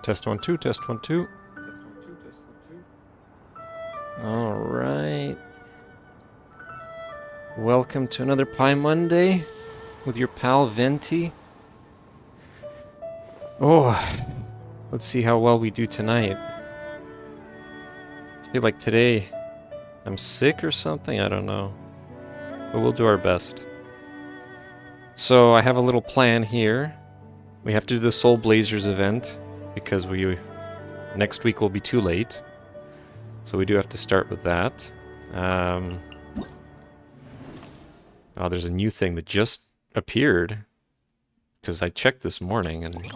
Test 1 2, test 1 2. Alright. Welcome to another Paimonday with your pal Venti. Oh, let's see how well we do tonight. I feel like today I'm sick or something, I don't know. But we'll do our best. So I have a little plan here. We have to do the Soul Blazers event because next week will be too late. So we do have to start with that. Oh, there's a new thing that just appeared because I checked this morning and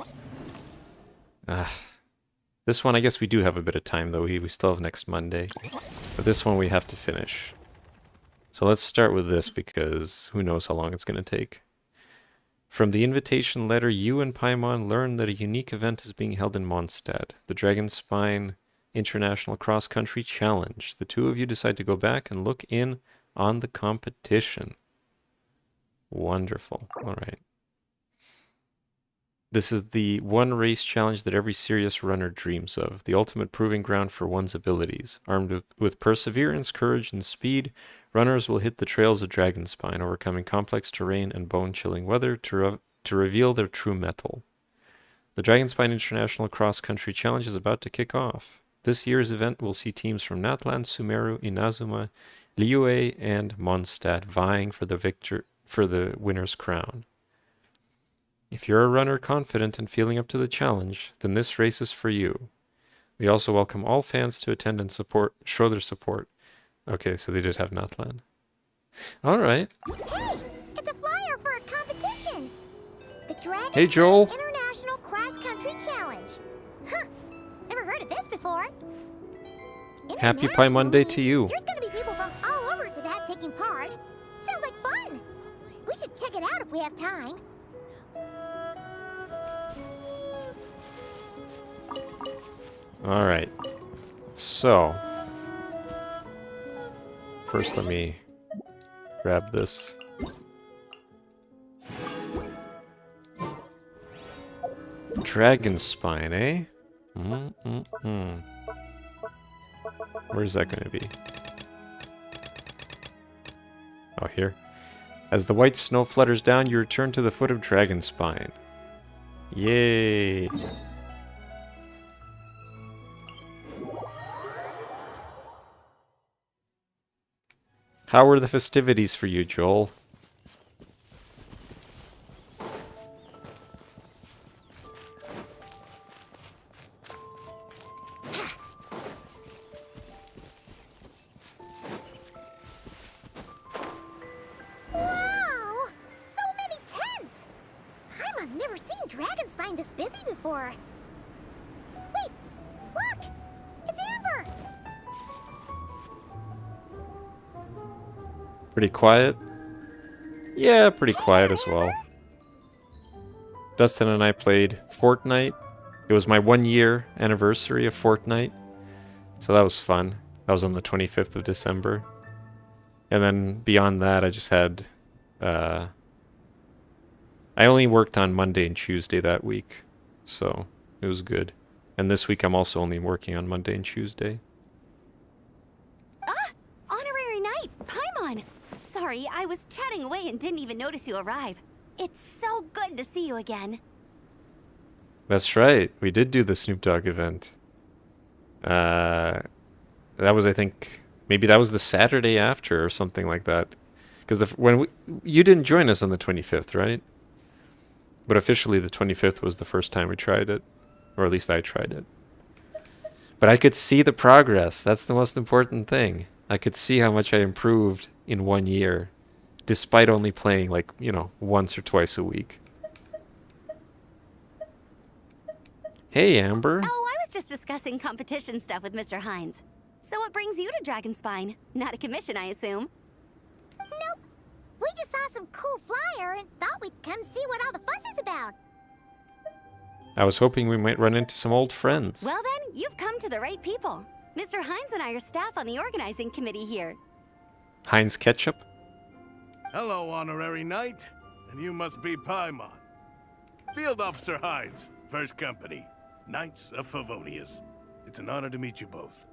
this one I guess we do have a bit of time though. We still have next Monday. But this one we have to finish. So let's start with this because who knows how long it's going to take. From the invitation letter, you and Paimon learn that a unique event is being held in Mondstadt, the Dragonspine International Cross Country Challenge. The two of you decide to go back and look in on the competition. Wonderful. All right. This is the one race challenge that every serious runner dreams of, the ultimate proving ground for one's abilities. Armed with perseverance, courage, and speed, runners will hit the trails of Dragonspine, overcoming complex terrain and bone-chilling weather to reveal their true mettle. The Dragonspine International Cross Country Challenge is about to kick off. This year's event will see teams from Natlan, Sumeru, Inazuma, Liyue, and Mondstadt vying for the winner's crown. If you're a runner confident and feeling up to the challenge, then this race is for you. We also welcome all fans to attend and show their support. Okay, so they did have Natlan. All right. Hey, it's a flyer for a competition. The Dragon Hey, Joel. International Cross Country Challenge. Huh? Never heard of this before. Happy Paimonday to you. There's gonna be people from all over to that taking part. Sounds like fun. We should check it out if we have time. All right. So, first let me grab this. Dragonspine, eh? Where's that going to be? Oh, here. As the white snow flutters down, you return to the foot of Dragonspine. Yay! How were the festivities for you, Joel? Wow! So many tents! Paimon's never seen Dragonspine this busy before. Wait! Look! It's Amber! Pretty quiet? Yeah, pretty quiet as well. Dustin and I played Fortnite. It was my 1-year anniversary of Fortnite. So that was fun. That was on the 25th of December. And then beyond that, I just had... I only worked on Monday and Tuesday that week. So it was good. And this week I'm also only working on Monday and Tuesday. Ah! Honorary Knight! Paimon! Sorry, I was chatting away and didn't even notice you arrive. It's so good to see you again. That's right. We did do the Snoop Dogg event. That was, I think, maybe that was the Saturday after or something like that. Because you didn't join us on the 25th, right? But officially the 25th was the first time we tried it. Or at least I tried it. But I could see the progress. That's the most important thing. I could see how much I improved in 1 year, despite only playing like, once or twice a week. Hey, Amber. Oh, I was just discussing competition stuff with Mr. Hines. So what brings you to Dragonspine? Not a commission, I assume? Nope. We just saw some cool flyer and thought we'd come see what all the fuss is about. I was hoping we might run into some old friends. Well then, you've come to the right people. Mr. Hines and I are staff on the organizing committee here. Heinz Ketchup? Hello, Honorary Knight. And you must be Paimon. Field Officer Hines, First Company. Knights of Favonius. It's an honor to meet you both.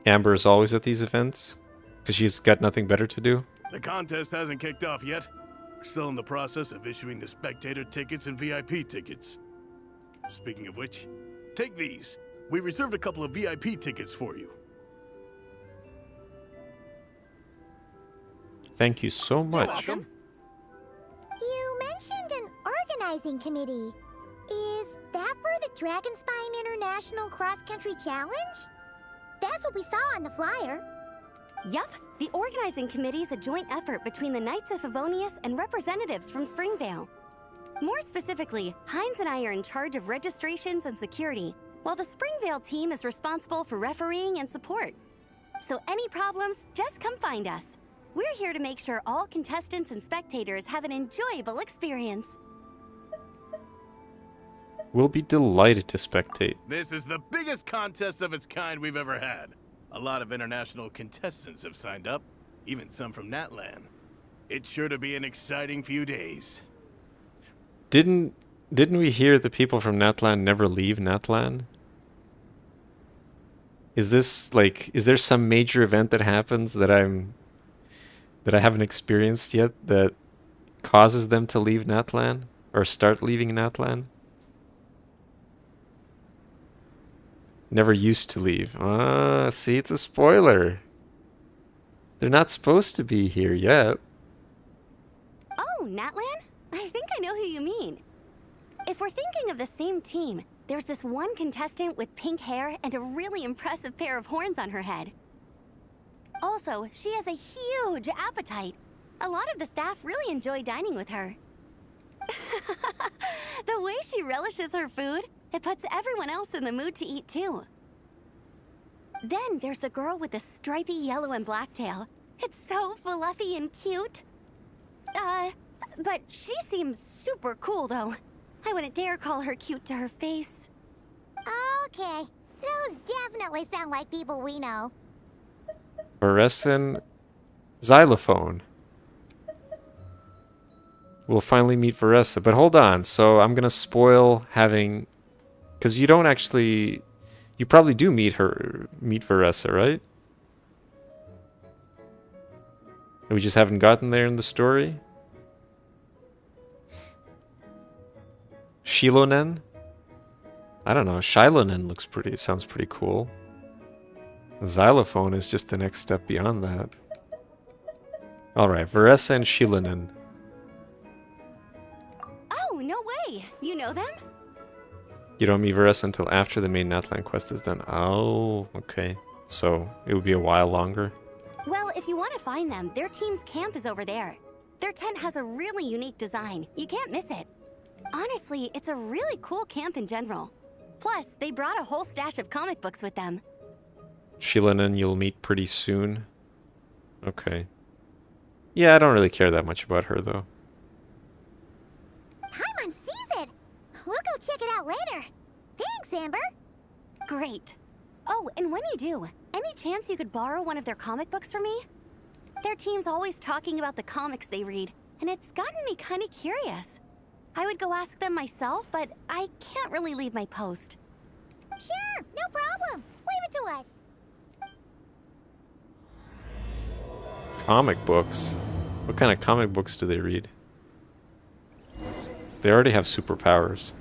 Amber is always at these events because she's got nothing better to do. The contest hasn't kicked off yet. We're still in the process of issuing the spectator tickets and VIP tickets. Speaking of which, take these. We reserved a couple of VIP tickets for you. Thank you so much. Welcome. You mentioned an organizing committee. Is that for the Dragonspine International Cross Country Challenge? That's what we saw on the flyer. Yup, the organizing committee is a joint effort between the Knights of Favonius and representatives from Springvale. More specifically, Hines and I are in charge of registrations and security, while the Springvale team is responsible for refereeing and support. So any problems, just come find us. We're here to make sure all contestants and spectators have an enjoyable experience. We'll be delighted to spectate. This is the biggest contest of its kind we've ever had. A lot of international contestants have signed up, even some from Natlan. It's sure to be an exciting few days. Didn't we hear the people from Natlan never leave Natlan? Is this like, is there some major event that happens that I haven't experienced yet that causes them to leave Natlan or start leaving Natlan? Never used to leave. Ah, see, it's a spoiler. They're not supposed to be here yet. Oh, Natlan? I think I know who you mean. If we're thinking of the same team, there's this one contestant with pink hair and a really impressive pair of horns on her head. Also, she has a huge appetite. A lot of the staff really enjoy dining with her. The way she relishes her food, it puts everyone else in the mood to eat too. Then there's the girl with the stripy yellow and black tail. It's so fluffy and cute. But she seems super cool though. I wouldn't dare call her cute to her face. Okay, those definitely sound like people we know. Veressen Xylophone. We'll finally meet Veressa. But hold on, so I'm gonna spoil having... Because you don't actually... You probably do meet Veressa, right? And we just haven't gotten there in the story? Shilonen? I don't know, Shilonen sounds pretty cool. Xylophone is just the next step beyond that. Alright, Veressa and Shilonen. Oh, no way! You know them? You don't meet Veressa until after the main Natlan quest is done. Oh, okay. So, it would be a while longer. Well, if you want to find them, their team's camp is over there. Their tent has a really unique design. You can't miss it. Honestly, it's a really cool camp in general. Plus, they brought a whole stash of comic books with them. Shilonen you'll meet pretty soon. Okay. Yeah, I don't really care that much about her, though. Paimon sees it. We'll go check it out later. Thanks, Amber. Great. Oh, and when you do, any chance you could borrow one of their comic books from me? Their team's always talking about the comics they read, and it's gotten me kind of curious. I would go ask them myself, but I can't really leave my post. Sure, no problem. Leave it to us. Comic books? What kind of comic books do they read? They already have superpowers.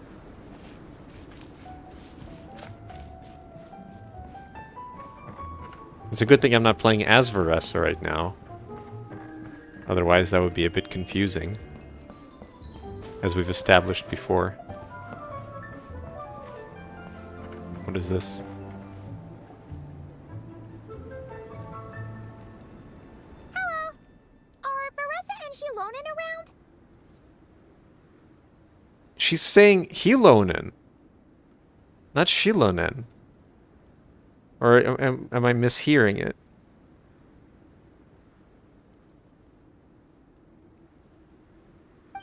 It's a good thing I'm not playing as Veressa right now. Otherwise, that would be a bit confusing. As we've established before. What is this? Hello. Are Veressa and Shilonen around? She's saying Hilonen, not Shilonen. Or am I mishearing it?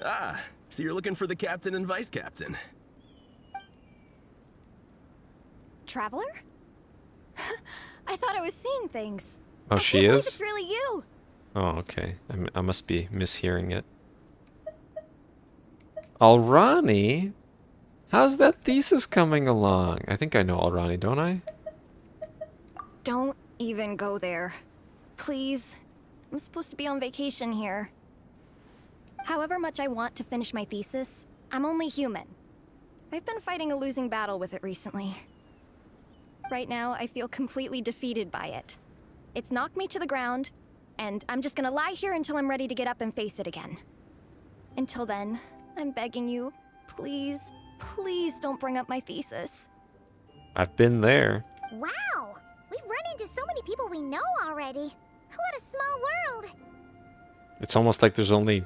Ah, so you're looking for the captain and vice captain. Traveler? I thought I was seeing things. Oh, she Can't believe is? It's really you. Oh, okay. I must be mishearing it. Alrani? How's that thesis coming along? I think I know Alrani, don't I? Don't even go there. Please. I'm supposed to be on vacation here. However much I want to finish my thesis, I'm only human. I've been fighting a losing battle with it recently. Right now, I feel completely defeated by it. It's knocked me to the ground, and I'm just gonna lie here until I'm ready to get up and face it again. Until then, I'm begging you, please, please don't bring up my thesis. I've been there. Wow! We've run into so many people we know already. What a small world! It's almost like there's only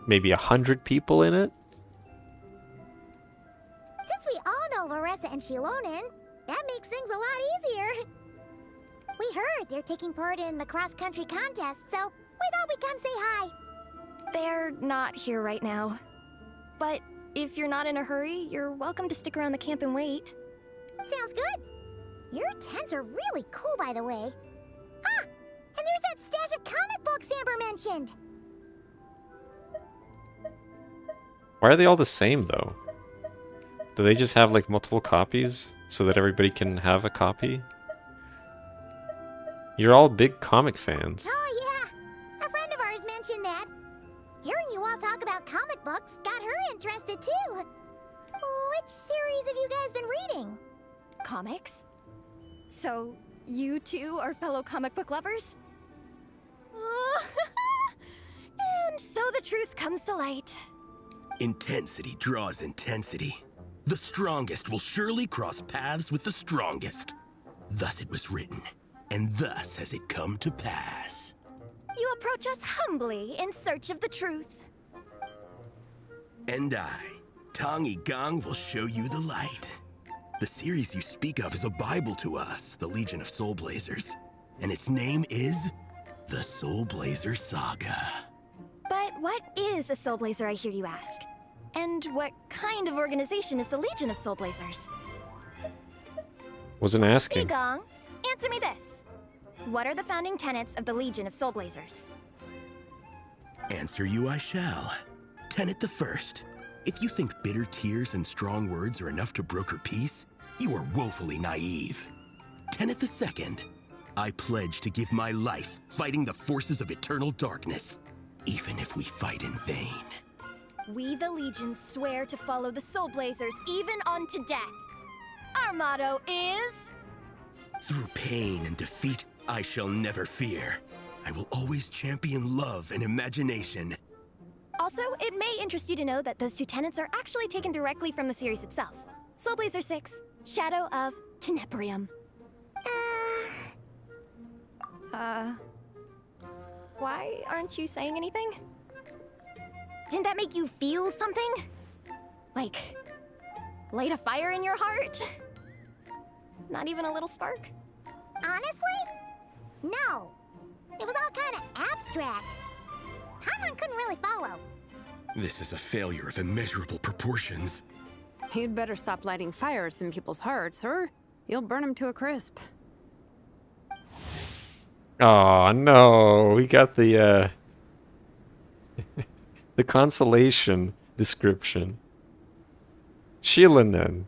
maybe 100 people in it. Since we all know Larissa and Shilonen, that makes things a lot easier. We heard they're taking part in the cross-country contest, so we thought we'd come say hi. They're not here right now. But if you're not in a hurry, you're welcome to stick around the camp and wait. Sounds good. Your tents are really cool, by the way. Ah, and there's that stash of comic books Amber mentioned. Why are they all the same, though? Do they just have, like, multiple copies so that everybody can have a copy? You're all big comic fans. Oh, yeah. A friend of ours mentioned that. Hearing you all talk about comic books got her interested, too. Which series have you guys been reading? Comics? So, you two are fellow comic book lovers? And so the truth comes to light. Intensity draws intensity. The strongest will surely cross paths with the strongest. Thus it was written, and thus has it come to pass. You approach us humbly in search of the truth. And I, Tong Gang, will show you the light. The series you speak of is a Bible to us, the Legion of Soul Blazers. And its name is the Soul Blazer Saga. But what is a Soul Blazer, I hear you ask? And what kind of organization is the Legion of Soul Blazers? Wasn't asking. Gong, answer me this. What are the founding tenets of the Legion of Soul Blazers? Answer you I shall. Tenet the first. If you think bitter tears and strong words are enough to broker peace, you are woefully naive. Tenet the second. I pledge to give my life fighting the forces of eternal darkness, even if we fight in vain. We, the Legion, swear to follow the Soul Blazers even unto death. Our motto is... Through pain and defeat, I shall never fear. I will always champion love and imagination. Also, it may interest you to know that those two tenets are actually taken directly from the series itself. Soul Blazer 6, Shadow of Tenebrium. Why aren't you saying anything? Didn't that make you feel something? Like, light a fire in your heart? Not even a little spark? Honestly? No. It was all kind of abstract. Hanhan couldn't really follow. This is a failure of immeasurable proportions. You'd better stop lighting fires in people's hearts, or you'll burn them to a crisp. Oh no, we got the the consolation description. Shilanen.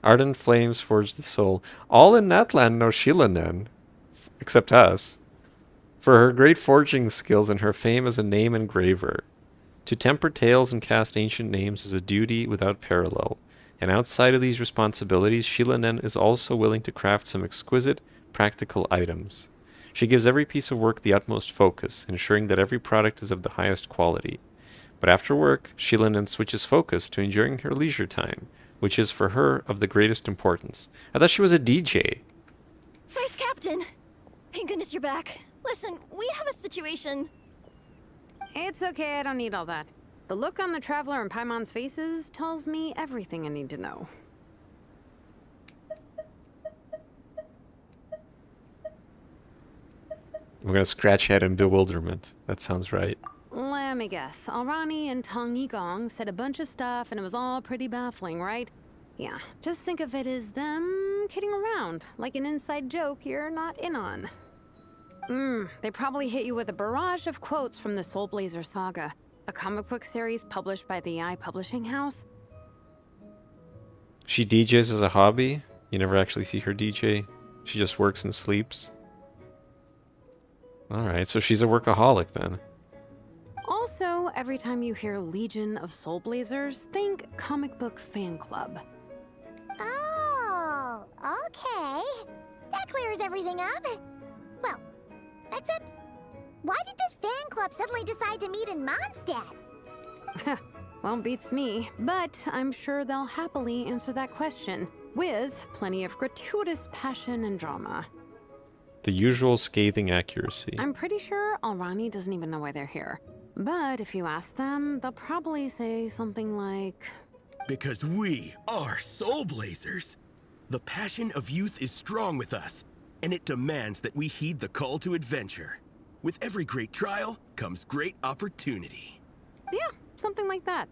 Ardent flames forge the soul. All in that land know Shilanen, except us, for her great forging skills and her fame as a name engraver. To temper tales and cast ancient names is a duty without parallel, and outside of these responsibilities, Shilanen is also willing to craft some exquisite, practical items. She gives every piece of work the utmost focus, ensuring that every product is of the highest quality. But after work, Shilanen switches focus to enjoying her leisure time, which is for her of the greatest importance. I thought she was a DJ. Vice Captain! Thank goodness you're back. Listen, we have a situation. It's okay, I don't need all that. The look on the Traveler and Paimon's faces tells me everything I need to know. I'm gonna scratch head in bewilderment. That sounds right. Let me guess. Alrani and Tong Yigong said a bunch of stuff and it was all pretty baffling, right? Yeah, just think of it as them kidding around, like an inside joke you're not in on. They probably hit you with a barrage of quotes from the Soul Blazer Saga, a comic book series published by the AI Publishing House. She DJs as a hobby. You never actually see her DJ. She just works and sleeps. Alright, so she's a workaholic then. Also, every time you hear Legion of Soul Blazers, think comic book fan club. Oh, okay. That clears everything up. Well, except, why did this fan club suddenly decide to meet in Mondstadt? Well, beats me, but I'm sure they'll happily answer that question, with plenty of gratuitous passion and drama. The usual scathing accuracy. I'm pretty sure Alrani doesn't even know why they're here. But if you ask them, they'll probably say something like... Because we are Soul Blazers. The passion of youth is strong with us, and it demands that we heed the call to adventure. With every great trial comes great opportunity. Yeah, something like that.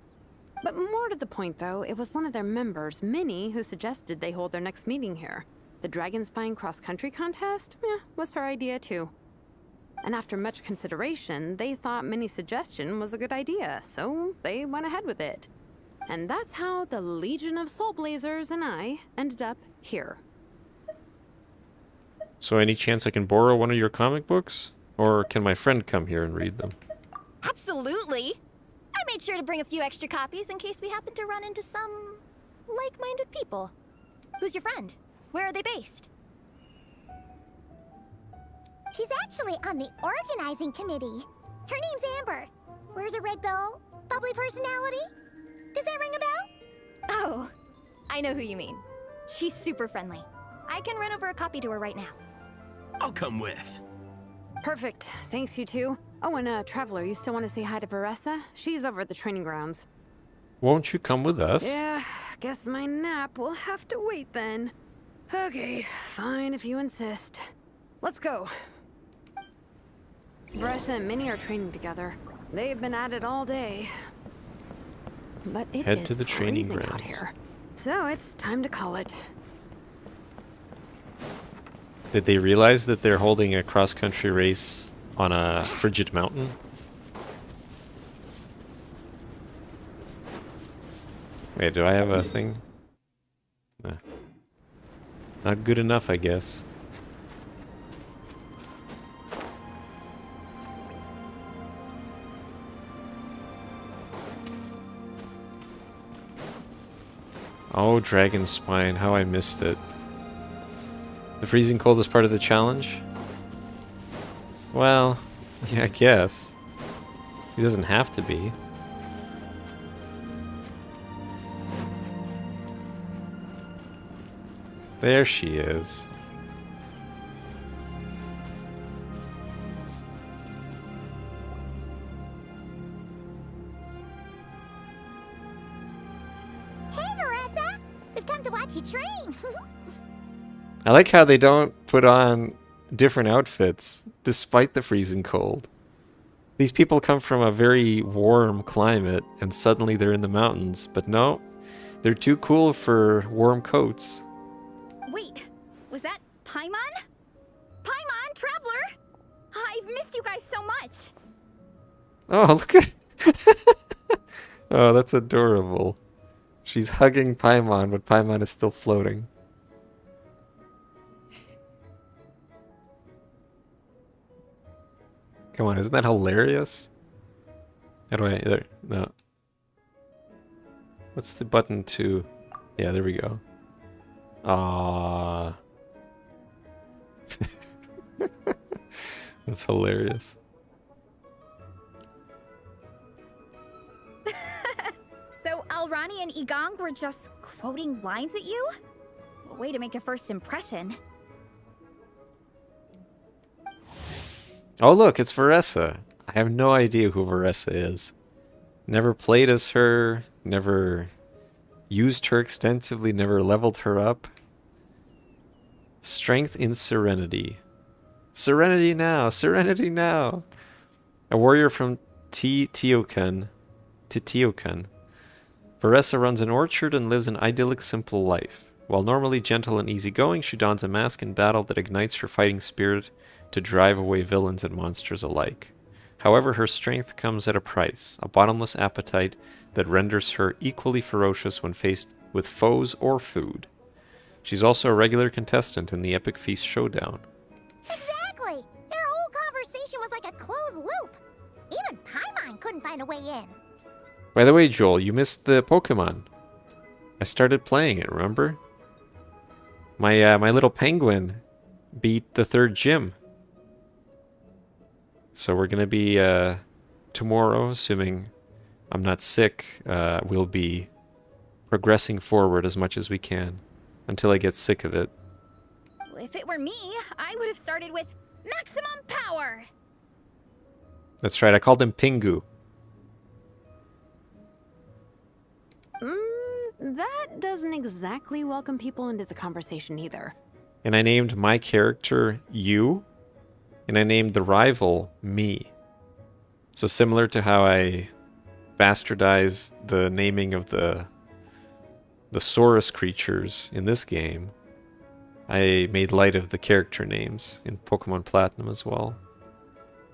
But more to the point, though, it was one of their members, Minnie, who suggested they hold their next meeting here. The Dragon Spine cross-country contest? Was her idea, too. And after much consideration, they thought Minnie's suggestion was a good idea, so they went ahead with it. And that's how the Legion of Soul Blazers and I ended up here. So any chance I can borrow one of your comic books? Or can my friend come here and read them? Absolutely. I made sure to bring a few extra copies in case we happen to run into some like-minded people. Who's your friend? Where are they based? She's actually on the organizing committee. Her name's Amber. Wears a red bow, bubbly personality. Does that ring a bell? Oh, I know who you mean. She's super friendly. I can run over a copy to her right now. I'll come with. Perfect. Thanks, you two. Oh, and Traveler, you still want to say hi to Varessa? She's over at the training grounds. Won't you come with us? Yeah, guess my nap will have to wait then. Okay, fine if you insist. Let's go. Varessa and Minnie are training together. They've been at it all day. But it Head is to the training freezing out grounds. here. So it's time to call it. Did they realize that they're holding a cross-country race on a frigid mountain? Wait, do I have a thing? Nah. Not good enough, I guess. Oh, Dragon Spine, how I missed it. The freezing cold is part of the challenge? Well, yeah, I guess. It doesn't have to be. There she is. Hey, Marissa! We've come to watch you train. I like how they don't put on different outfits despite the freezing cold. These people come from a very warm climate and suddenly they're in the mountains, but no, they're too cool for warm coats. Wait, was that Paimon? Paimon, Traveler! I've missed you guys so much. Oh, look at... Oh, that's adorable. She's hugging Paimon, but Paimon is still floating. Come on, isn't that hilarious? How do I... There, no. What's the button to... Yeah, there we go. Ah, that's hilarious. So Alrani and Igong were just quoting lines at you? Way to make a first impression. Oh look, it's Varessa. I have no idea who Varessa is. Never played as her, never used her extensively, never leveled her up. Strength in Serenity. Serenity now! Serenity now! A warrior from Teokan to Teokan. Varessa runs an orchard and lives an idyllic, simple life. While normally gentle and easygoing, she dons a mask in battle that ignites her fighting spirit to drive away villains and monsters alike. However, her strength comes at a price, a bottomless appetite that renders her equally ferocious when faced with foes or food. She's also a regular contestant in the Epic Feast Showdown. Exactly! Their whole conversation was like a closed loop. Even Paimon couldn't find a way in. By the way, Joel, you missed the Pokemon. I started playing it, remember? My little penguin beat the 3rd gym. So we're gonna be tomorrow, assuming I'm not sick, we'll be progressing forward as much as we can until I get sick of it. If it were me, I would have started with maximum power. That's right, I called him Pingu. That doesn't exactly welcome people into the conversation either. And I named my character You, and I named the rival Me. So similar to how I bastardized the naming of the Saurus creatures in this game, I made light of the character names in Pokemon Platinum as well.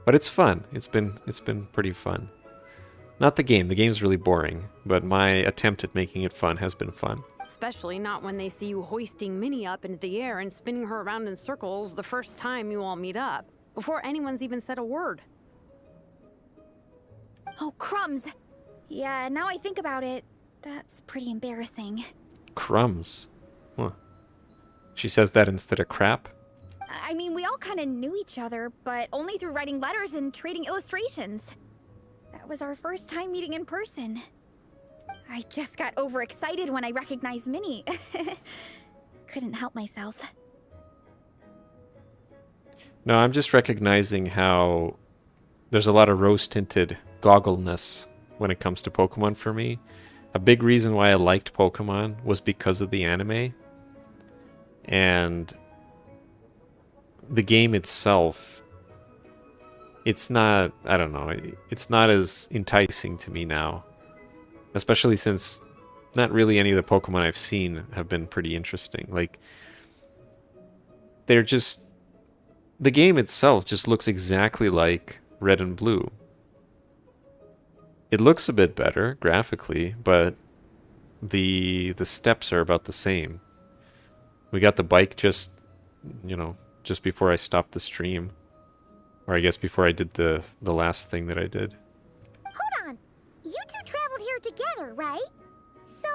But it's fun. It's been pretty fun. Not the game. The game's really boring, but my attempt at making it fun has been fun. Especially not when they see you hoisting Minnie up into the air and spinning her around in circles the first time you all meet up, before anyone's even said a word. Oh, crumbs. Yeah, now I think about it, that's pretty embarrassing. Crumbs. Huh. She says that instead of crap? I mean, we all kind of knew each other, but only through writing letters and trading illustrations. That was our first time meeting in person. I just got overexcited when I recognized Minnie. Couldn't help myself. No, I'm just recognizing how there's a lot of rose-tinted goggleness when it comes to Pokemon for me. A big reason why I liked Pokemon was because of the anime. And the game itself, it's not, I don't know, it's not as enticing to me now. Especially since not really any of the Pokemon I've seen have been pretty interesting. Like, they're just, the game itself just looks exactly like Red and Blue. It looks a bit better graphically, but the steps are about the same. We got the bike just, just before I stopped the stream. Or I guess before I did the last thing that I did. Hold on. You two traveled here together, right? So,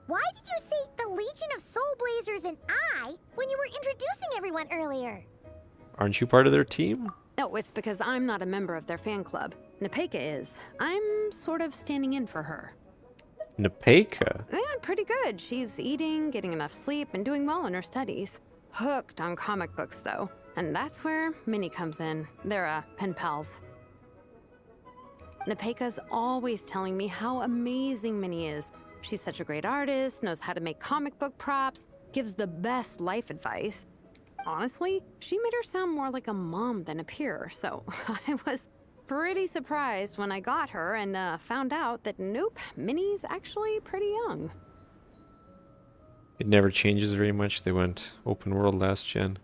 why did you say the Legion of Soul Blazers and I when you were introducing everyone earlier? Aren't you part of their team? No, it's because I'm not a member of their fan club. Nepeka is. I'm sort of standing in for her. Nepeka? Yeah, pretty good. She's eating, getting enough sleep, and doing well in her studies. Hooked on comic books, though. And that's where Minnie comes in. They're, pen pals. Nepeka's always telling me how amazing Minnie is. She's such a great artist, knows how to make comic book props, gives the best life advice. Honestly, she made her sound more like a mom than a peer, so I was pretty surprised when I got her and found out that nope, Minnie's actually pretty young. It never changes very much. They went open world last gen.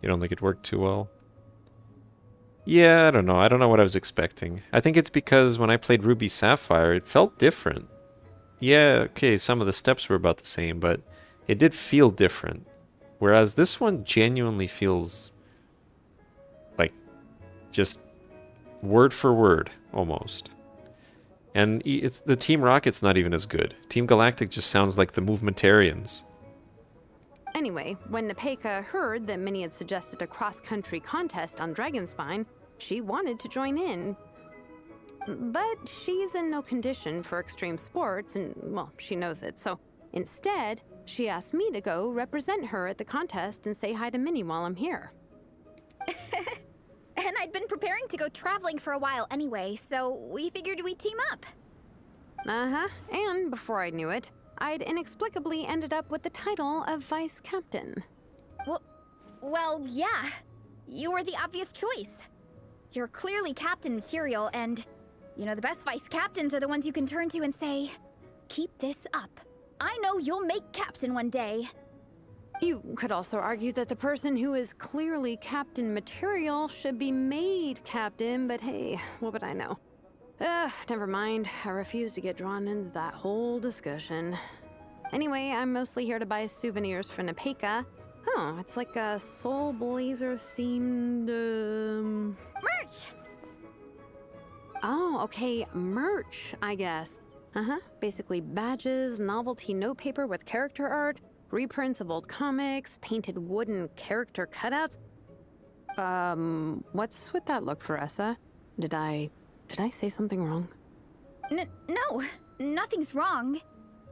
You don't think it worked too well? Yeah, I don't know. I don't know what I was expecting. I think it's because when I played Ruby Sapphire, it felt different. Yeah, okay, some of the steps were about the same, but it did feel different. Whereas this one genuinely feels like just word for word, almost. And it's the Team Rocket's not even as good. Team Galactic just sounds like the Movementarians. Anyway, when Nepeka heard that Minnie had suggested a cross-country contest on Dragonspine, she wanted to join in. But she's in no condition for extreme sports, and, well, she knows it, so instead, she asked me to go represent her at the contest and say hi to Minnie while I'm here. And I'd been preparing to go traveling for a while anyway, so we figured we'd team up. Uh-huh, and before I knew it, I'd inexplicably ended up with the title of Vice Captain. Well, yeah. You were the obvious choice. You're clearly captain material, and, the best vice captains are the ones you can turn to and say, keep this up. I know you'll make captain one day. You could also argue that the person who is clearly captain material should be made captain, but hey, what would I know? Never mind. I refuse to get drawn into that whole discussion. Anyway, I'm mostly here to buy souvenirs for Nepeka. Oh, it's like a Soul Blazer themed, Merch! Oh, okay, merch, I guess. Basically badges, novelty notepaper with character art, reprints of old comics, painted wooden character cutouts. What's with that look, Veressa? Did I say something wrong? No, nothing's wrong.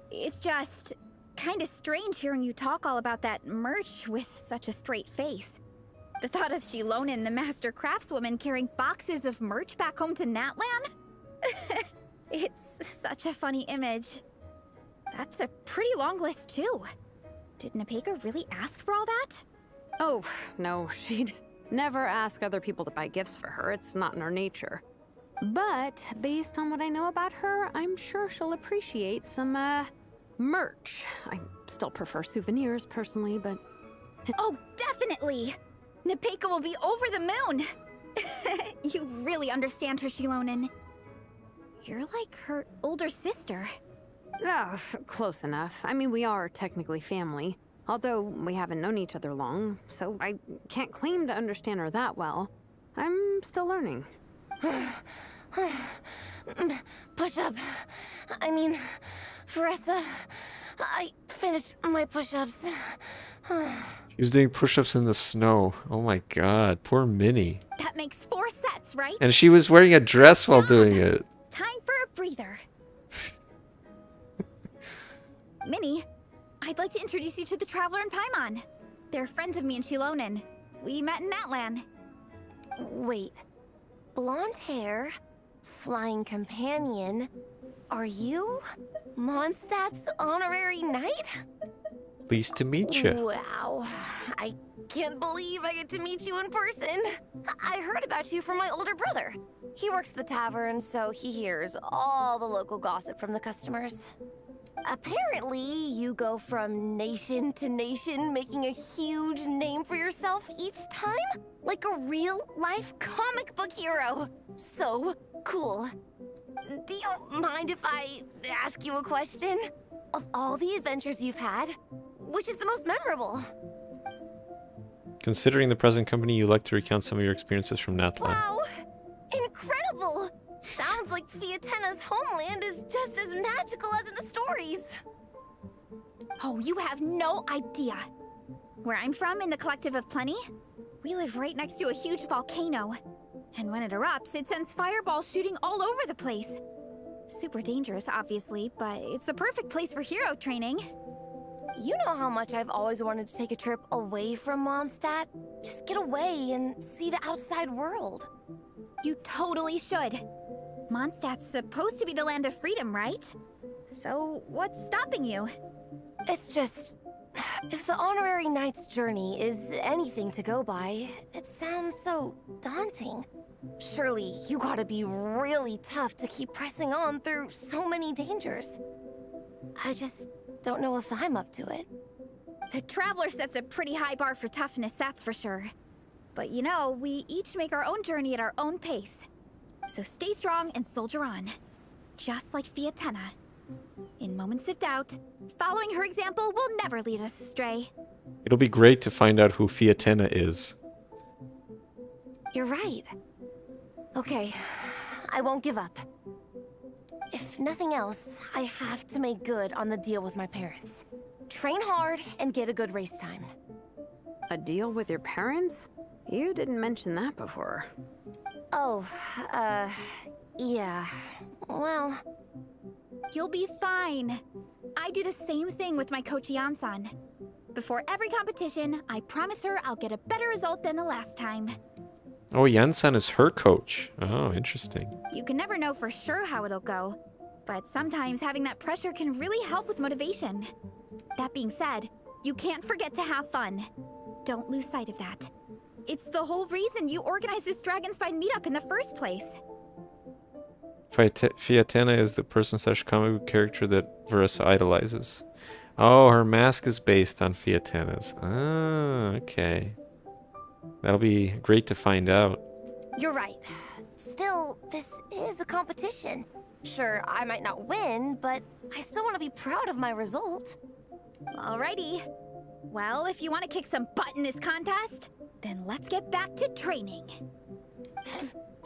It's just kind of strange hearing you talk all about that merch with such a straight face. The thought of Shilonen, the master craftswoman, carrying boxes of merch back home to Natlan? It's such a funny image. That's a pretty long list, too. Did Nepeka really ask for all that? Oh, no, she'd never ask other people to buy gifts for her. It's not in her nature. But based on what I know about her, I'm sure she'll appreciate some, merch. I still prefer souvenirs, personally, but... Oh, definitely! Nepeka will be over the moon! You really understand her, Shilonen. You're like her older sister. Oh, close enough. I mean, we are technically family, although we haven't known each other long, so I can't claim to understand her that well. I'm still learning. Push-up. I mean, Veressa, I finished my push-ups. She was doing push-ups in the snow. Oh my god, poor Minnie. That makes 4 sets, right? And she was wearing a dress while doing it. Time for a breather. Minnie, I'd like to introduce you to the Traveler and Paimon. They're friends of me and Shilonen. We met in Natlan. Wait. Blonde hair, flying companion. Are you Mondstadt's honorary knight? Pleased to meet you. Wow. I can't believe I get to meet you in person. I heard about you from my older brother. He works at the tavern, so he hears all the local gossip from the customers. Apparently, you go from nation to nation, making a huge name for yourself each time? Like a real-life comic book hero. So cool. Do you mind if I ask you a question? Of all the adventures you've had, which is the most memorable? Considering the present company, you like to recount some of your experiences from Natlan. Wow! Incredible! Sounds like Fiatena's homeland is just as magical as in the stories. Oh, you have no idea. Where I'm from, in the Collective of Plenty, we live right next to a huge volcano. And when it erupts, it sends fireballs shooting all over the place. Super dangerous, obviously, but it's the perfect place for hero training. You know how much I've always wanted to take a trip away from Mondstadt? Just get away and see the outside world. You totally should. Mondstadt's supposed to be the land of freedom, right? So, what's stopping you? It's just... if the honorary knight's journey is anything to go by, it sounds so daunting. Surely you gotta be really tough to keep pressing on through so many dangers. I just don't know if I'm up to it. The Traveler sets a pretty high bar for toughness, that's for sure. But you know, we each make our own journey at our own pace. So stay strong and soldier on. Just like Fiatena. In moments of doubt, following her example will never lead us astray. It'll be great to find out who Fiatena is. You're right. Okay, I won't give up. If nothing else, I have to make good on the deal with my parents. Train hard and get a good race time. A deal with your parents? You didn't mention that before. Oh, yeah. Well... You'll be fine. I do the same thing with my coach Yansan. Before every competition, I promise her I'll get a better result than the last time. Oh, Yansan is her coach. Oh, interesting. You can never know for sure how it'll go, but sometimes having that pressure can really help with motivation. That being said, you can't forget to have fun. Don't lose sight of that. It's the whole reason you organized this Dragonspine meetup in the first place. Fiatena is the person/comic book character that Veressa idolizes. Oh, her mask is based on Fiatena's. Ah, okay. That'll be great to find out. You're right. Still, this is a competition. Sure, I might not win, but I still want to be proud of my result. Alrighty. Well, if you want to kick some butt in this contest, then let's get back to training.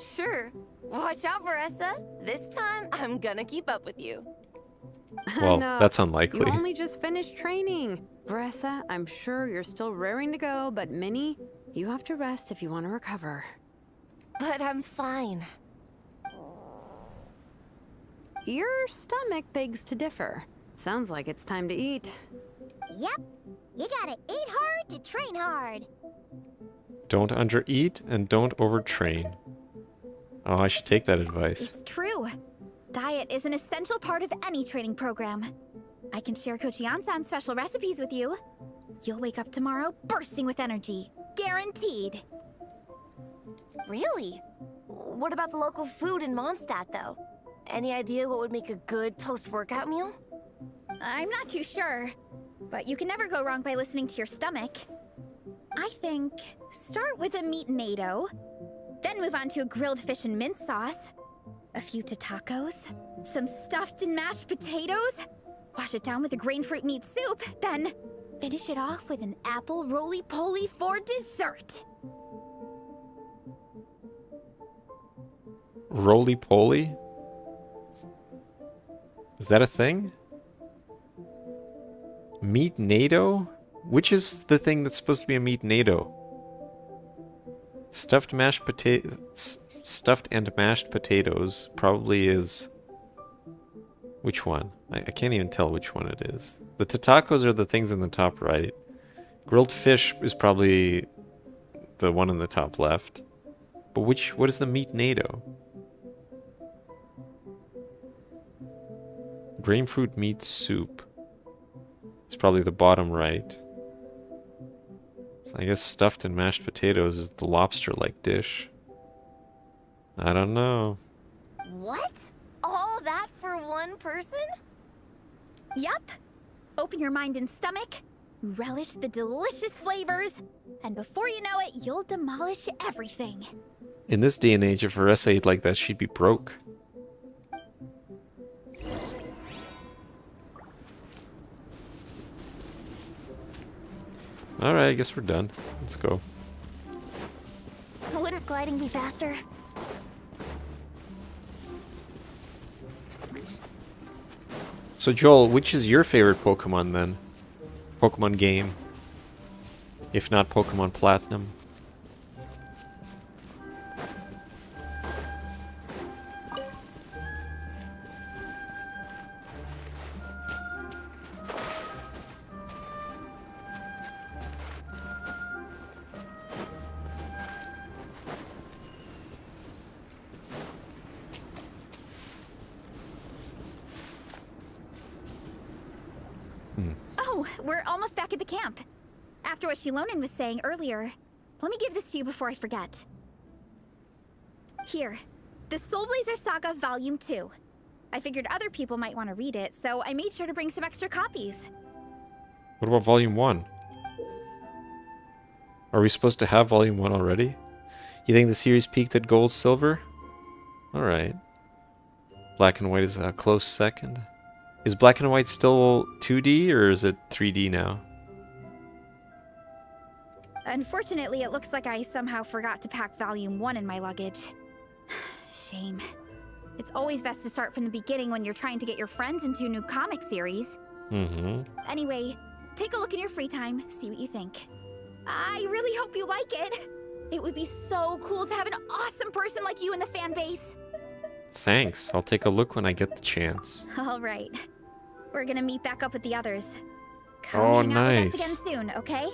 Sure. Watch out, Varessa. This time, I'm gonna keep up with you. Well, No, that's unlikely. You only just finished training. Bressa, I'm sure you're still raring to go, but Minnie, you have to rest if you want to recover. But I'm fine. Your stomach begs to differ. Sounds like it's time to eat. Yep. You gotta eat hard to train hard. Don't undereat and don't overtrain. Oh, I should take that advice. It's true. Diet is an essential part of any training program. I can share Coach Yansan's special recipes with you. You'll wake up tomorrow bursting with energy. Guaranteed. Really? What about the local food in Mondstadt, though? Any idea what would make a good post-workout meal? I'm not too sure, but you can never go wrong by listening to your stomach. I think start with a meat-nado, then move on to a grilled fish and mint sauce, a few tacos, some stuffed and mashed potatoes, wash it down with a grain fruit meat soup, then finish it off with an apple roly-poly for dessert. Roly-poly? Is that a thing? Meat-nado? Which is the thing that's supposed to be a meat-nado? Stuffed and mashed potatoes probably is... Which one? I can't even tell which one it is. The tacos are the things in the top right. Grilled fish is probably the one in the top left. But what is the meat-nado? Grain fruit meat soup. It's probably the bottom right. So I guess stuffed and mashed potatoes is the lobster-like dish. I don't know. What? All that for one person? Yup. Open your mind and stomach, relish the delicious flavors, and before you know it, you'll demolish everything. In this day and age, if Varessa ate like that, she'd be broke. Alright, I guess we're done. Let's go. Wouldn't gliding be faster? So Joel, which is your favorite Pokemon then? Pokemon game? If not Pokemon Platinum? Oh, we're almost back at the camp. After what Shilonen was saying earlier, let me give this to you before I forget. Here, the Soul Blazer Saga Volume 2. I figured other people might want to read it, so I made sure to bring some extra copies. What about Volume 1? Are we supposed to have Volume 1 already? You think the series peaked at Gold, Silver? Alright. Black and White is a close second. Is Black and White still 2D or is it 3D now? Unfortunately, it looks like I somehow forgot to pack Volume 1 in my luggage. Shame. It's always best to start from the beginning when you're trying to get your friends into a new comic series. Mm-hmm. Anyway, take a look in your free time, see what you think. I really hope you like it. It would be so cool to have an awesome person like you in the fan base. Thanks. I'll take a look when I get the chance. All right. We're gonna meet back up with the others. Come Oh, hang out with nice. us again soon, okay?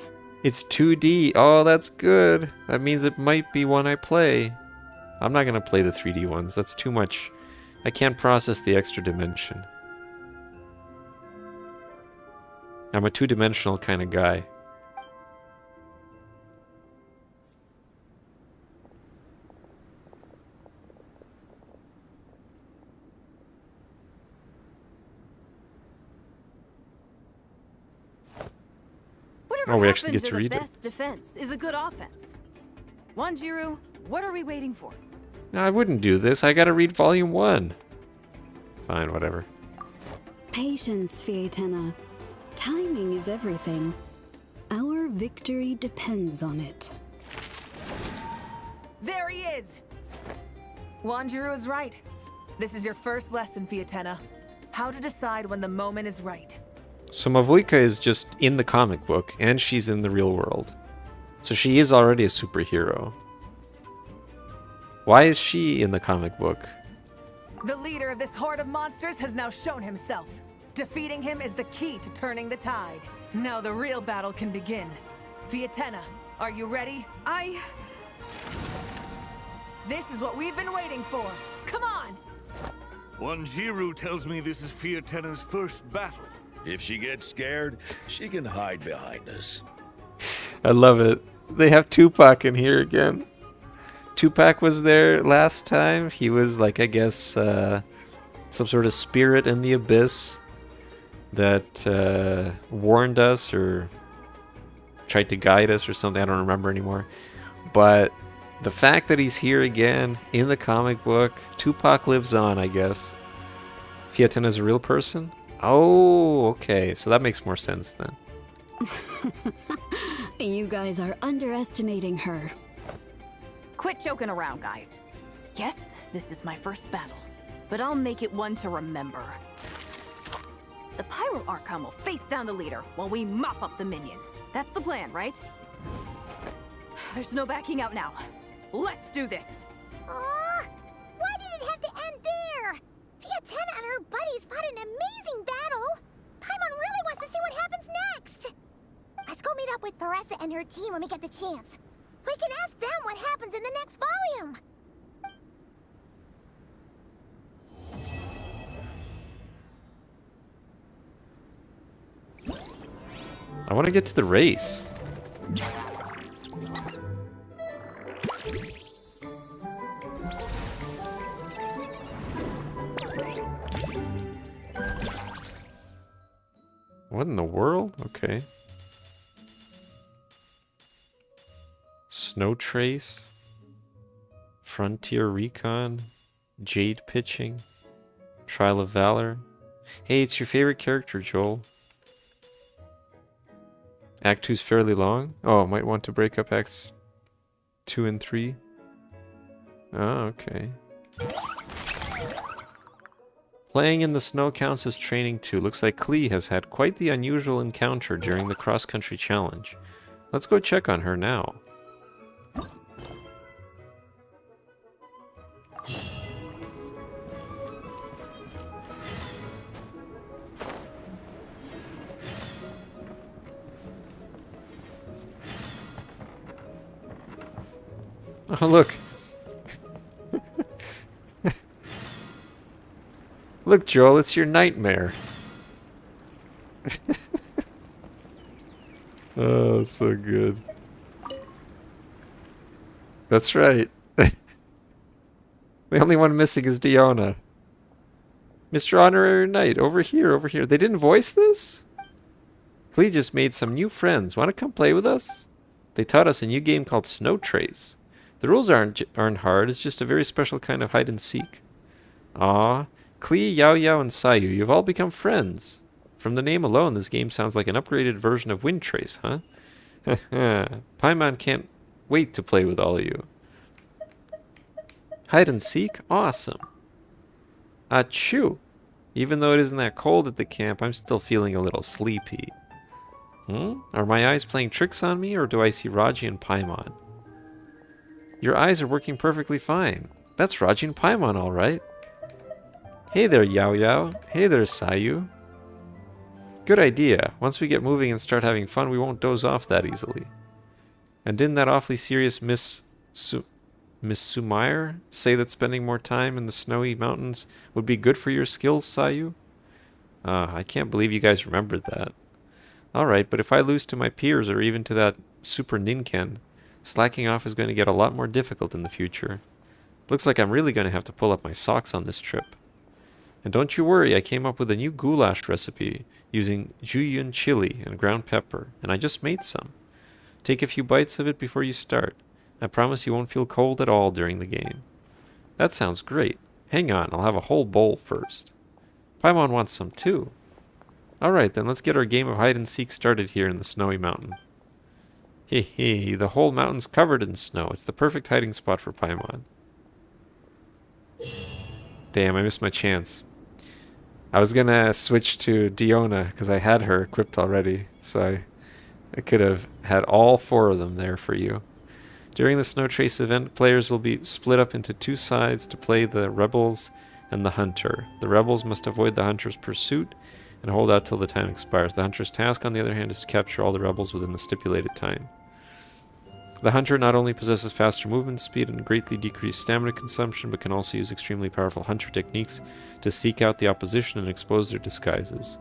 It's 2D. Oh, that's good. That means it might be one I play. I'm not going to play the 3D ones. That's too much. I can't process the extra dimension. I'm a two-dimensional kind of guy. Whatever Oh, we actually happens get to the read it. best defense is a good offense. Wanjiru, what are we waiting for? No, I wouldn't do this. I gotta read Volume 1. Fine, whatever. Patience, Fietena. Timing is everything. Our victory depends on it. There he is! Wanjiru is right. This is your first lesson, Fietena. How to decide when the moment is right. So Mavuika is just in the comic book, and she's in the real world. So she is already a superhero. Why is she in the comic book? The leader of this horde of monsters has now shown himself. Defeating him is the key to turning the tide. Now the real battle can begin. Fietena, are you ready? This is what we've been waiting for. Come on! Wanjiru tells me this is Fietena's first battle. If she gets scared, she can hide behind us. I love it. They have Tupac in here again. Tupac was there last time. He was like, I guess, some sort of spirit in the abyss that warned us or tried to guide us or something. I don't remember anymore. But the fact that he's here again in the comic book, Tupac lives on, I guess. Fietena's a real person? Oh, okay. So that makes more sense then. You guys are underestimating her. Quit joking around, guys. Yes, this is my first battle, but I'll make it one to remember. The Pyro Archon will face down the leader while we mop up the minions. That's the plan, right? There's no backing out now. Let's do this! Aw, why did it have to end there? Fietena and her buddies fought an amazing battle. Paimon really wants to see what happens next. Let's go meet up with Paressa and her team when we get the chance. We can ask them what happens in the next volume. I want to get to the race. What in the world? Okay. Snow Trace. Frontier Recon. Jade Pitching. Trial of Valor. Hey, it's your favorite character, Joel. Act 2's fairly long. Oh, might want to break up Acts 2 and 3. Oh, okay. Playing in the snow counts as training too. Looks like Klee has had quite the unusual encounter during the cross-country challenge. Let's go check on her now. Oh, look. Look, Joel, it's your nightmare. Oh, so good. That's right. The only one missing is Diona. Mr. Honorary Knight, over here, over here. They didn't voice this? Klee just made some new friends. Want to come play with us? They taught us a new game called Snow Trace. The rules aren't hard, it's just a very special kind of hide and seek. Aw, Klee, Yao Yao, and Sayu, you've all become friends. From the name alone, this game sounds like an upgraded version of Wind Trace, huh? Paimon can't wait to play with all of you. Hide and seek? Awesome. Achoo! Even though it isn't that cold at the camp, I'm still feeling a little sleepy. Are my eyes playing tricks on me, or do I see Raji and Paimon? Your eyes are working perfectly fine. That's Raji and Paimon, all right. Hey there, Yao Yao. Hey there, Sayu. Good idea. Once we get moving and start having fun, we won't doze off that easily. And didn't that awfully serious Miss Sumair say that spending more time in the snowy mountains would be good for your skills, Sayu? I can't believe you guys remembered that. Alright, but if I lose to my peers or even to that Super Ninken, slacking off is going to get a lot more difficult in the future. Looks like I'm really going to have to pull up my socks on this trip. And don't you worry, I came up with a new goulash recipe using Juyun chili and ground pepper, and I just made some. Take a few bites of it before you start. I promise you won't feel cold at all during the game. That sounds great. Hang on, I'll have a whole bowl first. Paimon wants some too. Alright, then let's get our game of hide and seek started here in the snowy mountain. Hee, the whole mountain's covered in snow. It's the perfect hiding spot for Paimon. Damn, I missed my chance. I was gonna switch to Diona because I had her equipped already, so I could have had all 4 of them there for you. During the Snow Trace event, players will be split up into 2 sides to play the Rebels and the Hunter. The Rebels must avoid the Hunter's pursuit and hold out till the time expires. The Hunter's task, on the other hand, is to capture all the Rebels within the stipulated time. The Hunter not only possesses faster movement speed and greatly decreased stamina consumption, but can also use extremely powerful Hunter techniques to seek out the opposition and expose their disguises.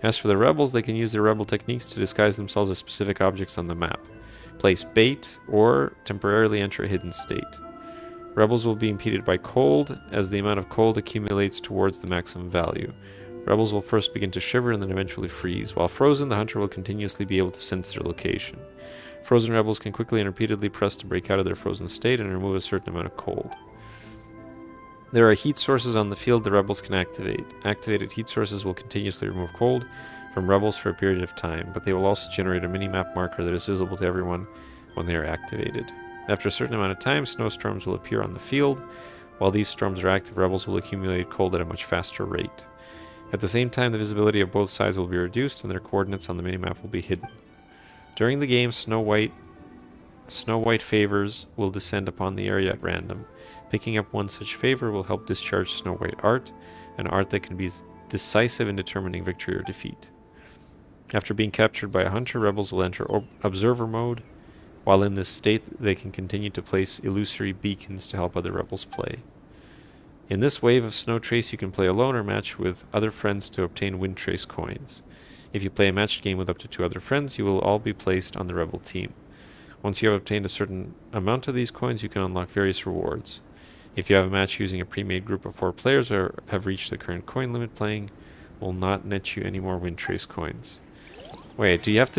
As for the Rebels, they can use their Rebel techniques to disguise themselves as specific objects on the map, place bait, or temporarily enter a hidden state. Rebels will be impeded by cold, as the amount of cold accumulates towards the maximum value. Rebels will first begin to shiver and then eventually freeze. While frozen, the Hunter will continuously be able to sense their location. Frozen Rebels can quickly and repeatedly press to break out of their frozen state and remove a certain amount of cold. There are heat sources on the field the Rebels can activate. Activated heat sources will continuously remove cold from Rebels for a period of time, but they will also generate a mini-map marker that is visible to everyone when they are activated. After a certain amount of time, snowstorms will appear on the field. While these storms are active, Rebels will accumulate cold at a much faster rate. At the same time, the visibility of both sides will be reduced and their coordinates on the minimap will be hidden. During the game, Snow White favors will descend upon the area at random. Picking up one such favor will help discharge Snow White art, an art that can be decisive in determining victory or defeat. After being captured by a hunter, Rebels will enter observer mode. While in this state, they can continue to place illusory beacons to help other Rebels play. In this wave of Snow Trace, you can play alone or match with other friends to obtain Wind Trace coins. If you play a matched game with up to 2 other friends, you will all be placed on the Rebel team. Once you have obtained a certain amount of these coins, you can unlock various rewards. If you have a match using a pre-made group of 4 players or have reached the current coin limit, playing will not net you any more Wind Trace coins. Wait, do you have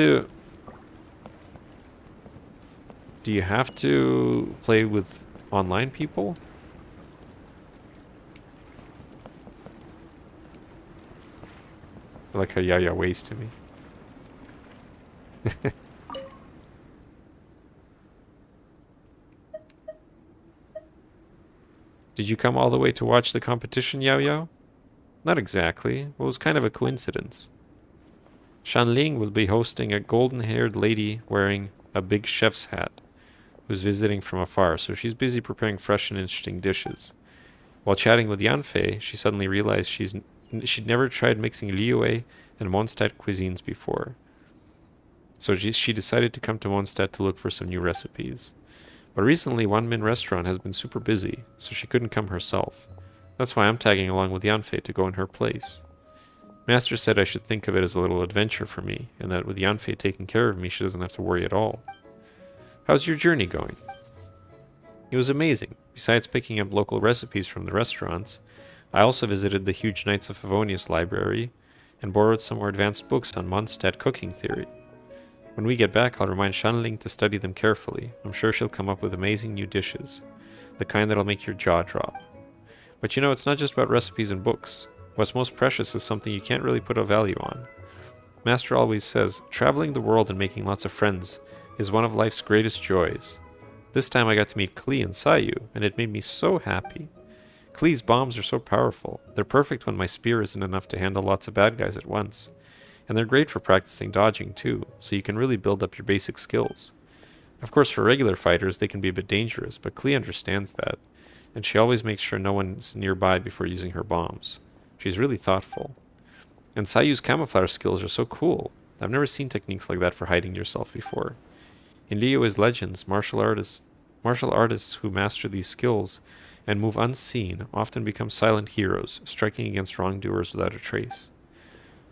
to play with online people? I like how Yaya waves to me. Did you come all the way to watch the competition, Yao Yao? Not exactly. Well, it was kind of a coincidence. Shanling will be hosting a golden-haired lady wearing a big chef's hat who's visiting from afar, so she's busy preparing fresh and interesting dishes. While chatting with Yanfei, she suddenly realized she'd never tried mixing Liyue and Mondstadt cuisines before. So she decided to come to Mondstadt to look for some new recipes. But recently, One Min Restaurant has been super busy, so she couldn't come herself. That's why I'm tagging along with Yanfei to go in her place. Master said I should think of it as a little adventure for me, and that with Yanfei taking care of me, she doesn't have to worry at all. How's your journey going? It was amazing. Besides picking up local recipes from the restaurants, I also visited the huge Knights of Favonius library and borrowed some more advanced books on Mondstadt cooking theory. When we get back, I'll remind Shanling to study them carefully. I'm sure she'll come up with amazing new dishes, the kind that'll make your jaw drop. But you know, it's not just about recipes and books. What's most precious is something you can't really put a value on. Master always says, traveling the world and making lots of friends is one of life's greatest joys. This time I got to meet Klee and Sayu, and it made me so happy. Klee's bombs are so powerful. They're perfect when my spear isn't enough to handle lots of bad guys at once. And they're great for practicing dodging too, so you can really build up your basic skills. Of course, for regular fighters, they can be a bit dangerous, but Klee understands that, and she always makes sure no one's nearby before using her bombs. She's really thoughtful. And Sayu's camouflage skills are so cool. I've never seen techniques like that for hiding yourself before. In Liyue's legends, martial artists who master these skills and move unseen often become silent heroes, striking against wrongdoers without a trace.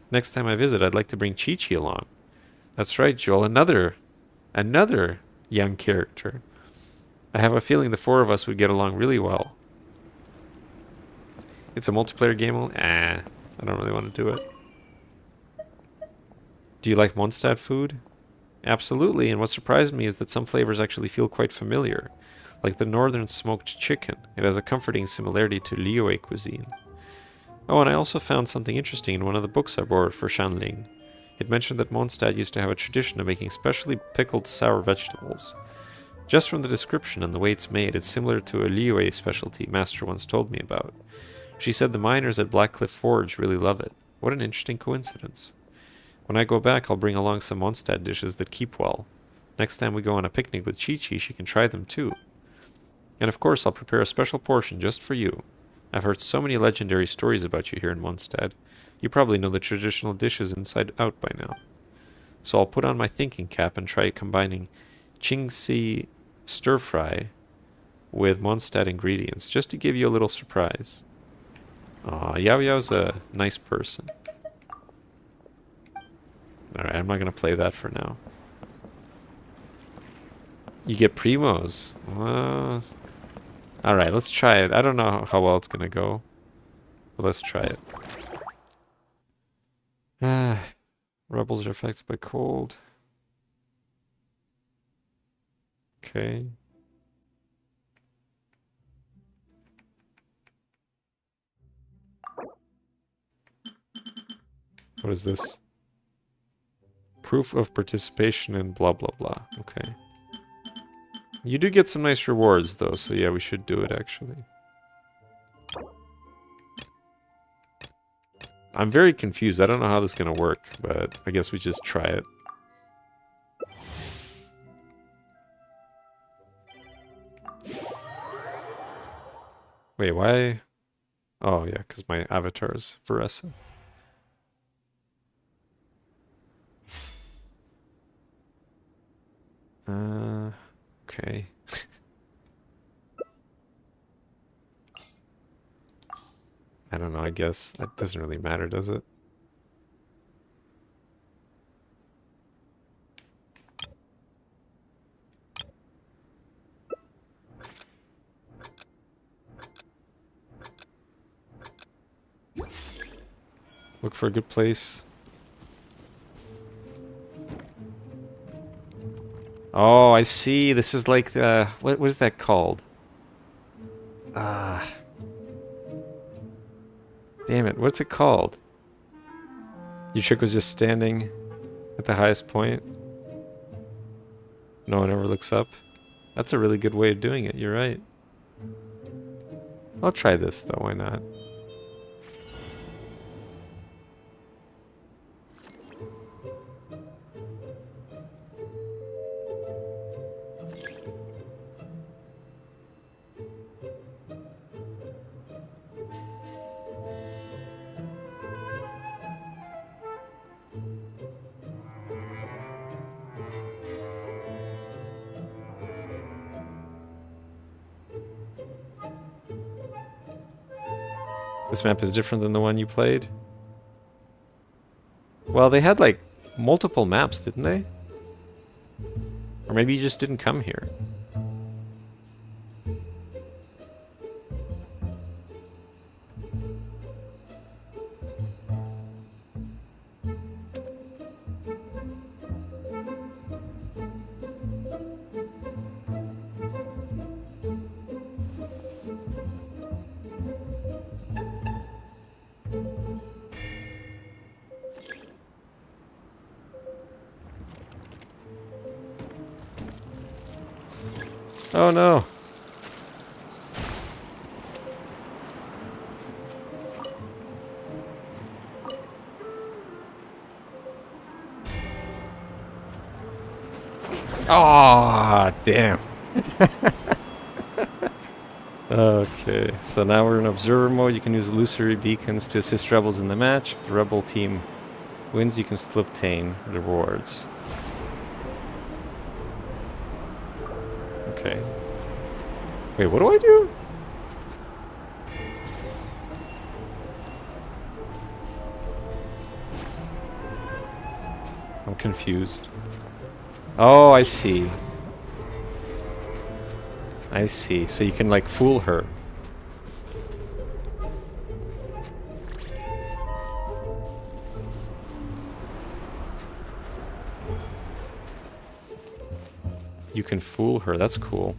Next time I visit, I'd like to bring Chi-Chi along. That's right, Joel, another young character. I have a feeling the 4 of us would get along really well. It's a multiplayer game? I don't really want to do it. Do you like Mondstadt food? Absolutely, and what surprised me is that some flavors actually feel quite familiar. Like the northern smoked chicken. It has a comforting similarity to Liyue cuisine. Oh, and I also found something interesting in one of the books I borrowed for Shanling. It mentioned that Mondstadt used to have a tradition of making specially pickled sour vegetables. Just from the description and the way it's made, it's similar to a Liyue specialty Master once told me about. She said the miners at Blackcliff Forge really love it. What an interesting coincidence. When I go back, I'll bring along some Mondstadt dishes that keep well. Next time we go on a picnic with Chi-Chi, she can try them too. And of course, I'll prepare a special portion just for you. I've heard so many legendary stories about you here in Mondstadt. You probably know the traditional dishes inside out by now. So I'll put on my thinking cap and try combining Qingxi stir-fry with Mondstadt ingredients, just to give you a little surprise. Aw, Yao Yao's a nice person. Alright, I'm not going to play that for now. You get primos. Alright, let's try it. I don't know how well it's going to go. But let's try it. Rebels are affected by cold. Okay. What is this? Proof of participation in blah blah blah. Okay. You do get some nice rewards though, so yeah, we should do it actually. I'm very confused. I don't know how this is gonna work, but I guess we just try it. Wait, why? Oh yeah, because my avatar is Veressa. Okay. I don't know, I guess. That doesn't really matter, does it? Look for a good place. Oh, I see. This is like the... What is that called? Damn it. What's it called? Your chick was just standing at the highest point. No one ever looks up. That's a really good way of doing it. You're right. I'll try this, though. Why not? This map is different than the one you played? Well, they had like multiple maps, didn't they? Or maybe you just didn't come here. Oh no. Oh, damn. Okay, so now we're in observer mode. You can use illusory beacons to assist rebels in the match. If the rebel team wins, you can still obtain rewards. Okay. Wait, what do I do? I'm confused. Oh, I see. I see. So you can like fool her. You can fool her. That's cool.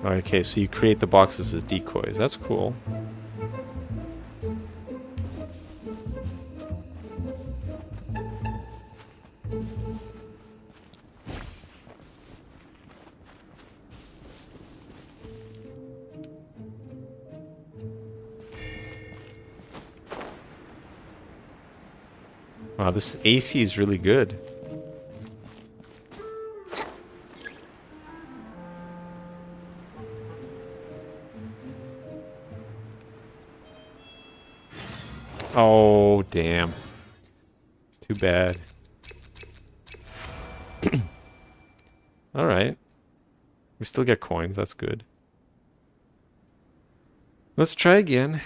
Okay, so you create the boxes as decoys. That's cool. Wow, this AC is really good. Oh, damn. Too bad. Alright. We still get coins, that's good. Let's try again.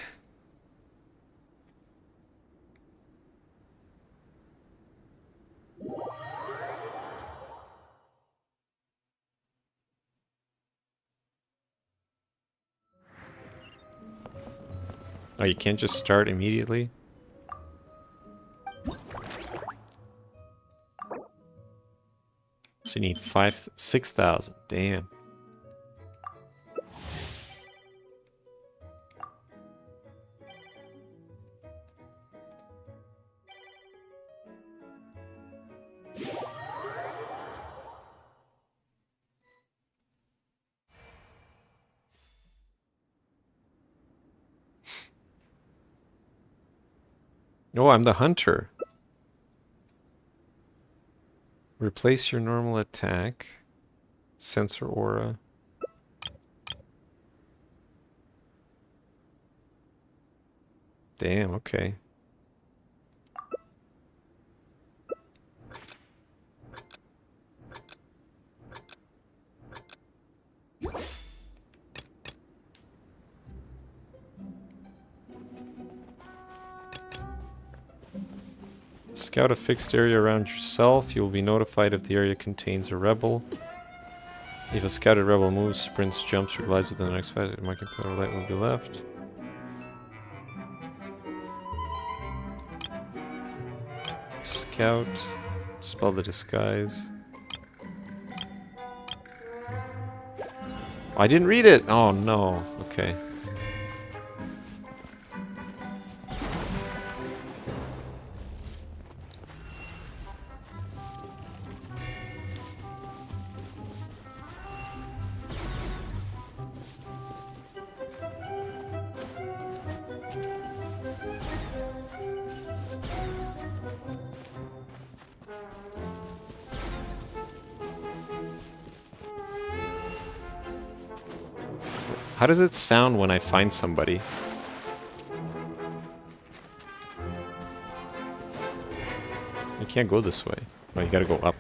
Oh, you can't just start immediately? So you need 6,000. Damn. Oh, I'm the hunter. Replace your normal attack. Sensor aura. Damn, okay. Scout a fixed area around yourself. You will be notified if the area contains a rebel. If a scouted rebel moves, sprints, jumps, or glides within the next 5 seconds, a marking pillar of light will be left. Scout. Spell the disguise. I didn't read it! Oh no. Okay. How does it sound when I find somebody? You can't go this way. Oh, you gotta go up.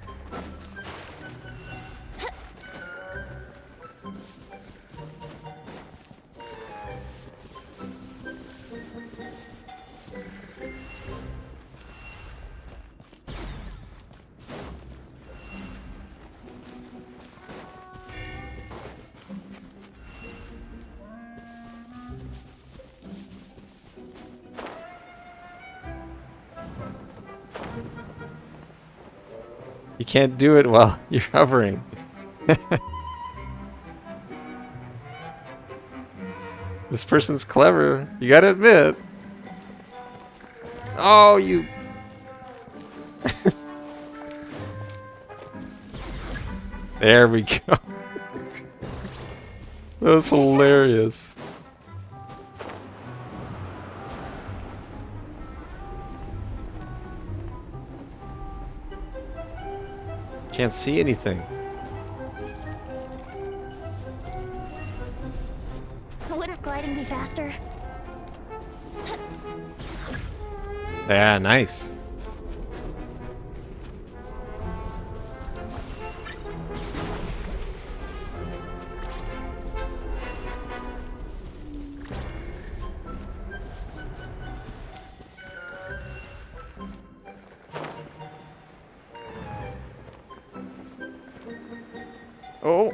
You can't do it while you're hovering. This person's clever. You gotta admit. Oh, you... There we go. That was hilarious. Can't see anything. Wouldn't gliding be faster? Yeah, nice. Oh.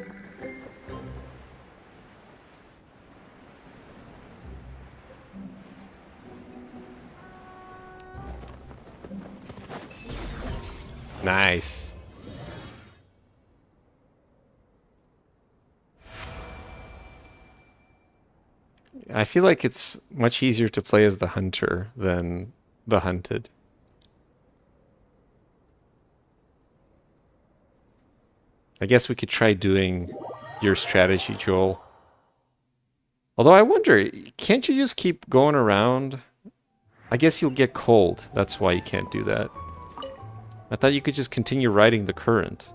Nice. I feel like it's much easier to play as the hunter than the hunted. I guess we could try doing your strategy, Joel. Although I wonder, can't you just keep going around? I guess you'll get cold. That's why you can't do that. I thought you could just continue riding the current.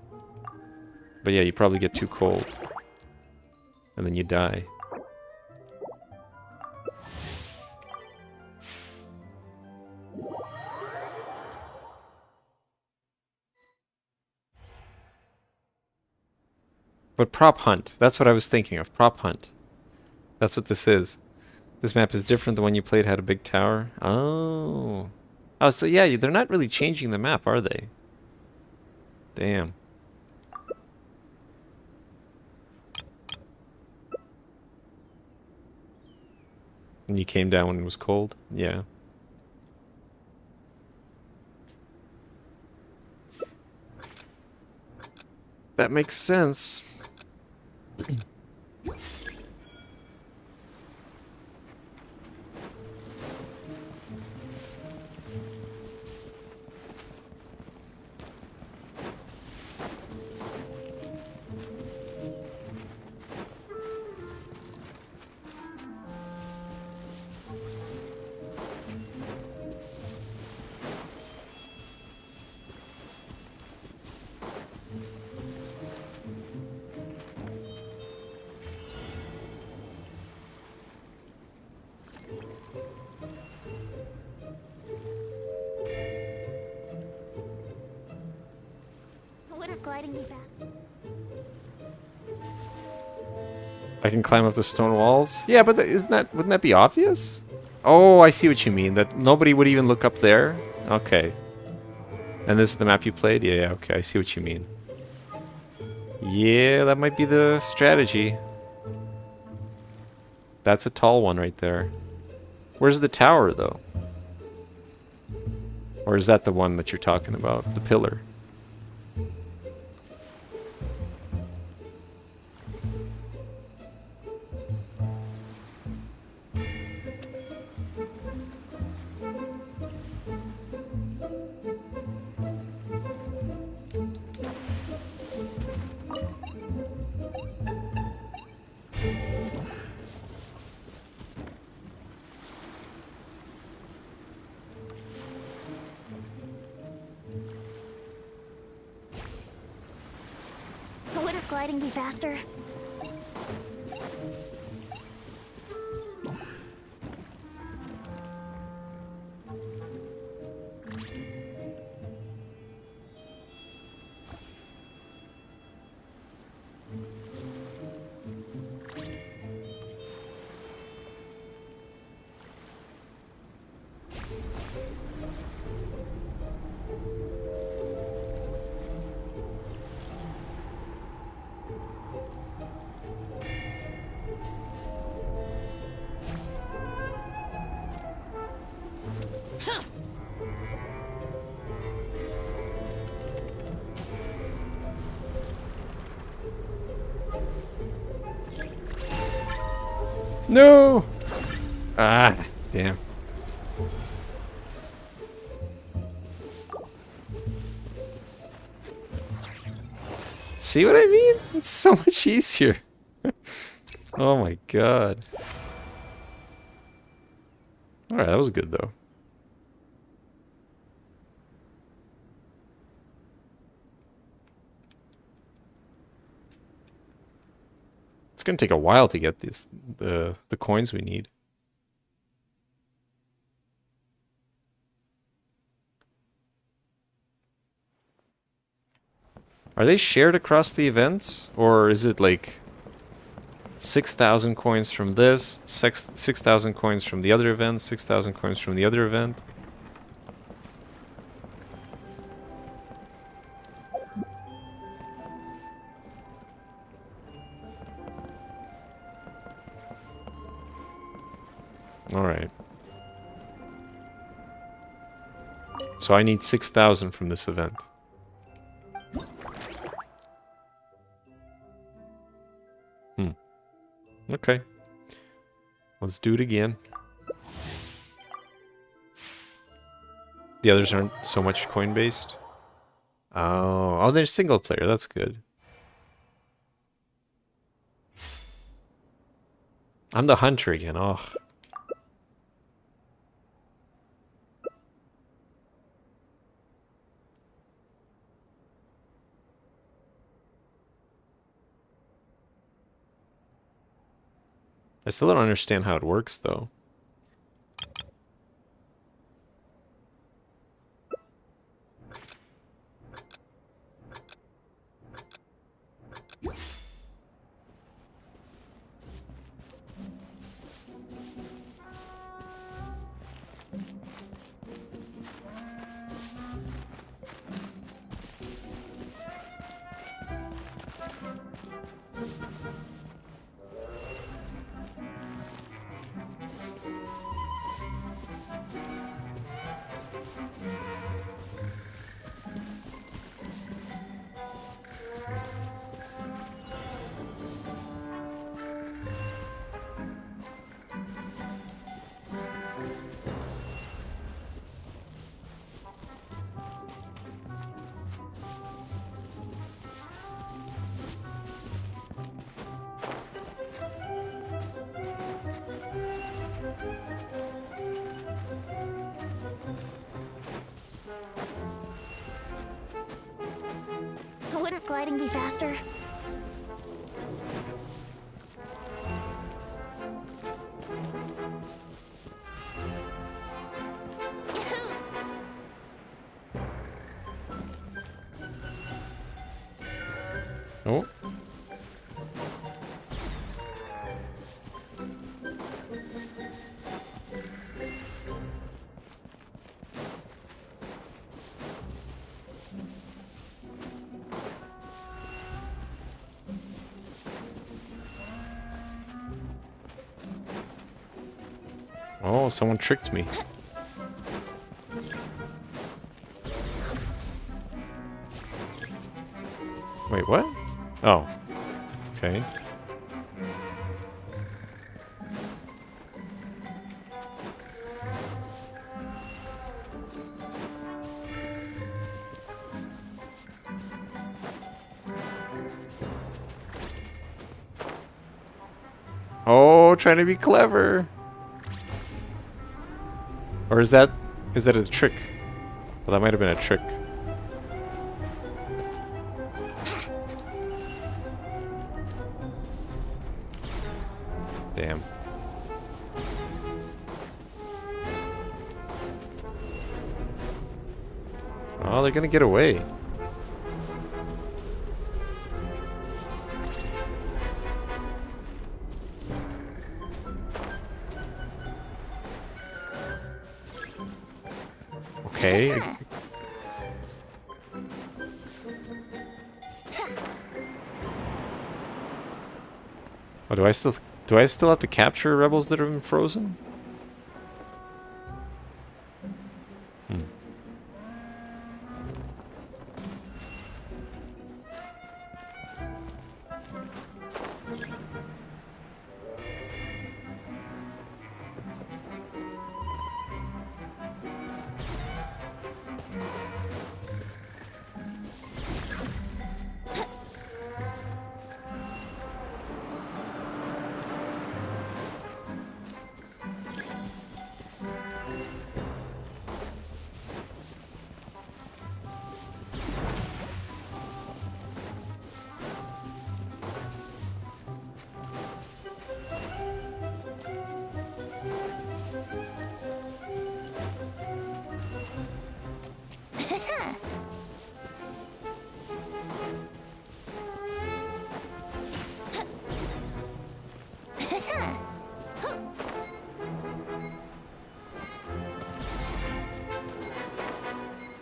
But yeah, you probably get too cold. And then you die. But prop hunt. That's what I was thinking of. Prop hunt. That's what this is. This map is different. The one you played had a big tower. Oh. Oh, so yeah, they're not really changing the map, are they? Damn. And you came down when it was cold? Yeah. That makes sense. Wouldn't gliding be fast? I can climb up the stone walls? Yeah, but wouldn't that be obvious? Oh, I see what you mean. That nobody would even look up there? Okay. And this is the map you played? Yeah, okay, I see what you mean. Yeah, that might be the strategy. That's a tall one right there. Where's the tower, though? Or is that the one that you're talking about? The pillar? Wouldn't gliding be faster? No! Ah, damn. See what I mean? It's so much easier. Oh my god. Alright, that was good though. It's gonna take a while to get the coins we need. Are they shared across the events? Or is it like 6,000 coins from this, 6,000 coins from the other event, 6,000 coins from the other event? Alright. So I need 6,000 from this event. Okay. Let's do it again. The others aren't so much coin-based. Oh, they're single player. That's good. I'm the hunter again. Oh. I still don't understand how it works, though. Wouldn't gliding be faster? Oh. Oh, someone tricked me. Wait, what? Oh. Okay. Oh, trying to be clever. Or is that a trick? Well, that might have been a trick. Damn. Oh, they're gonna get away. Okay. Oh, do I still have to capture rebels that have been frozen?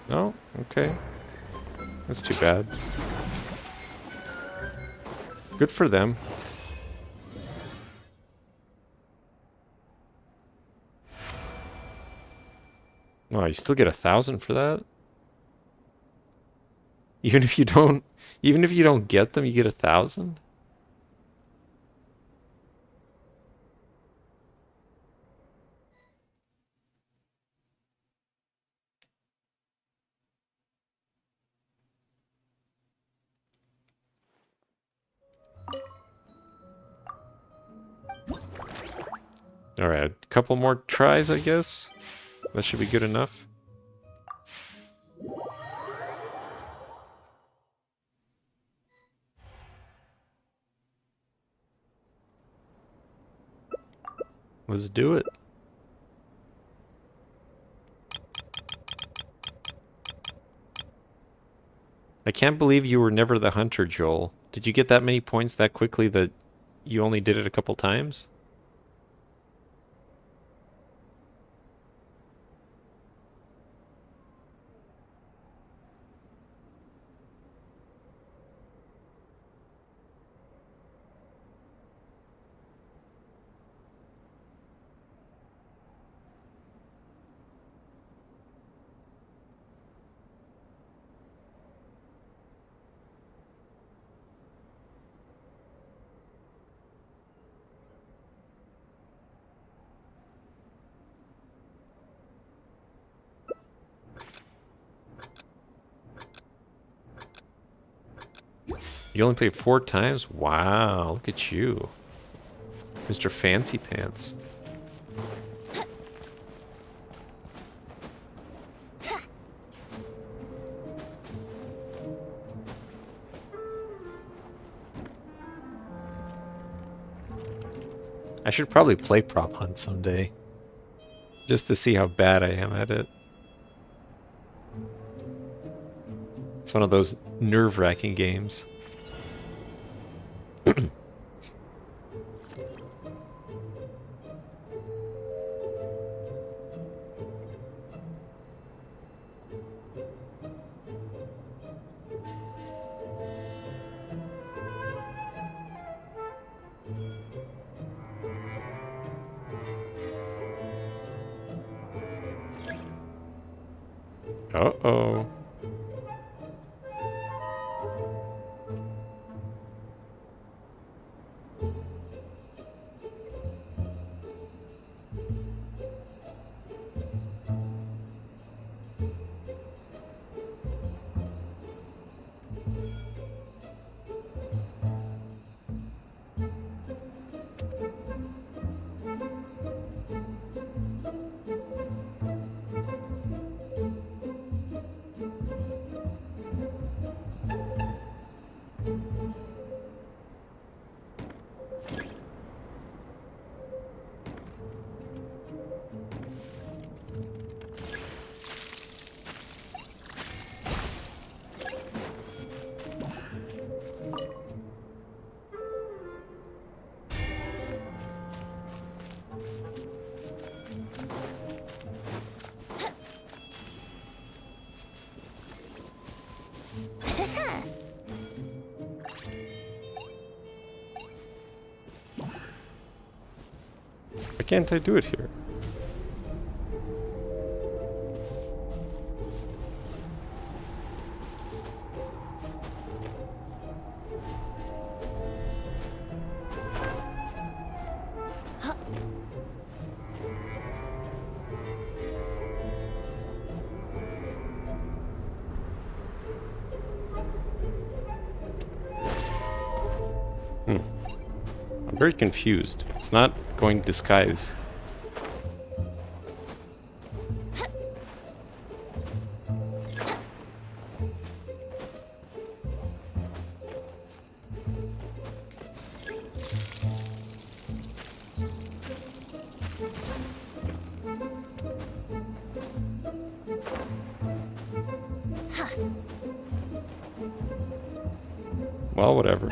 No? Okay. That's too bad. Good for them. Oh, you still get 1,000 for that? Even if you don't get them, you get 1,000? Alright, a couple more tries, I guess. That should be good enough. Let's do it. I can't believe you were never the hunter, Joel. Did you get that many points that quickly that you only did it a couple times? You only played 4 times? Wow, look at you. Mr. Fancy Pants. I should probably play Prop Hunt someday. Just to see how bad I am at it. It's one of those nerve-wracking games. Uh-oh. Why can't I do it here? I'm very confused. It's not going disguise. Well, whatever.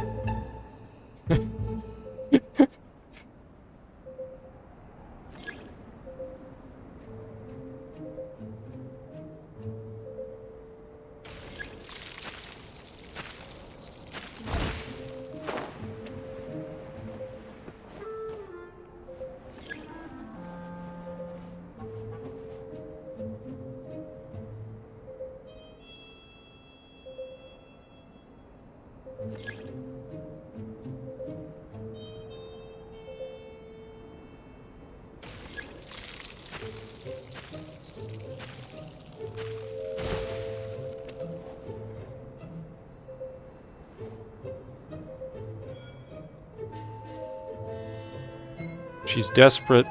She's desperate.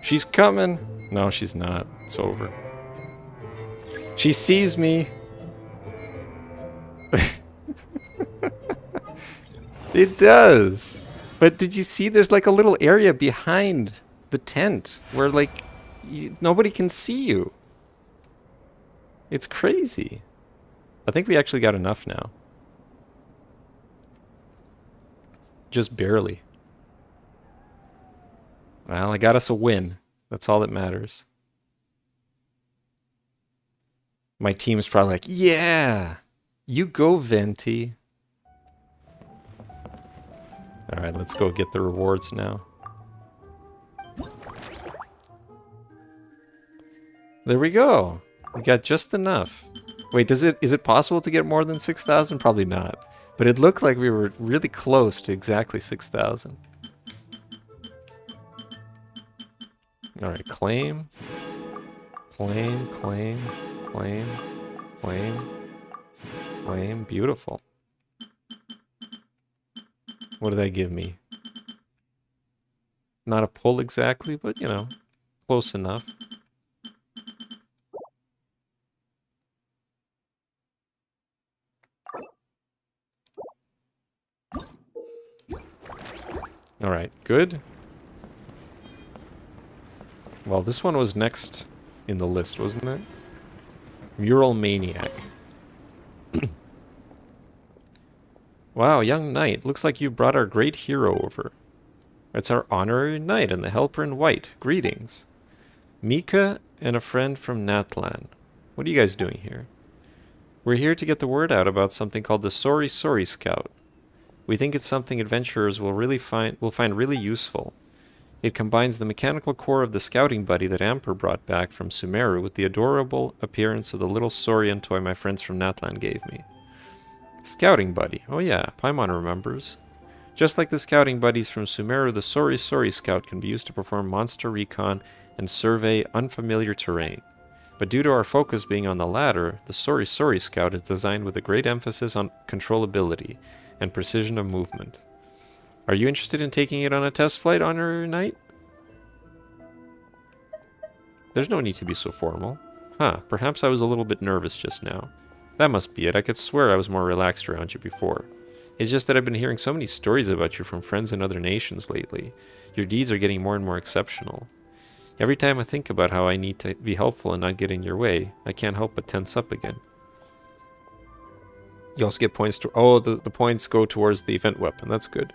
She's coming. No, she's not. It's over. She sees me. It does. But did you see there's like a little area behind the tent where like nobody can see you. It's crazy. I think we actually got enough now. Just barely. Well, I got us a win. That's all that matters. My team's probably like, yeah, you go, Venti. Alright, let's go get the rewards now. There we go. We got just enough. Wait, is it possible to get more than 6,000? Probably not. But it looked like we were really close to exactly 6,000. Alright, claim. Claim, claim, claim, claim, claim. Beautiful. What did that give me? Not a pull exactly, but you know, close enough. Alright, good. Well, this one was next in the list, wasn't it? Mural Maniac. Wow, young knight. Looks like you brought our great hero over. It's our honorary knight and the helper in white. Greetings. Mika and a friend from Natlan. What are you guys doing here? We're here to get the word out about something called the Sorry Sorry Scout. We think it's something adventurers will find really useful. It combines the mechanical core of the scouting buddy that Amper brought back from Sumeru with the adorable appearance of the little saurian toy my friends from Natlan gave me. Scouting buddy. Oh yeah, Paimon remembers. Just like the scouting buddies from Sumeru, the Sorry Sorry Scout can be used to perform monster recon and survey unfamiliar terrain. But due to our focus being on the latter, the Sorry Sorry Scout is designed with a great emphasis on controllability and precision of movement. Are you interested in taking it on a test flight, Honorary Knight? There's no need to be so formal. Huh, perhaps I was a little bit nervous just now. That must be it. I could swear I was more relaxed around you before. It's just that I've been hearing so many stories about you from friends in other nations lately. Your deeds are getting more and more exceptional. Every time I think about how I need to be helpful and not get in your way, I can't help but tense up again. You also get points to... Oh, the points go towards the event weapon. That's good.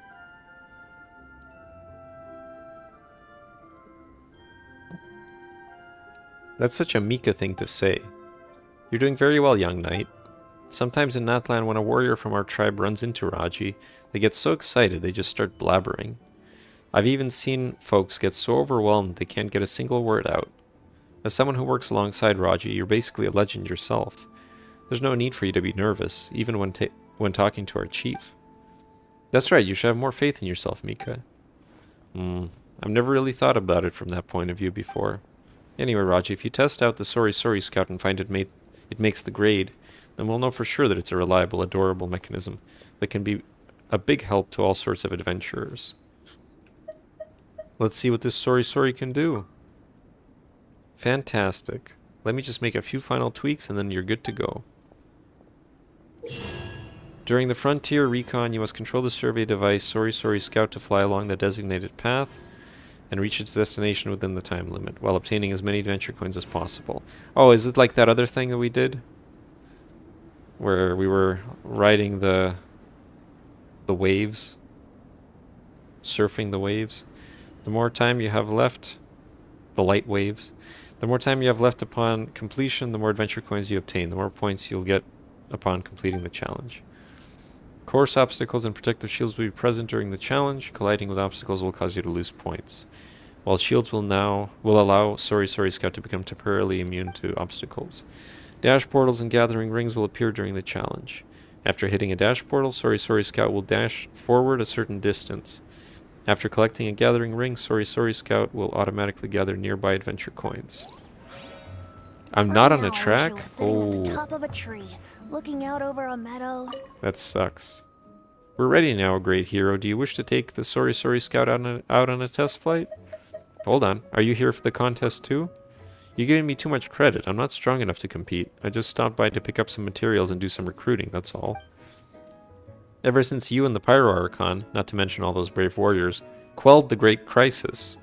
That's such a Mika thing to say. You're doing very well, young knight. Sometimes in Natlan, when a warrior from our tribe runs into Raji, they get so excited they just start blabbering. I've even seen folks get so overwhelmed they can't get a single word out. As someone who works alongside Raji, you're basically a legend yourself. There's no need for you to be nervous, even when talking to our chief. That's right, you should have more faith in yourself, Mika. I've never really thought about it from that point of view before. Anyway, Raji, if you test out the Sorry Sorry Scout and find it makes the grade, then we'll know for sure that it's a reliable, adorable mechanism that can be a big help to all sorts of adventurers. Let's see what this Sorry Sorry can do. Fantastic. Let me just make a few final tweaks and then you're good to go. During the Frontier Recon, you must control the survey device Sorry Sorry Scout to fly along the designated path and reach its destination within the time limit, while obtaining as many adventure coins as possible. Oh, is it like that other thing that we did? Where we were riding the waves? Surfing the waves? The more time you have left, the light waves, the more time you have left upon completion, the more adventure coins you obtain, the more points you'll get upon completing the challenge. Course obstacles and protective shields will be present during the challenge. Colliding with obstacles will cause you to lose points. While shields will allow Sorry Sorry Scout to become temporarily immune to obstacles. Dash portals and gathering rings will appear during the challenge. After hitting a dash portal, Sorry Sorry Scout will dash forward a certain distance. After collecting a gathering ring, Sorry Sorry Scout will automatically gather nearby adventure coins. I'm not on a track? Oh. At the top of a tree, looking out over a meadow. That sucks. We're ready now, great hero. Do you wish to take the Sorry Sorry Scout out on a test flight? Hold on. Are you here for the contest too? You're giving me too much credit. I'm not strong enough to compete. I just stopped by to pick up some materials and do some recruiting, that's all. Ever since you and the Pyro Archon, not to mention all those brave warriors, quelled the Great Crisis.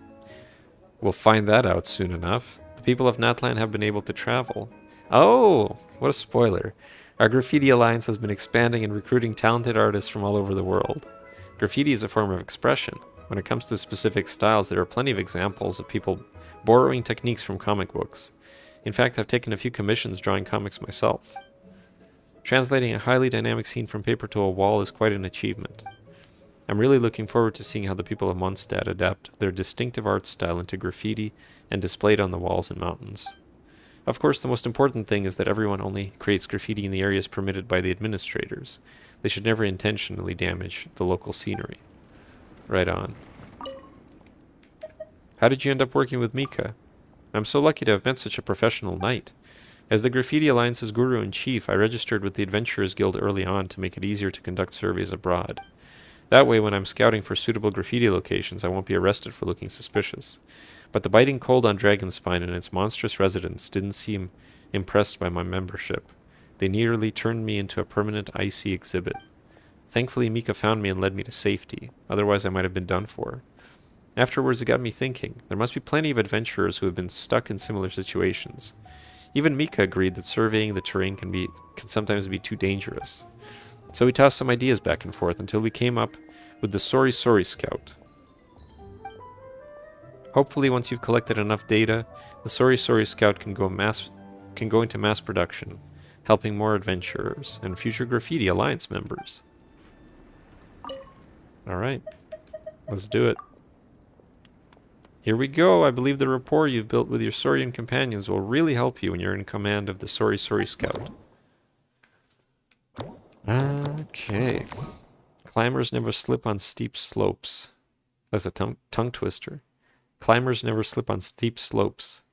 We'll find that out soon enough. The people of Natlan have been able to travel. Oh, what a spoiler. Our Graffiti Alliance has been expanding and recruiting talented artists from all over the world. Graffiti is a form of expression. When it comes to specific styles, there are plenty of examples of people borrowing techniques from comic books. In fact, I've taken a few commissions drawing comics myself. Translating a highly dynamic scene from paper to a wall is quite an achievement. I'm really looking forward to seeing how the people of Mondstadt adapt their distinctive art style into graffiti and display it on the walls and mountains. Of course, the most important thing is that everyone only creates graffiti in the areas permitted by the administrators. They should never intentionally damage the local scenery. Right on. How did you end up working with Mika? I'm so lucky to have met such a professional knight. As the Graffiti Alliance's guru-in-chief, I registered with the Adventurers Guild early on to make it easier to conduct surveys abroad. That way, when I'm scouting for suitable graffiti locations, I won't be arrested for looking suspicious. But the biting cold on Dragonspine and its monstrous residents didn't seem impressed by my membership. They nearly turned me into a permanent icy exhibit. Thankfully, Mika found me and led me to safety. Otherwise, I might have been done for. Afterwards, it got me thinking. There must be plenty of adventurers who have been stuck in similar situations. Even Mika agreed that surveying the terrain can sometimes be too dangerous. So we tossed some ideas back and forth until we came up with the Sorry Sorry Scout. Hopefully, once you've collected enough data, the Sorry Sorry Scout can go into mass production, helping more adventurers and future Graffiti Alliance members. Alright, let's do it. Here we go. I believe the rapport you've built with your Saurian companions will really help you when you're in command of the Sorry Sorry Scout. Okay. Climbers never slip on steep slopes. That's a tongue twister. Climbers never slip on steep slopes.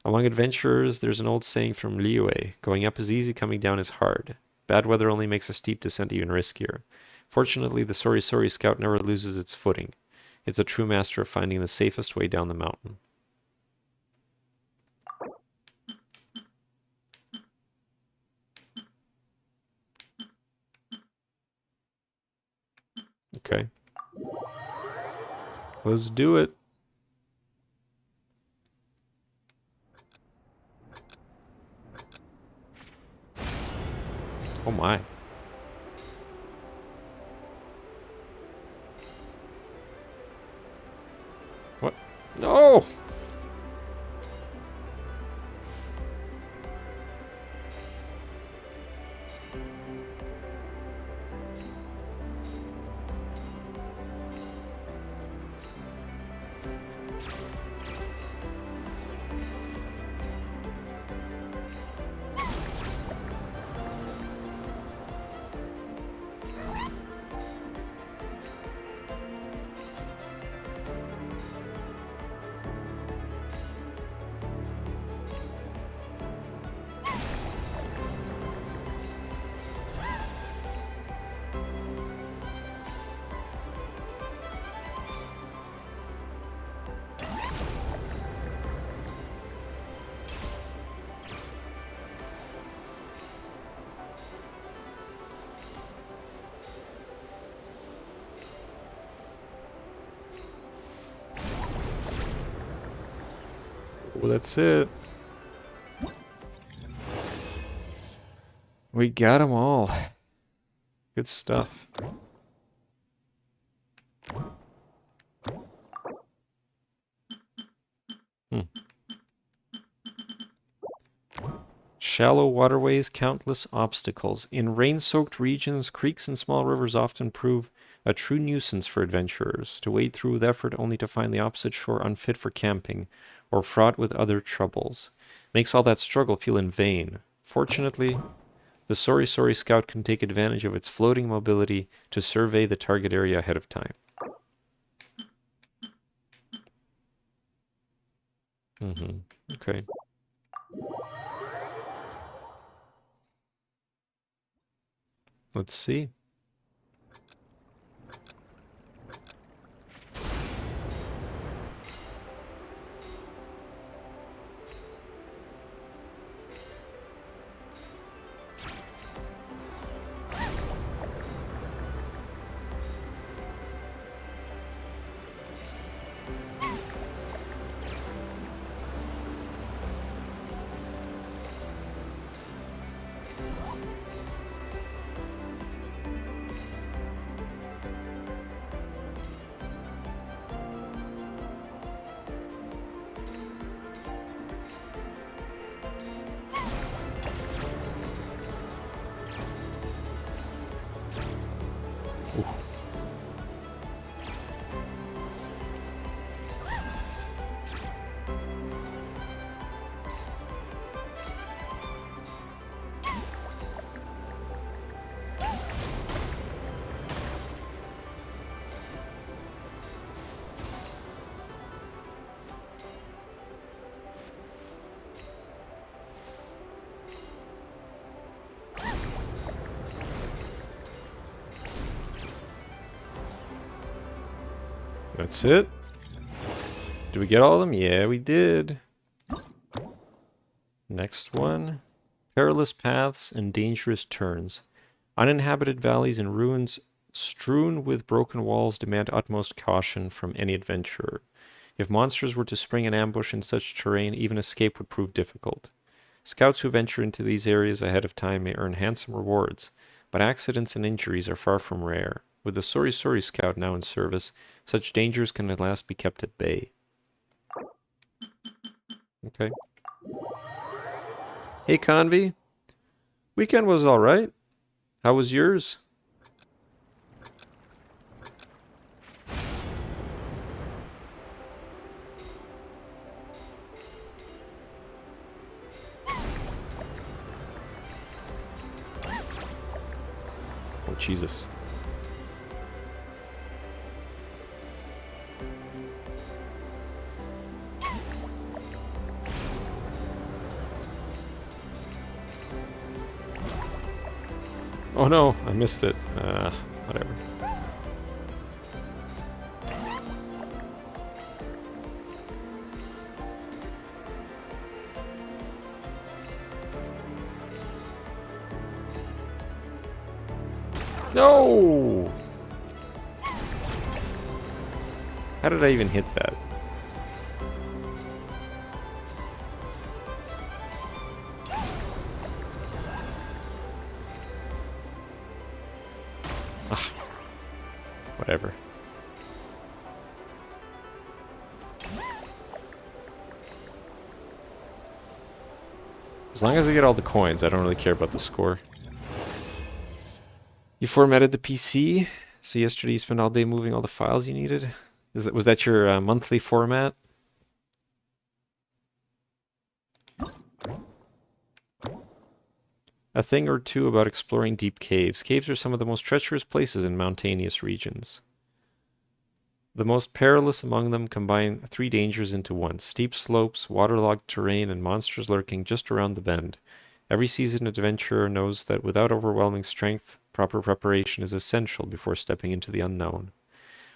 Among adventurers, there's an old saying from Liyue, going up is easy, coming down is hard. Bad weather only makes a steep descent even riskier. Fortunately, the Sorry Sorry Scout never loses its footing. It's a true master of finding the safest way down the mountain. Okay. Let's do it. Oh my. What? No! Well, that's it. We got them all. Good stuff. Shallow waterways, countless obstacles. In rain-soaked regions, creeks and small rivers often prove a true nuisance for adventurers, to wade through with effort only to find the opposite shore unfit for camping, or fraught with other troubles. Makes all that struggle feel in vain. Fortunately, the Sorry Sorry Scout can take advantage of its floating mobility to survey the target area ahead of time. Okay. Let's see. That's it? Did we get all of them? Yeah, we did. Next one. Perilous paths and dangerous turns. Uninhabited valleys and ruins strewn with broken walls demand utmost caution from any adventurer. If monsters were to spring an ambush in such terrain, even escape would prove difficult. Scouts who venture into these areas ahead of time may earn handsome rewards, but accidents and injuries are far from rare. With the Sori Sori Scout now in service, such dangers can at last be kept at bay. Okay. Hey, Convy. Weekend was alright. How was yours? Oh, Jesus. Oh no, I missed it. Whatever. No! How did I even hit that? Whatever. As long as I get all the coins, I don't really care about the score. You formatted the PC, so yesterday you spent all day moving all the files you needed? Was that your monthly format? A thing or two about exploring deep caves. Caves are some of the most treacherous places in mountainous regions. The most perilous among them combine three dangers into one: steep slopes, waterlogged terrain, and monsters lurking just around the bend. Every seasoned adventurer knows that without overwhelming strength, proper preparation is essential before stepping into the unknown.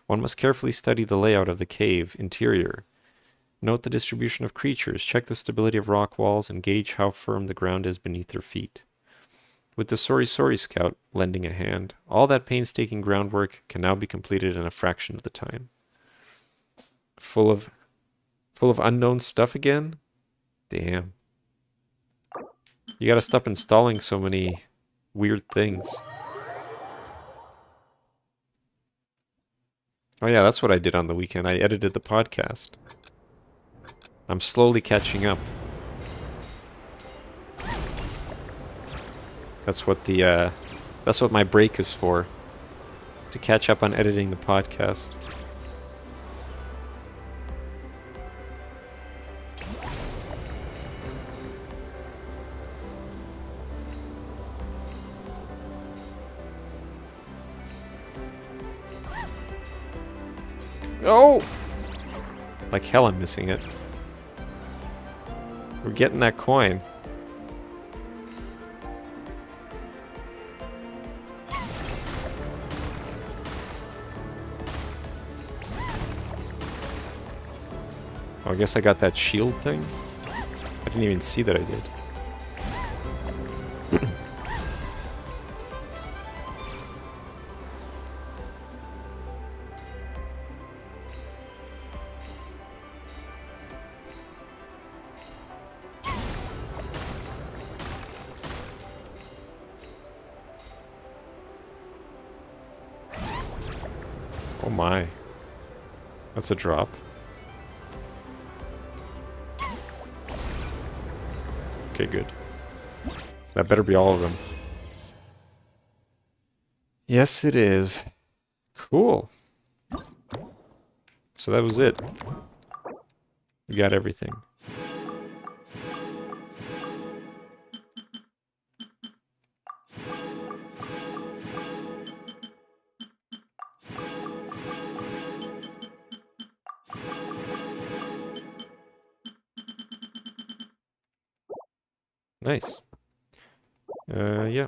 One must carefully study the layout of the cave interior. Note the distribution of creatures, check the stability of rock walls, and gauge how firm the ground is beneath their feet. With the Sori Sori Scout lending a hand, all that painstaking groundwork can now be completed in a fraction of the time. Full of unknown stuff again? Damn. You gotta stop installing so many weird things. Oh yeah, that's what I did on the weekend. I edited the podcast. I'm slowly catching up. That's what my break is for. To catch up on editing the podcast. Oh! Like hell I'm missing it. We're getting that coin. Oh, I guess I got that shield thing. I didn't even see that I did. Oh my. That's a drop. Okay, good. That better be all of them. Yes, it is. Cool. So that was it. We got everything. Nice. Yeah.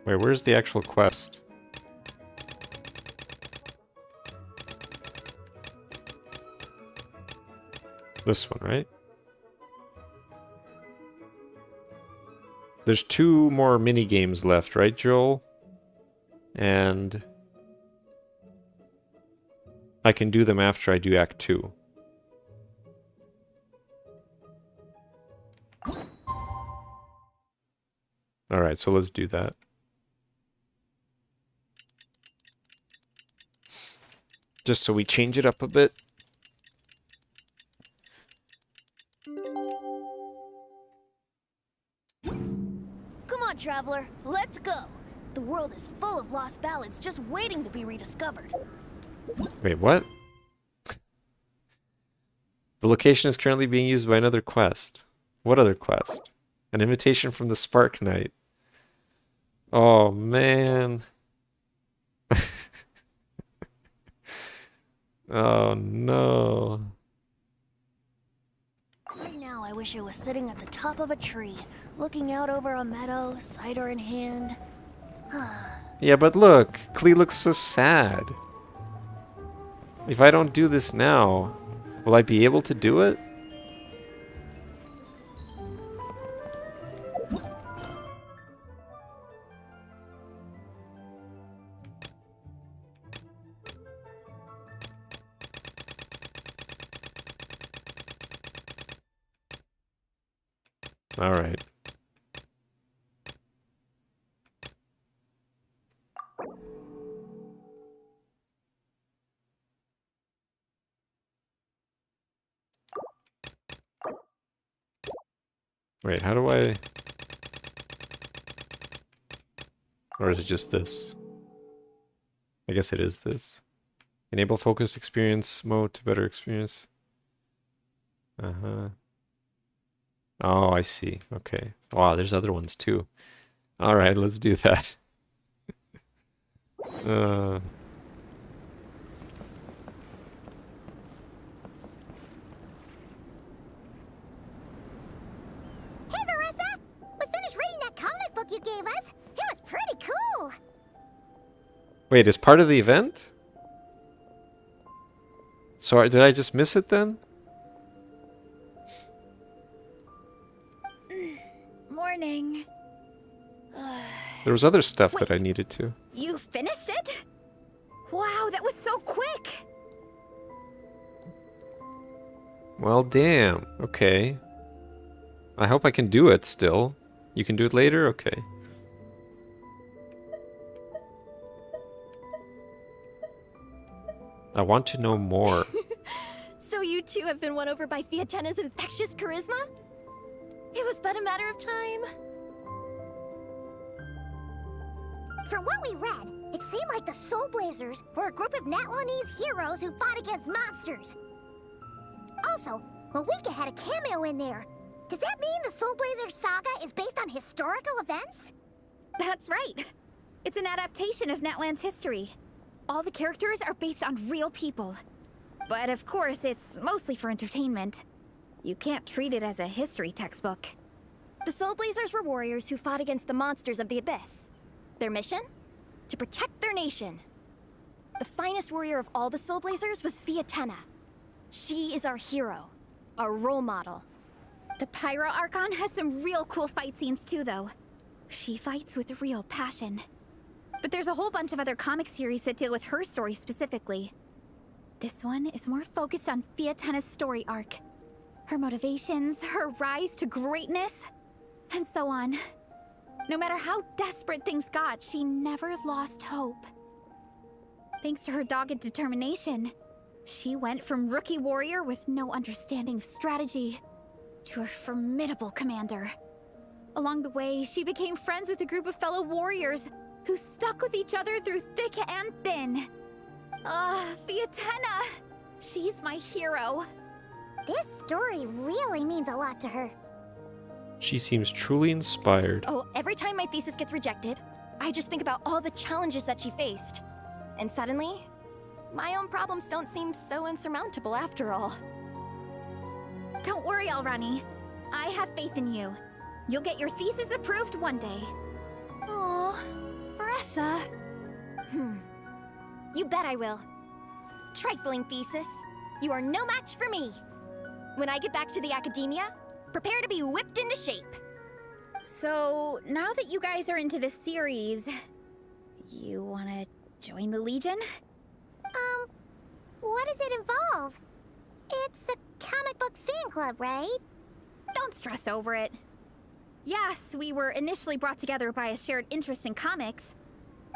Wait, where's the actual quest? This one, right? There's 2 more mini games left, right, Joel? And I can do them after I do Act 2. Alright, so let's do that. Just so we change it up a bit. Come on, traveler, let's go. The world is full of lost ballads just waiting to be rediscovered. Wait, what? The location is currently being used by another quest. What other quest? An invitation from the Spark Knight. Oh, man. Oh, no. Right now, I wish I was sitting at the top of a tree, looking out over a meadow, cider in hand. Yeah, but look, Klee looks so sad. If I don't do this now, will I be able to do it? All right. Wait, how do I... Or is it just this? I guess it is this. Enable focused experience mode to better experience. Uh-huh. Oh, I see. Okay. Wow, there's other ones too. Alright, let's do that. Hey, Marissa! We finished reading that comic book you gave us. It was pretty cool. Wait, is part of the event? Sorry, did I just miss it then? Morning. There was other stuff that I needed to. You finished it? Wow, that was so quick! Well, damn. Okay. I hope I can do it still. You can do it later? Okay. I want to know more. So you two have been won over by Fiatena's infectious charisma? It was but a matter of time. From what we read, it seemed like the Soul Blazers were a group of Natlanese heroes who fought against monsters. Also, Mawika had a cameo in there. Does that mean the Soul Blazer saga is based on historical events? That's right. It's an adaptation of Natlan's history. All the characters are based on real people. But of course, it's mostly for entertainment. You can't treat it as a history textbook. The Soul Blazers were warriors who fought against the monsters of the Abyss. Their mission? To protect their nation. The finest warrior of all the Soul Blazers was Fiatena. She is our hero, our role model. The Pyro Archon has some real cool fight scenes too, though. She fights with real passion. But there's a whole bunch of other comic series that deal with her story specifically. This one is more focused on Fiatena's story arc. Her motivations, her rise to greatness, and so on. No matter how desperate things got, she never lost hope. Thanks to her dogged determination, she went from rookie warrior with no understanding of strategy to a formidable commander. Along the way, she became friends with a group of fellow warriors who stuck with each other through thick and thin. Fiatena! She's my hero. This story really means a lot to her. She seems truly inspired. Oh, every time my thesis gets rejected, I just think about all the challenges that she faced. And suddenly, my own problems don't seem so insurmountable after all. Don't worry, Alrani. I have faith in you. You'll get your thesis approved one day. Oh, Veressa. You bet I will. Trifling thesis, you are no match for me. When I get back to the academia, prepare to be whipped into shape. So, now that you guys are into this series, you wanna join the Legion? What does it involve? It's a comic book fan club, right? Don't stress over it. Yes, we were initially brought together by a shared interest in comics,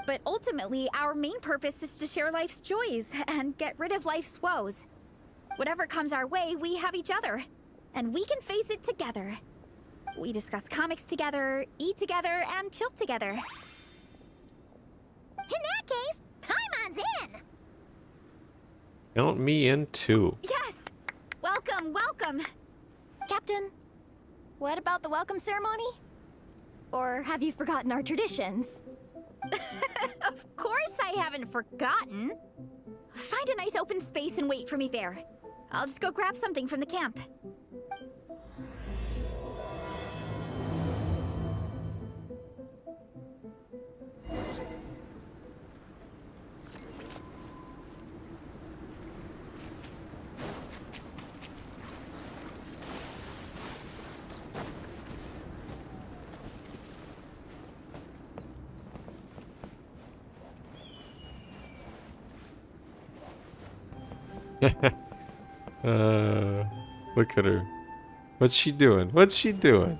but ultimately our main purpose is to share life's joys and get rid of life's woes. Whatever comes our way, we have each other, and we can face it together. We discuss comics together, eat together, and chill together. In that case, Paimon's in! Count me in too. Yes! Welcome, welcome! Captain, what about the welcome ceremony? Or have you forgotten our traditions? Of course I haven't forgotten. Find a nice open space and wait for me there. I'll just go grab something from the camp. Look at her. What's she doing? What's she doing?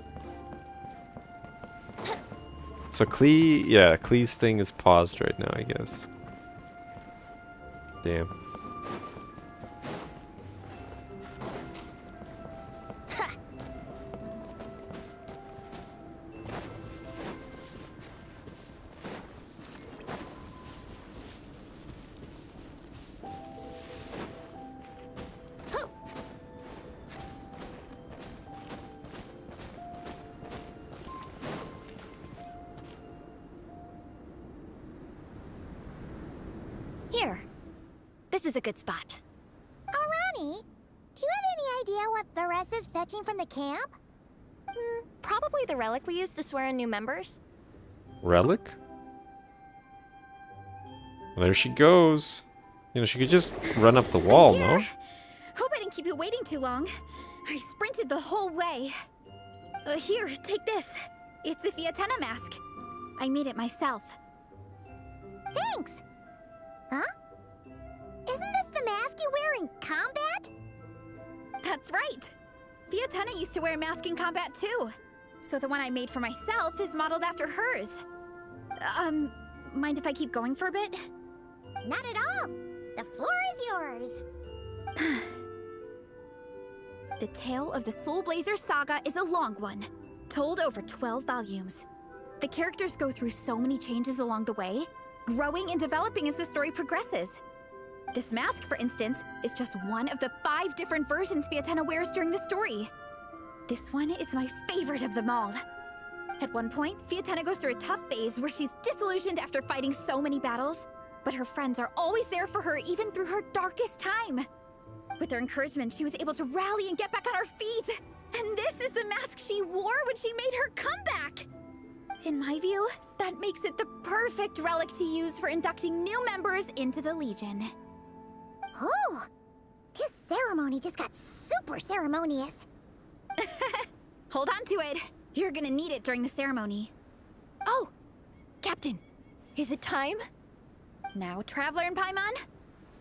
So Klee's thing is paused right now, I guess. Damn. Here. This is a good spot. Alrani, do you have any idea what Veressa's fetching from the camp? Probably the relic we used to swear in new members. Relic? Well, there she goes. You know, she could just run up the wall, no? Hope I didn't keep you waiting too long. I sprinted the whole way. Here, take this. It's a Fiatenna mask. I made it myself. Thanks! Huh? Isn't this the mask you wear in combat? That's right. Fiatenna used to wear a mask in combat too. So the one I made for myself is modeled after hers. Mind if I keep going for a bit? Not at all. The floor is yours. The tale of the Soul Blazer saga is a long one, told over 12 volumes. The characters go through so many changes along the way, growing and developing as the story progresses. This mask, for instance, is just one of the 5 different versions Fiatenna wears during the story. This one is my favorite of them all. At one point, Fiatenna goes through a tough phase where she's disillusioned after fighting so many battles, but her friends are always there for her even through her darkest time. With their encouragement, she was able to rally and get back on her feet. And this is the mask she wore when she made her comeback. In my view, that makes it the perfect relic to use for inducting new members into the Legion. Oh, this ceremony just got super ceremonious. Hold on to it. You're gonna need it during the ceremony. Oh, Captain, is it time? Now, Traveler and Paimon,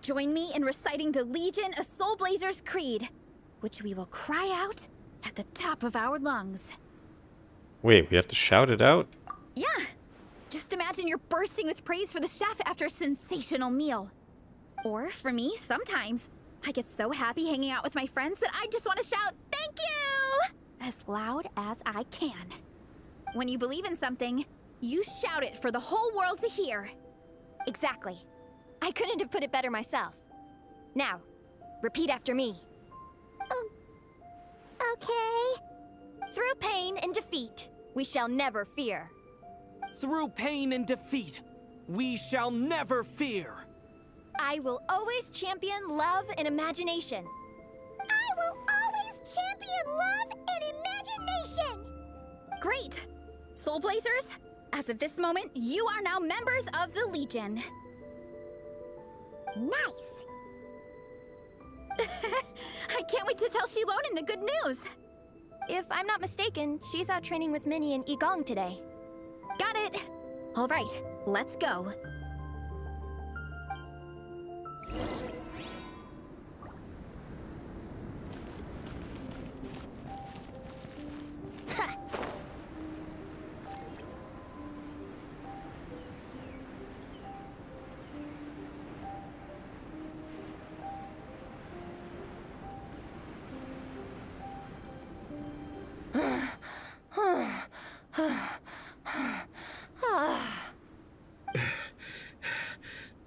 join me in reciting the Legion of Soul Blazers Creed, which we will cry out at the top of our lungs. Wait, we have to shout it out? Yeah. Just imagine you're bursting with praise for the chef after a sensational meal. Or, for me, sometimes, I get so happy hanging out with my friends that I just want to shout, "Thank you!" as loud as I can. When you believe in something, you shout it for the whole world to hear. Exactly. I couldn't have put it better myself. Now, repeat after me. Okay. Through pain and defeat, we shall never fear. Through pain and defeat, we shall never fear. I will always champion love and imagination. I will always champion love and imagination! Great! Soul Blazers, as of this moment, you are now members of the Legion. Nice! I can't wait to tell Shilonen the good news. If I'm not mistaken, she's out training with Minnie and Igong today. Got it. All right, let's go.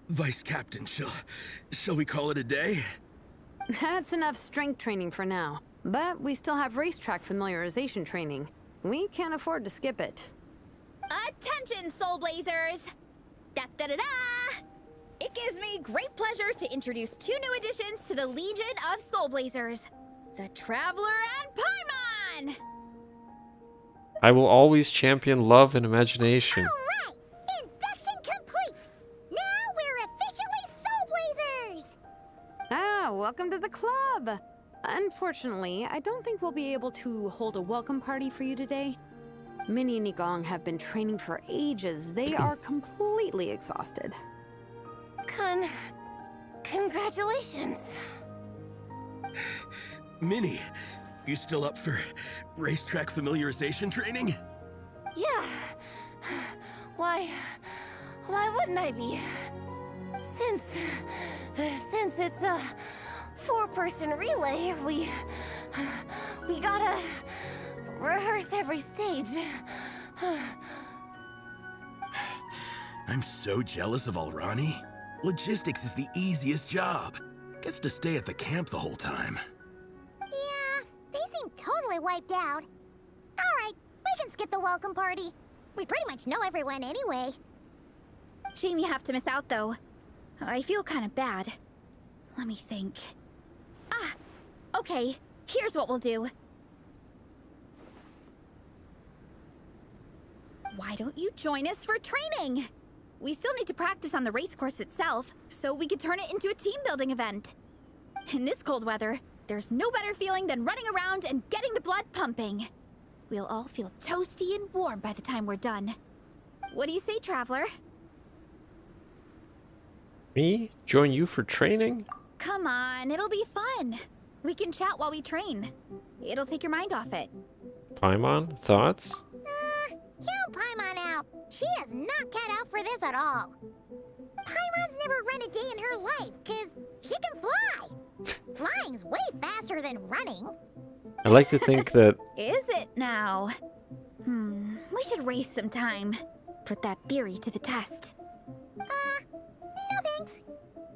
Vice Captain, shall we call it a day? That's enough strength training for now. But we still have racetrack familiarization training. We can't afford to skip it. Attention, Soul Blazers! Da-da-da-da! It gives me great pleasure to introduce 2 new additions to the Legion of Soul Blazers. The Traveler and Paimon! I will always champion love and imagination. Alright! Induction complete! Now we're officially Soul Blazers! Ah, welcome to the club! Unfortunately, I don't think we'll be able to hold a welcome party for you today. Minnie and Igong have been training for ages. They are completely exhausted. Congratulations. Minnie, you still up for racetrack familiarization training? Yeah. Why wouldn't I be? Since it's a 4-person relay, we gotta rehearse every stage. I'm so jealous of Alrani. Logistics is the easiest job. Gets to stay at the camp the whole time. Yeah, they seem totally wiped out. Alright, we can skip the welcome party. We pretty much know everyone anyway. Shame you have to miss out, though. I feel kind of bad. Let me think. Ah, okay. Here's what we'll do. Why don't you join us for training? We still need to practice on the race course itself, so we could turn it into a team-building event. In this cold weather, there's no better feeling than running around and getting the blood pumping. We'll all feel toasty and warm by the time we're done. What do you say, Traveler? Me? Join you for training? Come on, it'll be fun. We can chat while we train. It'll take your mind off it. Paimon, thoughts? Count Paimon out. She is not cut out for this at all. Paimon's never run a day in her life, cause she can fly. Flying's way faster than running. I like to think that... Is it now? We should race sometime. Put that theory to the test. No thanks.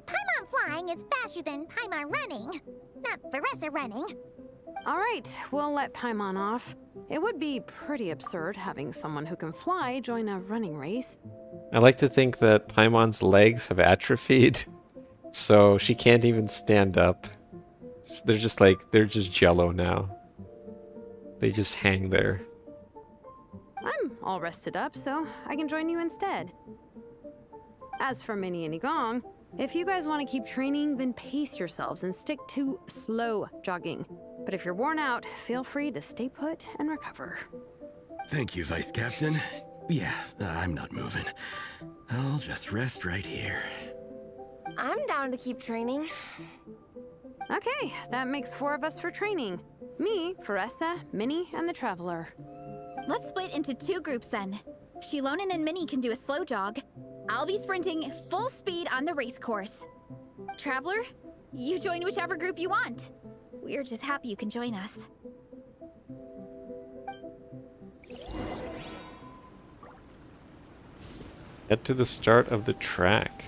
Paimon flying is faster than Paimon running. Not Veressa running. All right, we'll let Paimon off. It would be pretty absurd having someone who can fly join a running race. I like to think that Paimon's legs have atrophied, so she can't even stand up. They're just jello now. They just hang there. I'm all rested up, so I can join you instead. As for Minnie and Igong, if you guys want to keep training, then pace yourselves and stick to slow jogging. But if you're worn out, feel free to stay put and recover. Thank you, Vice Captain. Yeah, I'm not moving. I'll just rest right here. I'm down to keep training. Okay, that makes 4 of us for training. Me, Veressa, Minnie, and the Traveler. Let's split into 2 groups then. Shilonen and Minnie can do a slow jog. I'll be sprinting full speed on the race course. Traveler, you join whichever group you want. We're just happy you can join us. Head to the start of the track.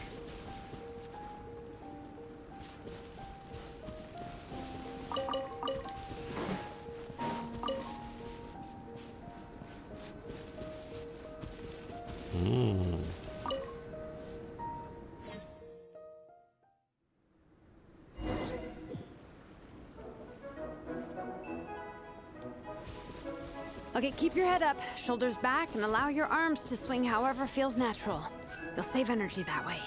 Okay, keep your head up, shoulders back, and allow your arms to swing however feels natural. You'll save energy that way.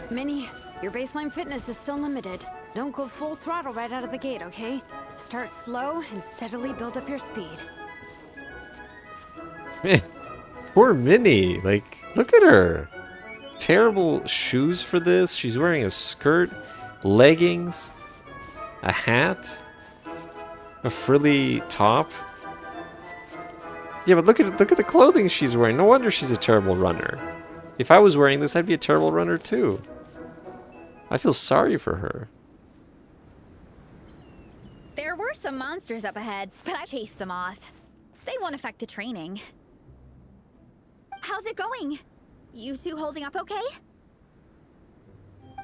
Minnie, your baseline fitness is still limited. Don't go full throttle right out of the gate, okay? Start slow and steadily build up your speed. Poor Minnie. Like, look at her. Terrible shoes for this. She's wearing a skirt, leggings, a hat, a frilly top. Yeah, but look at the clothing she's wearing. No wonder she's a terrible runner. If I was wearing this, I'd be a terrible runner too. I feel sorry for her. There were some monsters up ahead, but I chased them off. They won't affect the training. How's it going? You two holding up okay?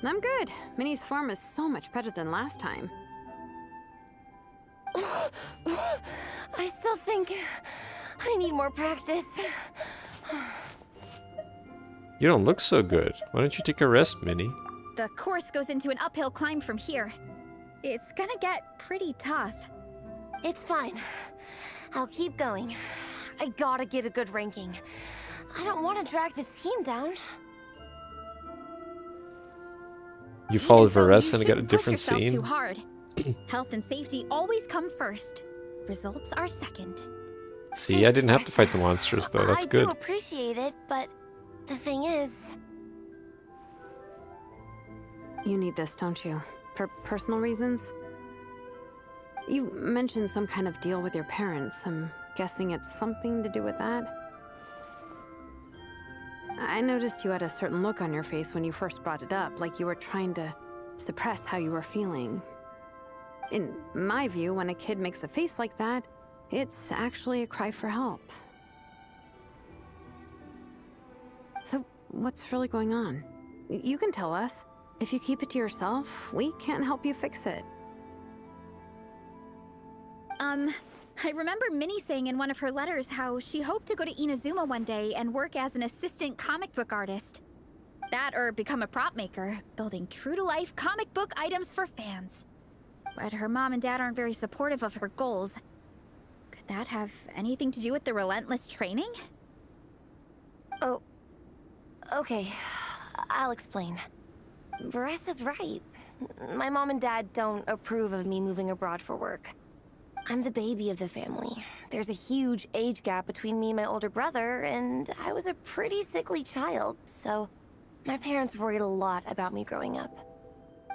I'm good. Minnie's form is so much better than last time. I still think I need more practice. You don't look so good. Why don't you take a rest, Minnie? The course goes into an uphill climb from here. It's gonna get pretty tough. It's fine. I'll keep going. I gotta get a good ranking. I don't want to drag this team down. You followed Even so, Varese you and got a shouldn't push different yourself scene. Too hard. Health and safety always come first. Results are second. See, I didn't have to fight the monsters though. That's I good. do appreciate it, but the thing is... You need this, don't you? For personal reasons? You mentioned some kind of deal with your parents. I'm guessing it's something to do with that? I noticed you had a certain look on your face when you first brought it up, like you were trying to suppress how you were feeling. In my view, when a kid makes a face like that, it's actually a cry for help. So, what's really going on? You can tell us. If you keep it to yourself, we can't help you fix it. I remember Minnie saying in one of her letters how she hoped to go to Inazuma one day and work as an assistant comic book artist. That or become a prop maker, building true-to-life comic book items for fans. But her mom and dad aren't very supportive of her goals. Could that have anything to do with the relentless training? Oh, okay. I'll explain. Varese is right. My mom and dad don't approve of me moving abroad for work. I'm the baby of the family. There's a huge age gap between me and my older brother, and I was a pretty sickly child, so my parents worried a lot about me growing up.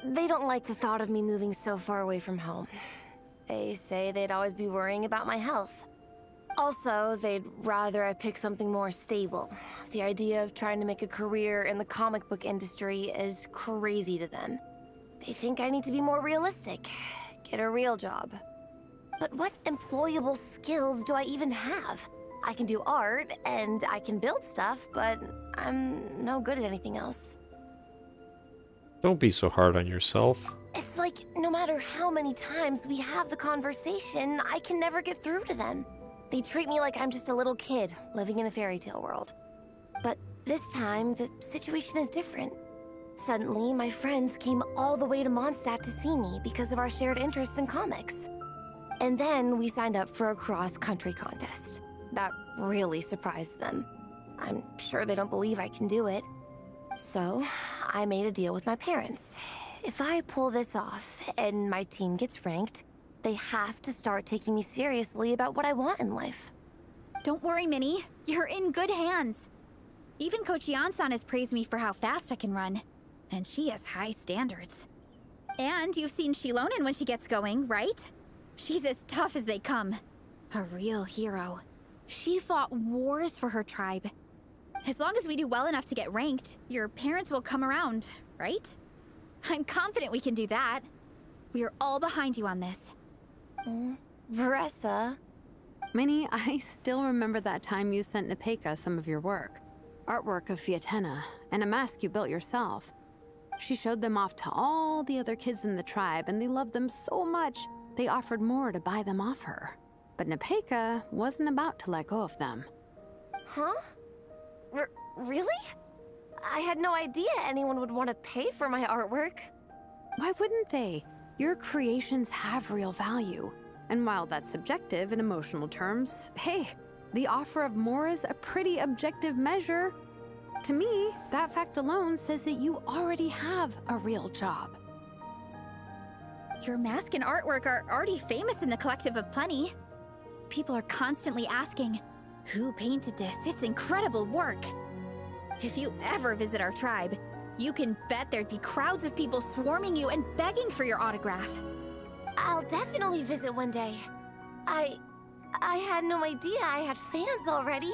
They don't like the thought of me moving so far away from home. They say they'd always be worrying about my health. Also, they'd rather I pick something more stable. The idea of trying to make a career in the comic book industry is crazy to them. They think I need to be more realistic, get a real job. But what employable skills do I even have? I can do art, and I can build stuff, but I'm no good at anything else. Don't be so hard on yourself. It's like, no matter how many times we have the conversation, I can never get through to them. They treat me like I'm just a little kid living in a fairy tale world. But this time, the situation is different. Suddenly, my friends came all the way to Mondstadt to see me because of our shared interests in comics. And then we signed up for a cross-country contest. That really surprised them. I'm sure they don't believe I can do it. So, I made a deal with my parents. If I pull this off and my team gets ranked, they have to start taking me seriously about what I want in life. Don't worry, Minnie. You're in good hands. Even Coach Yan-san has praised me for how fast I can run. And she has high standards. And you've seen Shilonen when she gets going, right? She's as tough as they come. A real hero. She fought wars for her tribe. As long as we do well enough to get ranked, your parents will come around, right? I'm confident we can do that. We are all behind you on this. Varese. Minnie, I still remember that time you sent Nepeka some of your work. Artwork of Fiatena, and a mask you built yourself. She showed them off to all the other kids in the tribe, and they loved them so much, they offered more to buy them off her. But Nepeka wasn't about to let go of them. Huh? Really? I had no idea anyone would want to pay for my artwork. Why wouldn't they? Your creations have real value. And while that's subjective in emotional terms, hey, the offer of more is a pretty objective measure. To me, that fact alone says that you already have a real job. Your mask and artwork are already famous in the Collective of Plenty. People are constantly asking, who painted this? It's incredible work. If you ever visit our tribe, you can bet there'd be crowds of people swarming you and begging for your autograph. I'll definitely visit one day. I had no idea I had fans already.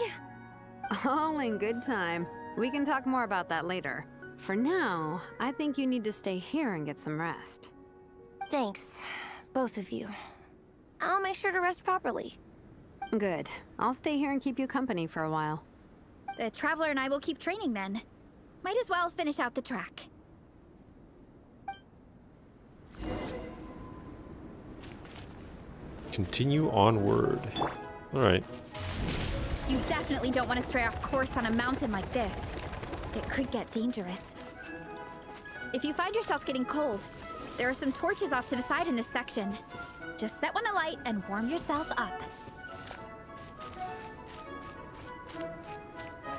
All in good time. We can talk more about that later. For now, I think you need to stay here and get some rest. Thanks, both of you. I'll make sure to rest properly. Good. I'll stay here and keep you company for a while. The Traveler and I will keep training then. Might as well finish out the track. Continue onward. Alright. You definitely don't want to stray off course on a mountain like this. It could get dangerous. If you find yourself getting cold, there are some torches off to the side in this section. Just set one alight and warm yourself up.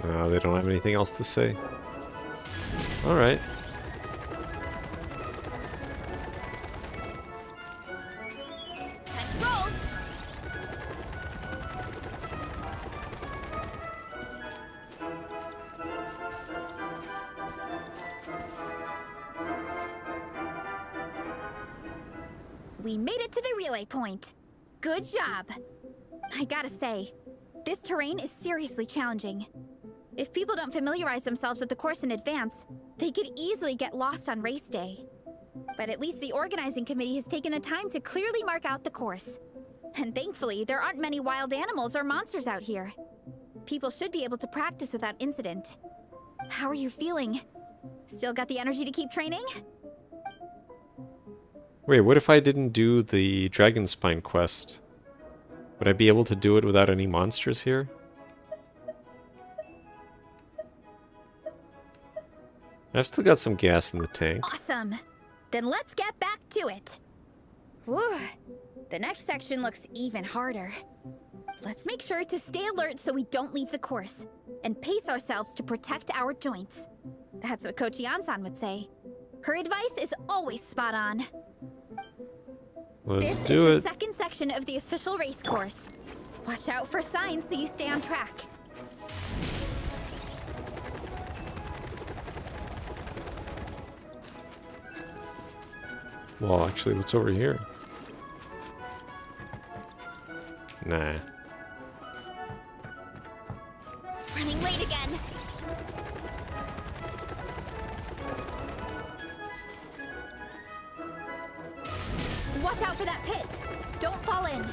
They don't have anything else to say. Alright. Let's roll! We made it to the relay point. Good job. I gotta say, this terrain is seriously challenging. If people don't familiarize themselves with the course in advance, they could easily get lost on race day. But at least the organizing committee has taken the time to clearly mark out the course. And thankfully, there aren't many wild animals or monsters out here. People should be able to practice without incident. How are you feeling? Still got the energy to keep training? Wait, what if I didn't do the Dragonspine quest? Would I be able to do it without any monsters here? I've still got some gas in the tank. Awesome. Then let's get back to it. Whew. The next section looks even harder. Let's make sure to stay alert so we don't leave the course, and pace ourselves to protect our joints. That's what Coach Yansan would say. Her advice is always spot on. Let's do it. This is the second section of the official race course. Watch out for signs so you stay on track. Well, actually, what's over here? Nah. Running late again. Watch out for that pit. Don't fall in.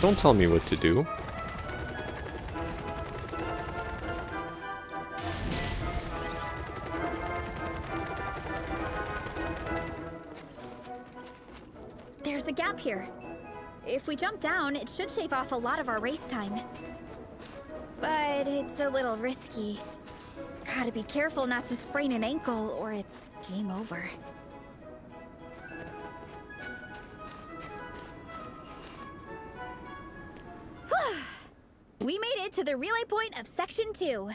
Don't tell me what to do. There's a gap here. If we jump down, it should shave off a lot of our race time. But it's a little risky. Gotta be careful not to sprain an ankle or it's game over. We made it to the relay point of Section 2.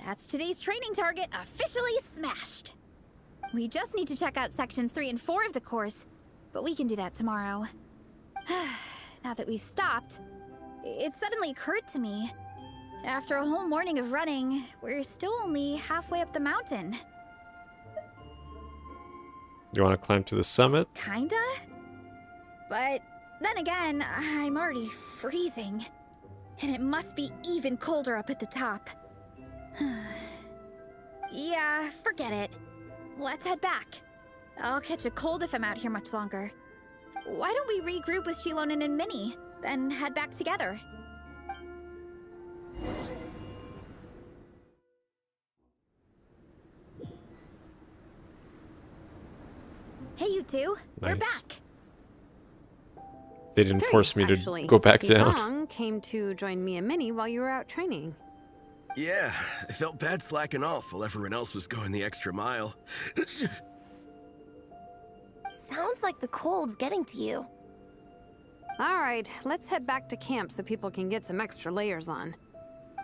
That's today's training target officially smashed. We just need to check out Sections 3 and 4 of the course, but we can do that tomorrow. Now that we've stopped, it suddenly occurred to me. After a whole morning of running, we're still only halfway up the mountain. You want to climb to the summit? Kinda? But then again, I'm already freezing. And it must be even colder up at the top. Yeah, forget it. Let's head back. I'll catch a cold if I'm out here much longer. Why don't we regroup with Shilonen and Minnie, then head back together? Hey, you two. We're Nice. back. They didn't force me to Actually, go back the down. Gong came to join me and Minnie while you were out training. Yeah, I felt bad slacking off while everyone else was going the extra mile. Sounds like the cold's getting to you. All right, let's head back to camp so people can get some extra layers on.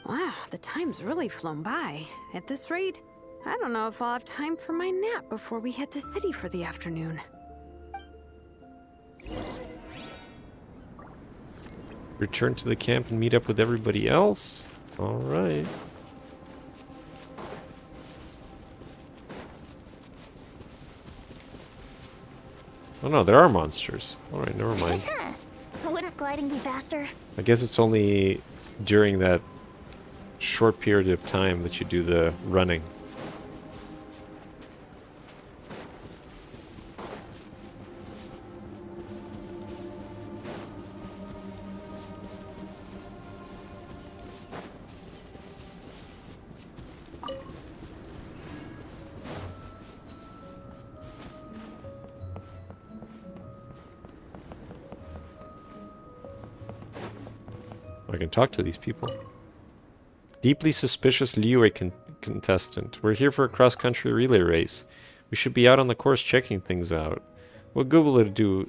Wow, the time's really flown by. At this rate, I don't know if I'll have time for my nap before we hit the city for the afternoon. Return to the camp and meet up with everybody else? Alright. Oh no, there are monsters. Alright, never mind. Wouldn't gliding be faster? I guess it's only during that short period of time that you do the running. I can talk to these people. Deeply suspicious Liyue contestant. We're here for a cross-country relay race. We should be out on the course checking things out. What good will it do?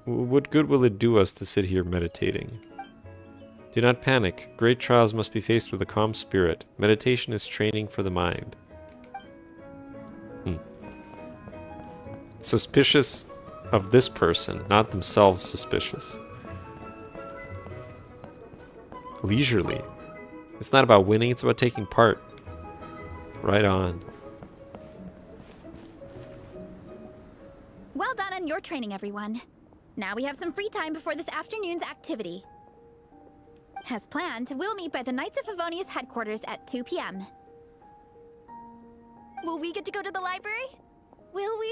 What good will it do us to sit here meditating? Do not panic. Great trials must be faced with a calm spirit. Meditation is training for the mind. Suspicious of this person, not themselves suspicious. Leisurely. It's not about winning, it's about taking part. Right on. Well done on your training, everyone. Now we have some free time before this afternoon's activity. As planned, we'll meet by the Knights of Favonius headquarters at 2 p.m. Will we get to go to the library? Will we?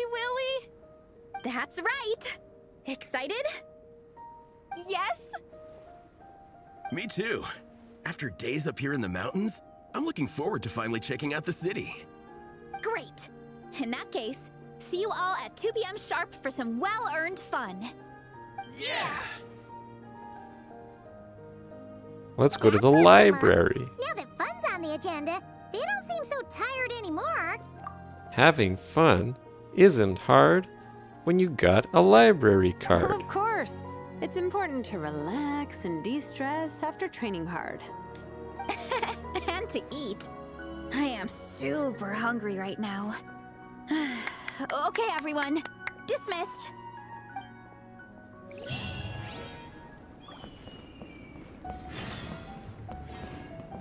That's right! Excited? Yes! Me too. After days up here in the mountains, I'm looking forward to finally checking out the city. Great! In that case, see you all at 2 p.m. sharp for some well-earned fun. Yeah! Let's go to the library. Now that fun's on the agenda, they don't seem so tired anymore. Having fun isn't hard when you got a library Well, card. of course. It's important to relax and de-stress after training hard. And to eat. I am super hungry right now. Okay, everyone. Dismissed.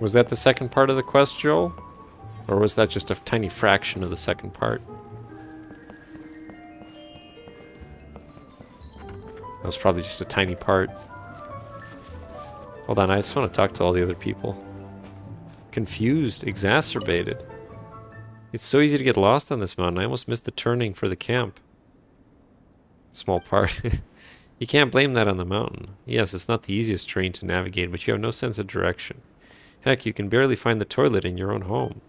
Was that the second part of the quest, Joel? Or was that just a tiny fraction of the second part? That was probably just a tiny part. Hold on, I just want to talk to all the other people. Confused, exacerbated. It's so easy to get lost on this mountain. I almost missed the turning for the camp. Small part. You can't blame that on the mountain. Yes, it's not the easiest terrain to navigate, but you have no sense of direction. Heck, you can barely find the toilet in your own home.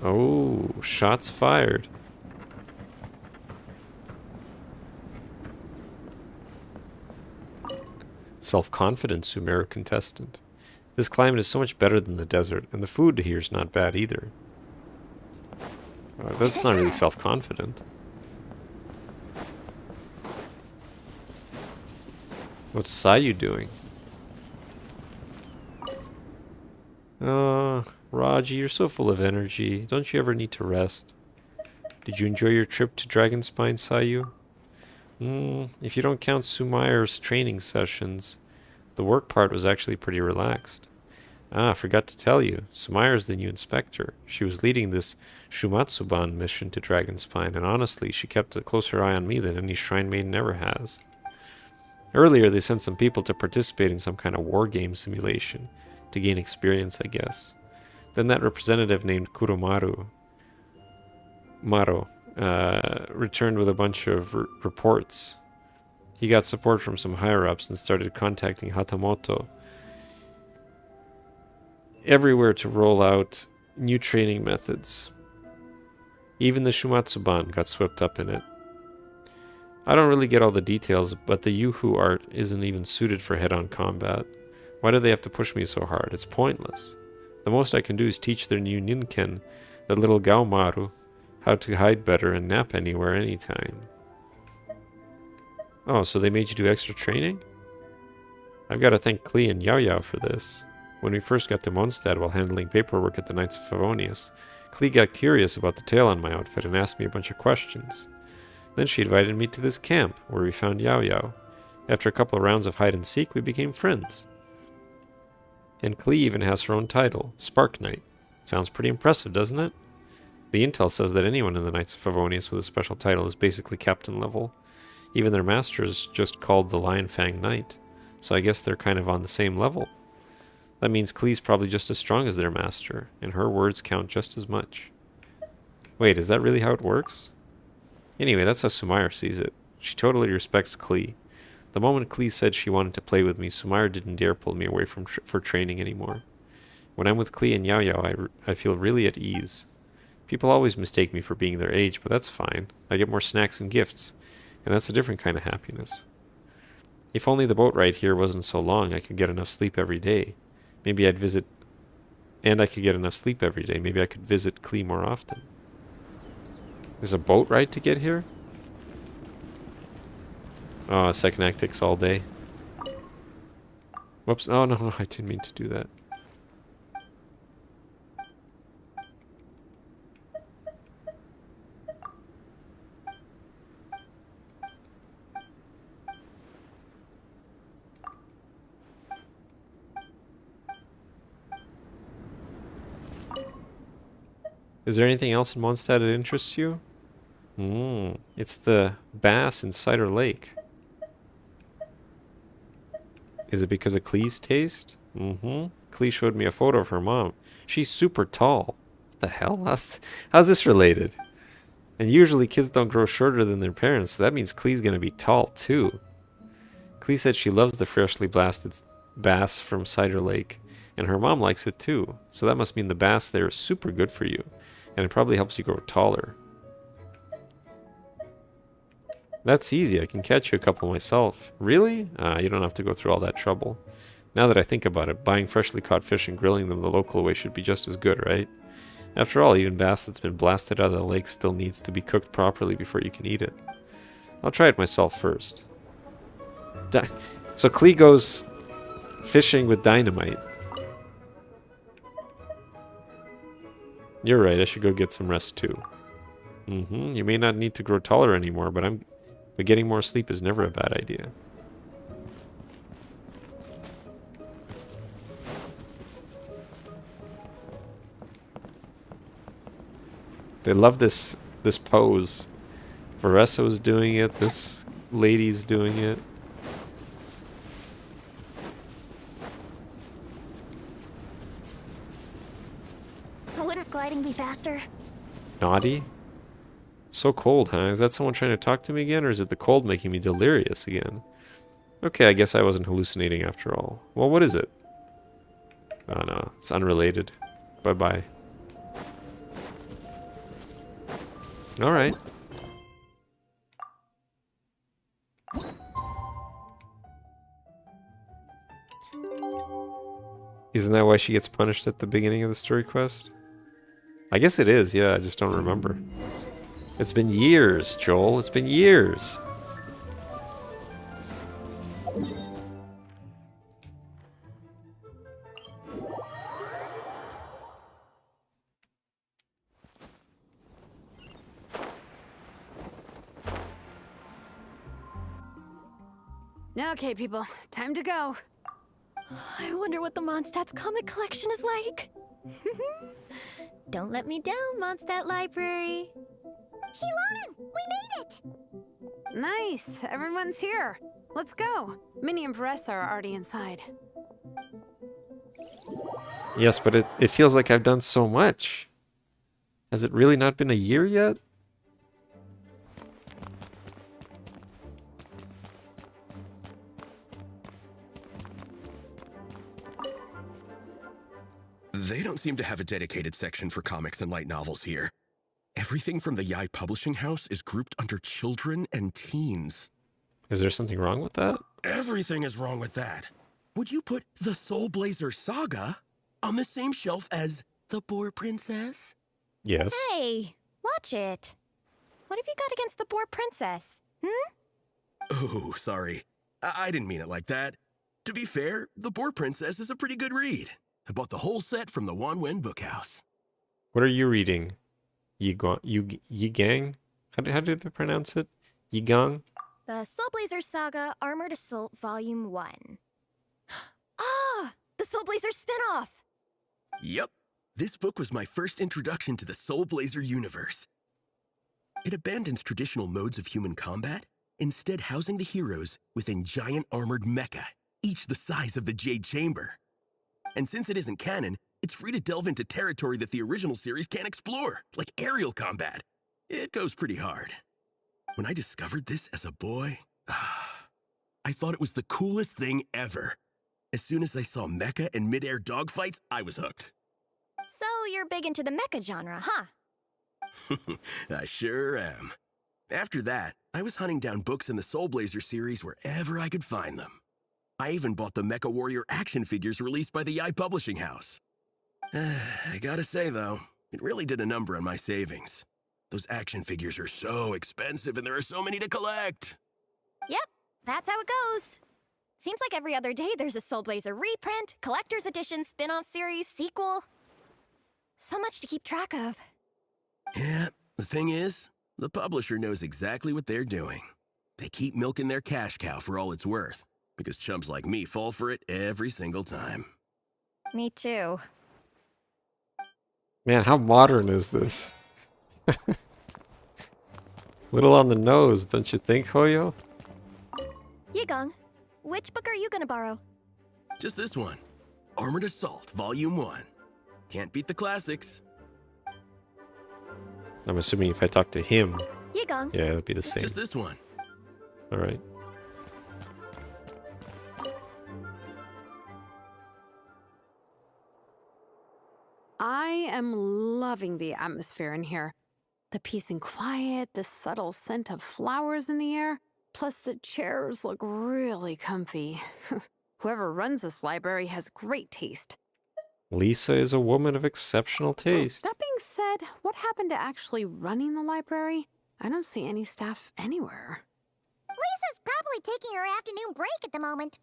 Oh, shots fired. Self-confident Sumeru contestant. This climate is so much better than the desert, and the food here is not bad either. That's not really self-confident. What's Sayu doing? Raji, you're so full of energy. Don't you ever need to rest? Did you enjoy your trip to Dragonspine, Sayu? If you don't count Sumair's training sessions, the work part was actually pretty relaxed. I forgot to tell you, Sumair's the new inspector. She was leading this Shumatsuban mission to Dragonspine, and honestly, she kept a closer eye on me than any shrine maiden ever has. Earlier, they sent some people to participate in some kind of war game simulation, to gain experience, I guess. Then that representative named Kuromaru returned with a bunch of reports. He got support from some higher-ups and started contacting Hatamoto everywhere to roll out new training methods. Even the Shumatsuban got swept up in it. I don't really get all the details, but the Yuhu art isn't even suited for head-on combat. Why do they have to push me so hard? It's pointless. The most I can do is teach their new Ninken, the little Gaumaru, how to hide better and nap anywhere, anytime. Oh, so they made you do extra training? I've got to thank Klee and Yao Yao for this. When we first got to Mondstadt while handling paperwork at the Knights of Favonius, Klee got curious about the tail on my outfit and asked me a bunch of questions. Then she invited me to this camp, where we found Yao Yao. After a couple of rounds of hide and seek, we became friends. And Klee even has her own title, Spark Knight. Sounds pretty impressive, doesn't it? The intel says that anyone in the Knights of Favonius with a special title is basically captain level. Even their master is just called the Lion Fang Knight, so I guess they're kind of on the same level. That means Klee's probably just as strong as their master, and her words count just as much. Wait, is that really how it works? Anyway, that's how Sumair sees it. She totally respects Klee. The moment Klee said she wanted to play with me, Sumair didn't dare pull me away for training anymore. When I'm with Klee and Yao Yao, I feel really at ease. People always mistake me for being their age, but that's fine. I get more snacks and gifts, and that's a different kind of happiness. If only the boat ride here wasn't so long, I could get enough sleep every day. Maybe I'd visit... And I could get enough sleep every day. Maybe I could visit Klee more often. There's a boat ride to get here? Oh, second act takes all day. Whoops. Oh, no, I didn't mean to do that. Is there anything else in Mondstadt that interests you? It's the bass in Cider Lake. Is it because of Klee's taste? Klee showed me a photo of her mom. She's super tall. What the hell? How's this related? And usually kids don't grow shorter than their parents, so that means Klee's gonna be tall too. Klee said she loves the freshly blasted bass from Cider Lake, and her mom likes it too. So that must mean the bass there is super good for you, and it probably helps you grow taller. That's easy, I can catch you a couple myself. Really? You don't have to go through all that trouble. Now that I think about it, buying freshly caught fish and grilling them the local way should be just as good, right? After all, even bass that's been blasted out of the lake still needs to be cooked properly before you can eat it. I'll try it myself first. So Klee goes fishing with dynamite. You're right, I should go get some rest too. You may not need to grow taller anymore, but getting more sleep is never a bad idea. They love this pose. Vanessa was doing it, this lady's doing it. Wouldn't gliding be faster? Naughty? So cold, huh? Is that someone trying to talk to me again, or is it the cold making me delirious again? Okay, I guess I wasn't hallucinating after all. Well, what is it? Oh no, it's unrelated. Bye-bye. Alright. Isn't that why she gets punished at the beginning of the story quest? I guess it is, yeah, I just don't remember. It's been years, Joel. It's been years. Okay, people, time to go. I wonder what the Mondstadt's comic collection is like. Don't let me down, Mondstadt Library. Shilonen, we made it! Nice, everyone's here. Let's go. Minnie and Vanessa are already inside. Yes, but it feels like I've done so much. Has it really not been a year yet? They don't seem to have a dedicated section for comics and light novels here. Everything from the Yai Publishing House is grouped under children and teens. Is there something wrong with that? Everything is wrong with that. Would you put the Soul Blazer Saga On the same shelf as the Boar Princess? Yes. Hey, watch it. What have you got against the Boar Princess? Hmm? Oh, sorry. I didn't mean it like that. To be fair, the Boar Princess is a pretty good read. I bought the whole set from the Wan Wen Bookhouse. What are you reading? Yigang? How do they pronounce it? Yigang? The Soul Blazer Saga Armored Assault Volume 1. Ah! The Soul Blazer spinoff! Yep. This book was my first introduction to the Soul Blazer universe. It abandons traditional modes of human combat, instead housing the heroes within giant armored mecha, each the size of the Jade Chamber. And since it isn't canon, it's free to delve into territory that the original series can't explore, like aerial combat. It goes pretty hard. When I discovered this as a boy, I thought it was the coolest thing ever. As soon as I saw mecha and mid-air dogfights, I was hooked. So you're big into the mecha genre, huh? I sure am. After that, I was hunting down books in the Soul Blazer series wherever I could find them. I even bought the Mecha Warrior action figures released by the Yai Publishing House. I gotta say, though, it really did a number on my savings. Those action figures are so expensive and there are so many to collect. Yep, that's how it goes. Seems like every other day there's a Soul Blazer reprint, collector's edition, spin-off series, sequel. So much to keep track of. Yeah, the thing is, the publisher knows exactly what they're doing. They keep milking their cash cow for all it's worth, because chumps like me fall for it every single time. Me too. Man, how modern is this? Little on the nose, don't you think, Hoyo? Yigong, which book are you gonna borrow? Just this one. Armored Assault, Volume 1. Can't beat the classics. I'm assuming if I talk to him, Yigong. yeah, it'll be the same. Just this one. All right. I am loving the atmosphere in here. The peace and quiet, the subtle scent of flowers in the air, plus the chairs look really comfy. Whoever runs this library has great taste. Lisa is a woman of exceptional taste. That being said, what happened to actually running the library? I don't see any staff anywhere. Lisa's probably taking her afternoon break at the moment.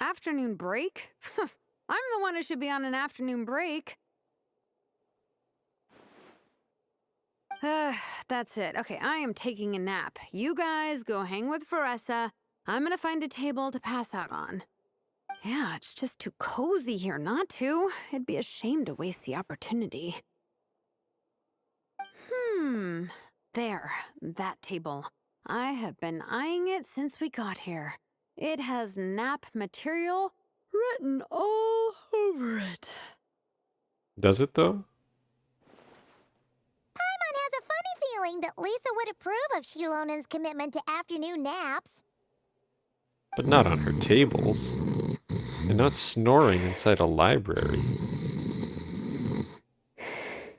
Afternoon break? I'm the one who should be on an afternoon break. That's it. Okay, I am taking a nap. You guys go hang with Faressa. I'm gonna find a table to pass out on. Yeah, it's just too cozy here not to. It'd be a shame to waste the opportunity. There, that table. I have been eyeing it since we got here. It has nap material written all over it. Does it, though? Paimon has a funny feeling that Lisa would approve of Shilonen's commitment to afternoon naps. But not on her tables. And not snoring inside a library.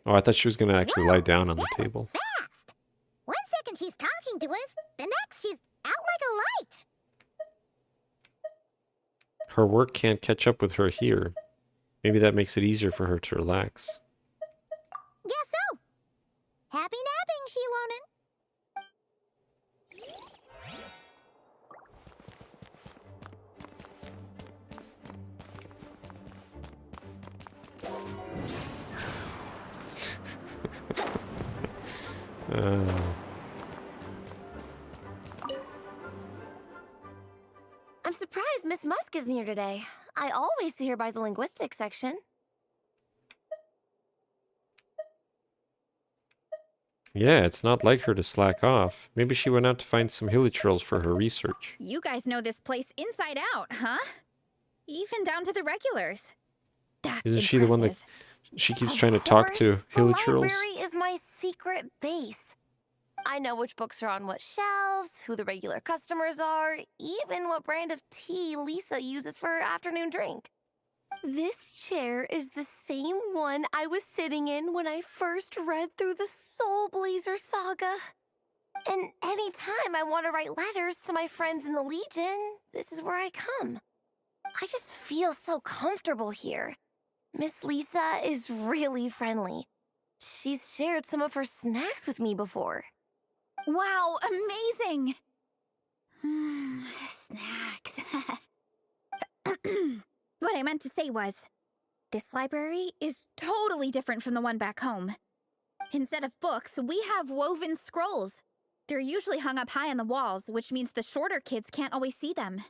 Oh, I thought she was going to actually lie down on the table. Fast! 1 second she's talking to us, the next she's out like a light. Her work can't catch up with her here. Maybe that makes it easier for her to relax. Guess so. Happy napping, Shilonen. I'm surprised Miss Musk isn't here today. I always see her by the linguistics section. Yeah, it's not like her to slack off. Maybe she went out to find some hilichurls for her research. You guys know this place inside out, huh? Even down to the regulars. That's Isn't she the one that she keeps trying to talk to The hilichurls? library is my secret base. I know which books are on what shelves, who the regular customers are, even what brand of tea Lisa uses for her afternoon drink. This chair is the same one I was sitting in when I first read through the Soul Blazer saga. And anytime I want to write letters to my friends in the Legion, this is where I come. I just feel so comfortable here. Miss Lisa is really friendly. She's shared some of her snacks with me before. Wow, amazing! Snacks. What I meant to say was, this library is totally different from the one back home. Instead of books, we have woven scrolls. They're usually hung up high on the walls, which means the shorter kids can't always see them.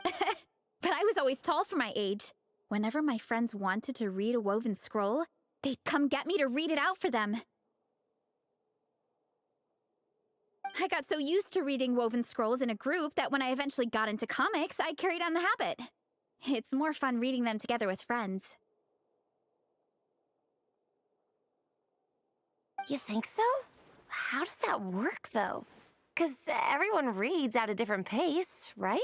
But I was always tall for my age. Whenever my friends wanted to read a woven scroll, they'd come get me to read it out for them. I got so used to reading woven scrolls in a group that when I eventually got into comics, I carried on the habit. It's more fun reading them together with friends. You think so? How does that work, though? 'Cause everyone reads at a different pace, right?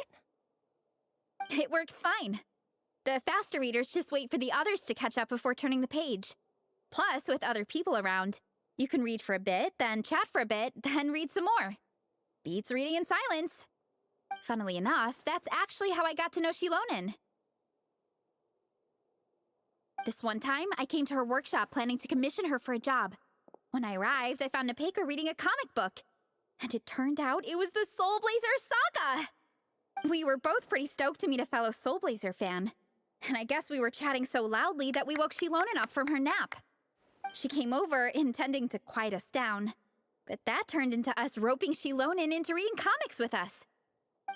It works fine. The faster readers just wait for the others to catch up before turning the page. Plus, with other people around, you can read for a bit, then chat for a bit, then read some more. Beats reading in silence. Funnily enough, that's actually how I got to know Shilonen. This one time, I came to her workshop planning to commission her for a job. When I arrived, I found Nepeka reading a comic book. And it turned out it was the Soul Blazer Saga! We were both pretty stoked to meet a fellow Soul Blazer fan. And I guess we were chatting so loudly that we woke Shilonen up from her nap. She came over intending to quiet us down. But that turned into us roping Shilonen into reading comics with us.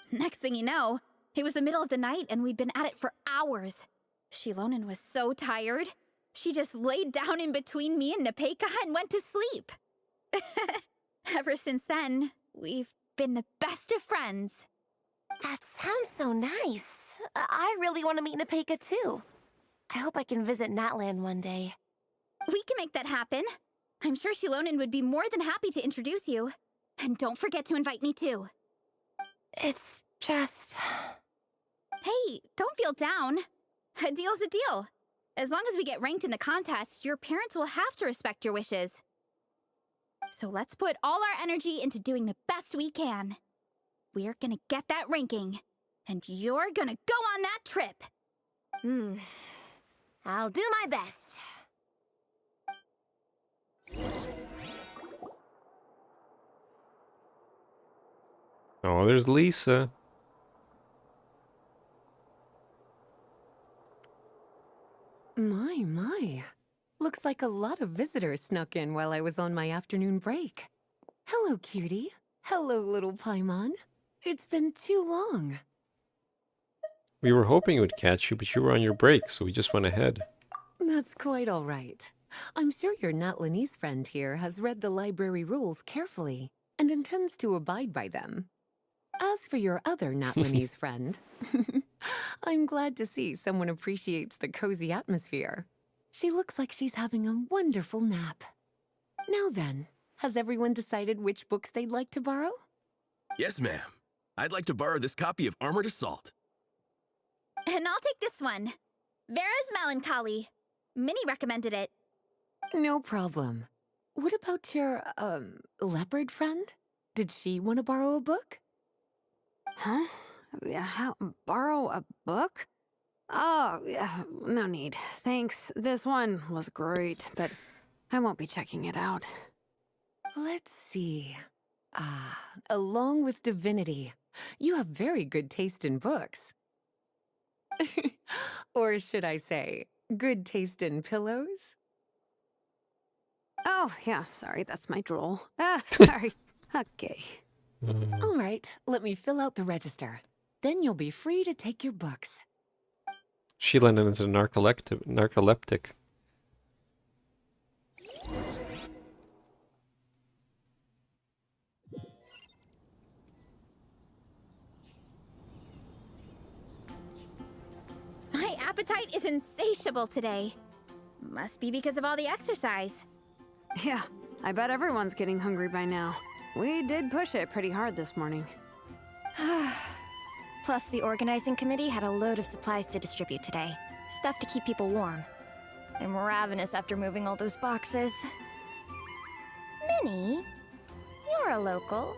Next thing you know, it was the middle of the night and we'd been at it for hours. Shilonen was so tired. She just laid down in between me and Nepeka and went to sleep. Ever since then, we've been the best of friends. That sounds so nice. I really want to meet Nepeka too. I hope I can visit Natland one day. We can make that happen. I'm sure Shilonen would be more than happy to introduce you. And don't forget to invite me too. It's just... Hey, don't feel down. A deal's a deal. As long as we get ranked in the contest, your parents will have to respect your wishes. So let's put all our energy into doing the best we can. We're gonna get that ranking, and you're gonna go on that trip. I'll do my best. Oh, there's Lisa. My. Looks like a lot of visitors snuck in while I was on my afternoon break. Hello, cutie. Hello, little Paimon. It's been too long. We were hoping it would catch you, but you were on your break, so we just went ahead. That's quite all right. I'm sure your Natlanese friend here has read the library rules carefully and intends to abide by them. As for your other Natlanese friend, I'm glad to see someone appreciates the cozy atmosphere. She looks like she's having a wonderful nap. Now then, has everyone decided which books they'd like to borrow? Yes, ma'am. I'd like to borrow this copy of Armored Assault. And I'll take this one. Vera's Melancholy. Minnie recommended it. No problem. What about your, leopard friend? Did she want to borrow a book? Huh? Borrow a book? Oh, yeah, no need. Thanks. This one was great, but I won't be checking it out. Let's see. Along with Divinity, you have very good taste in books. Or should I say, good taste in pillows? Oh, yeah, sorry, that's my drool. Sorry. Okay. All right, let me fill out the register. Then you'll be free to take your books. Shilonen is a narcoleptic. My appetite is insatiable today. Must be because of all the exercise. Yeah, I bet everyone's getting hungry by now. We did push it pretty hard this morning. Plus, the organizing committee had a load of supplies to distribute today. Stuff to keep people warm. I'm ravenous after moving all those boxes. Minnie, you're a local.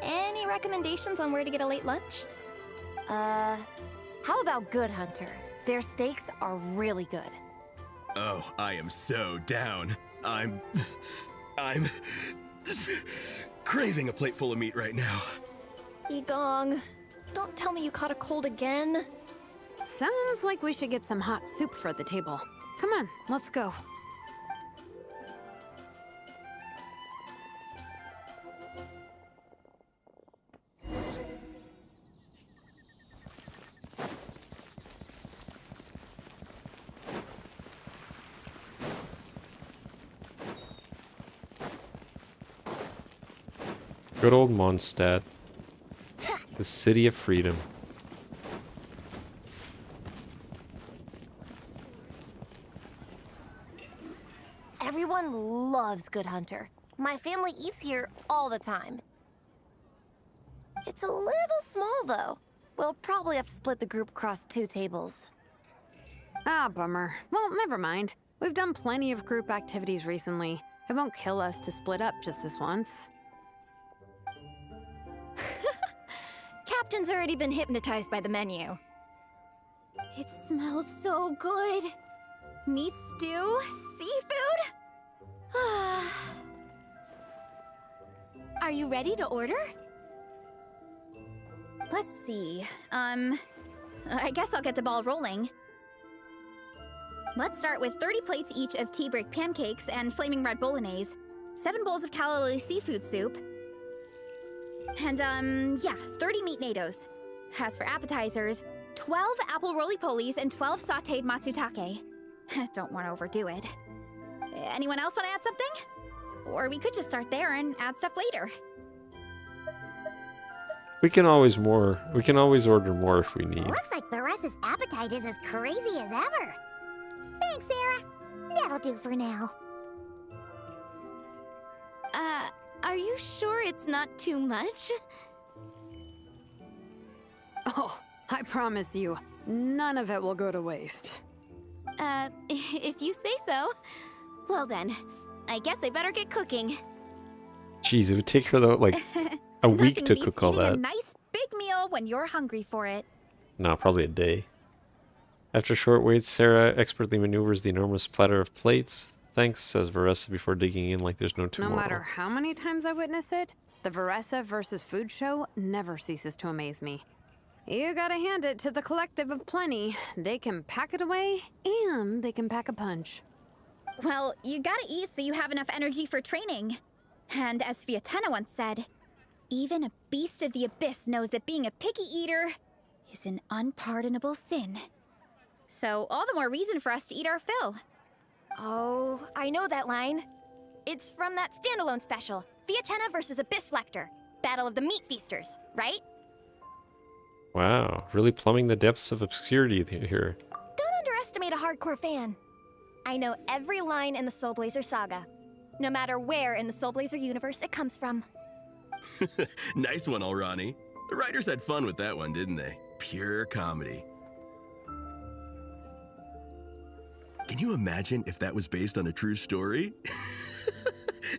Any recommendations on where to get a late lunch? How about Good Hunter? Their steaks are really good. Oh, I am so down. I'm craving a plate full of meat right now. Igong, don't tell me you caught a cold again. Sounds like we should get some hot soup for the table. Come on, let's go. Good old Mondstadt. The city of freedom. Everyone loves Good Hunter. My family eats here all the time. It's a little small, though. We'll probably have to split the group across 2 tables. Ah, bummer. Well, never mind. We've done plenty of group activities recently. It won't kill us to split up just this once. Captain's already been hypnotized by the menu. It smells so good. Meat stew? Seafood? Are you ready to order? Let's see. I guess I'll get the ball rolling. Let's start with 30 plates each of tea break pancakes and flaming red bolognese, 7 bowls of calla lily seafood soup, and, 30 meat natos. As for appetizers, 12 apple roly-polies and 12 sauteed matsutake. Don't want to overdo it. Anyone else want to add something? Or we could just start there and add stuff later. We can always order more if we need. Looks like Baressa's appetite is as crazy as ever. Thanks, Sarah. That'll do for now. Are you sure it's not too much? Oh, I promise you, none of it will go to waste. If you say so. Well then, I guess I better get cooking. Jeez, it would take her though like a week to Nothing cook beats all eating that. a nice big meal when you're hungry for it. No, probably a day. After short waits, Sarah expertly maneuvers the enormous platter of plates. Thanks, says Varessa before digging in like there's no tomorrow. No matter how many times I witness it, the Varessa versus food show never ceases to amaze me. You gotta hand it to the collective of plenty. They can pack it away, and they can pack a punch. Well, you gotta eat so you have enough energy for training. And as Sviatena once said, even a beast of the abyss knows that being a picky eater is an unpardonable sin. So all the more reason for us to eat our fill. Oh, I know that line. It's from that standalone special, Sviatena versus Abyss Lecter, Battle of the Meat Feasters, right? Wow, really plumbing the depths of obscurity here. Don't underestimate a hardcore fan. I know every line in the Soul Blazer saga, no matter where in the Soul Blazer universe it comes from. Nice one, Alrani. The writers had fun with that one, didn't they? Pure comedy. Can you imagine if that was based on a true story?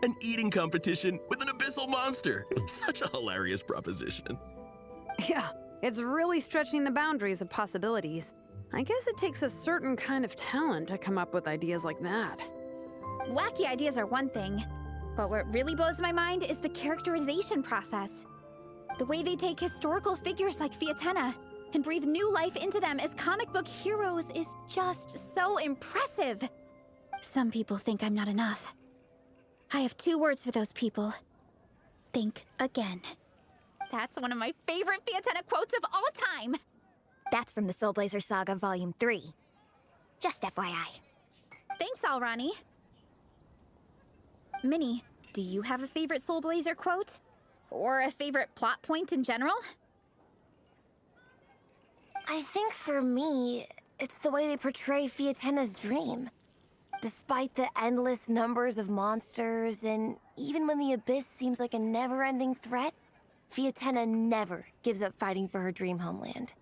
An eating competition with an abyssal monster. Such a hilarious proposition. Yeah, it's really stretching the boundaries of possibilities. I guess it takes a certain kind of talent to come up with ideas like that. Wacky ideas are one thing, but what really blows my mind is the characterization process. The way they take historical figures like Sviatena and breathe new life into them as comic book heroes is just so impressive. Some people think I'm not enough. I have 2 words for those people. Think again. That's one of my favorite Sviatena quotes of all time. That's from the Soul Blazer Saga Volume 3. Just FYI. Thanks, Alrani. Minnie, do you have a favorite Soul Blazer quote? Or a favorite plot point in general? I think for me, it's the way they portray Sviatena's dream. Despite the endless numbers of monsters, and even when the Abyss seems like a never-ending threat, Sviatena never gives up fighting for her dream homeland.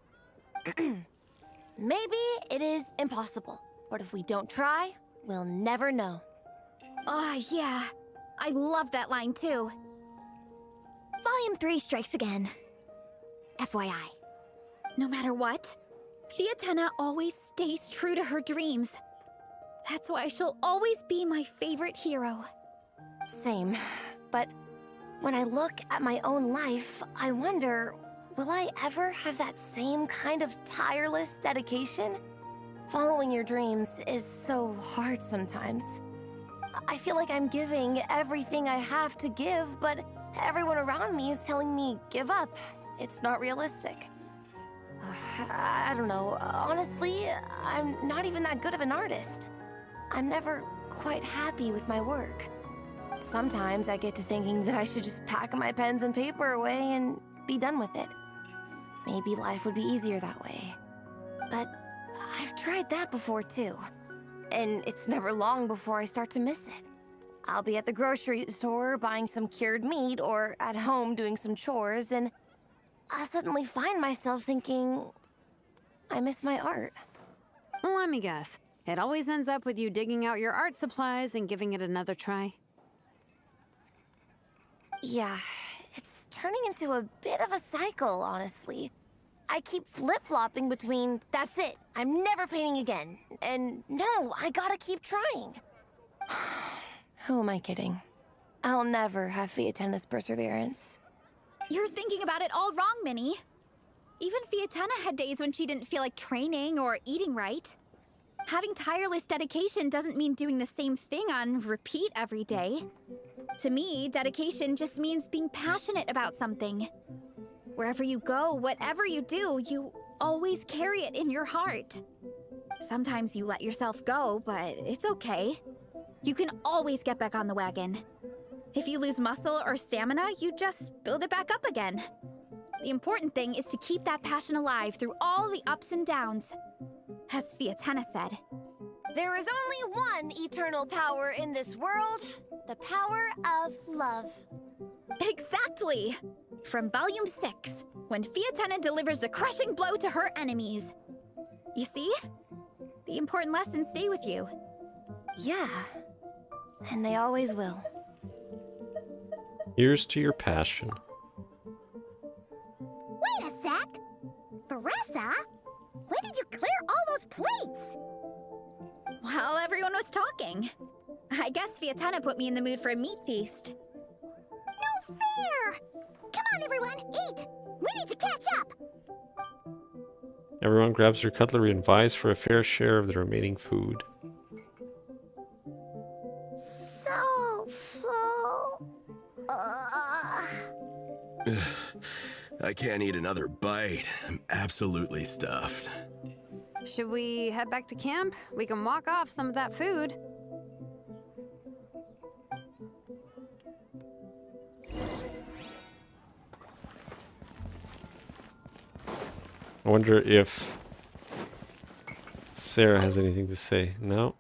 Maybe it is impossible, but if we don't try, we'll never know. Oh, yeah. I love that line, too. Volume 3 strikes again. FYI. No matter what, Fiatenna always stays true to her dreams. That's why she'll always be my favorite hero. Same. But when I look at my own life, I wonder, will I ever have that same kind of tireless dedication? Following your dreams is so hard sometimes. I feel like I'm giving everything I have to give, but everyone around me is telling me, give up. It's not realistic. I don't know. Honestly, I'm not even that good of an artist. I'm never quite happy with my work. Sometimes I get to thinking that I should just pack my pens and paper away and be done with it. Maybe life would be easier that way. But I've tried that before too. And it's never long before I start to miss it. I'll be at the grocery store buying some cured meat or at home doing some chores, and I'll suddenly find myself thinking, I miss my art. Well, let me guess. It always ends up with you digging out your art supplies and giving it another try. Yeah, it's turning into a bit of a cycle, honestly. I keep flip-flopping between, that's it, I'm never painting again, and no, I gotta keep trying. Who am I kidding? I'll never have Fiatenna's perseverance. You're thinking about it all wrong, Minnie. Even Fiatenna had days when she didn't feel like training or eating right. Having tireless dedication doesn't mean doing the same thing on repeat every day. To me, dedication just means being passionate about something. Wherever you go, whatever you do, you always carry it in your heart. Sometimes you let yourself go, but it's okay. You can always get back on the wagon. If you lose muscle or stamina, you just build it back up again. The important thing is to keep that passion alive through all the ups and downs. As Fiatenna said, there is only one eternal power in this world, the power of love. Exactly! From Volume 6, when Fiatenna delivers the crushing blow to her enemies. You see? The important lessons stay with you. Yeah, and they always will. Here's to your passion. Wait a sec! Beressa? When did you clear all those plates? While everyone was talking. I guess Fiatenna put me in the mood for a meat feast. No fair! Come on, everyone, eat! We need to catch up! Everyone grabs their cutlery and vies for a fair share of the remaining food. So full. I can't eat another bite. I'm absolutely stuffed. Should we head back to camp? We can walk off some of that food. I wonder if Sarah has anything to say. No?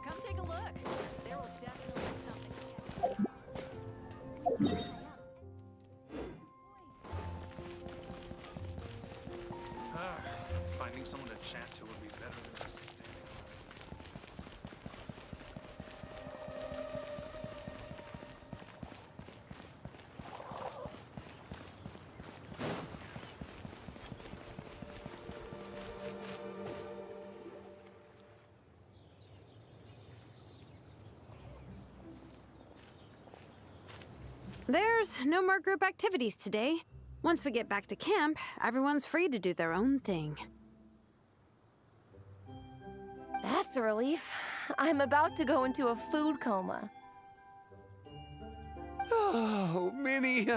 Come take a look. There will definitely be something. Finding someone to chat to would be better than just standing. There's no more group activities today. Once we get back to camp, everyone's free to do their own thing. That's a relief. I'm about to go into a food coma. Oh, Minnie,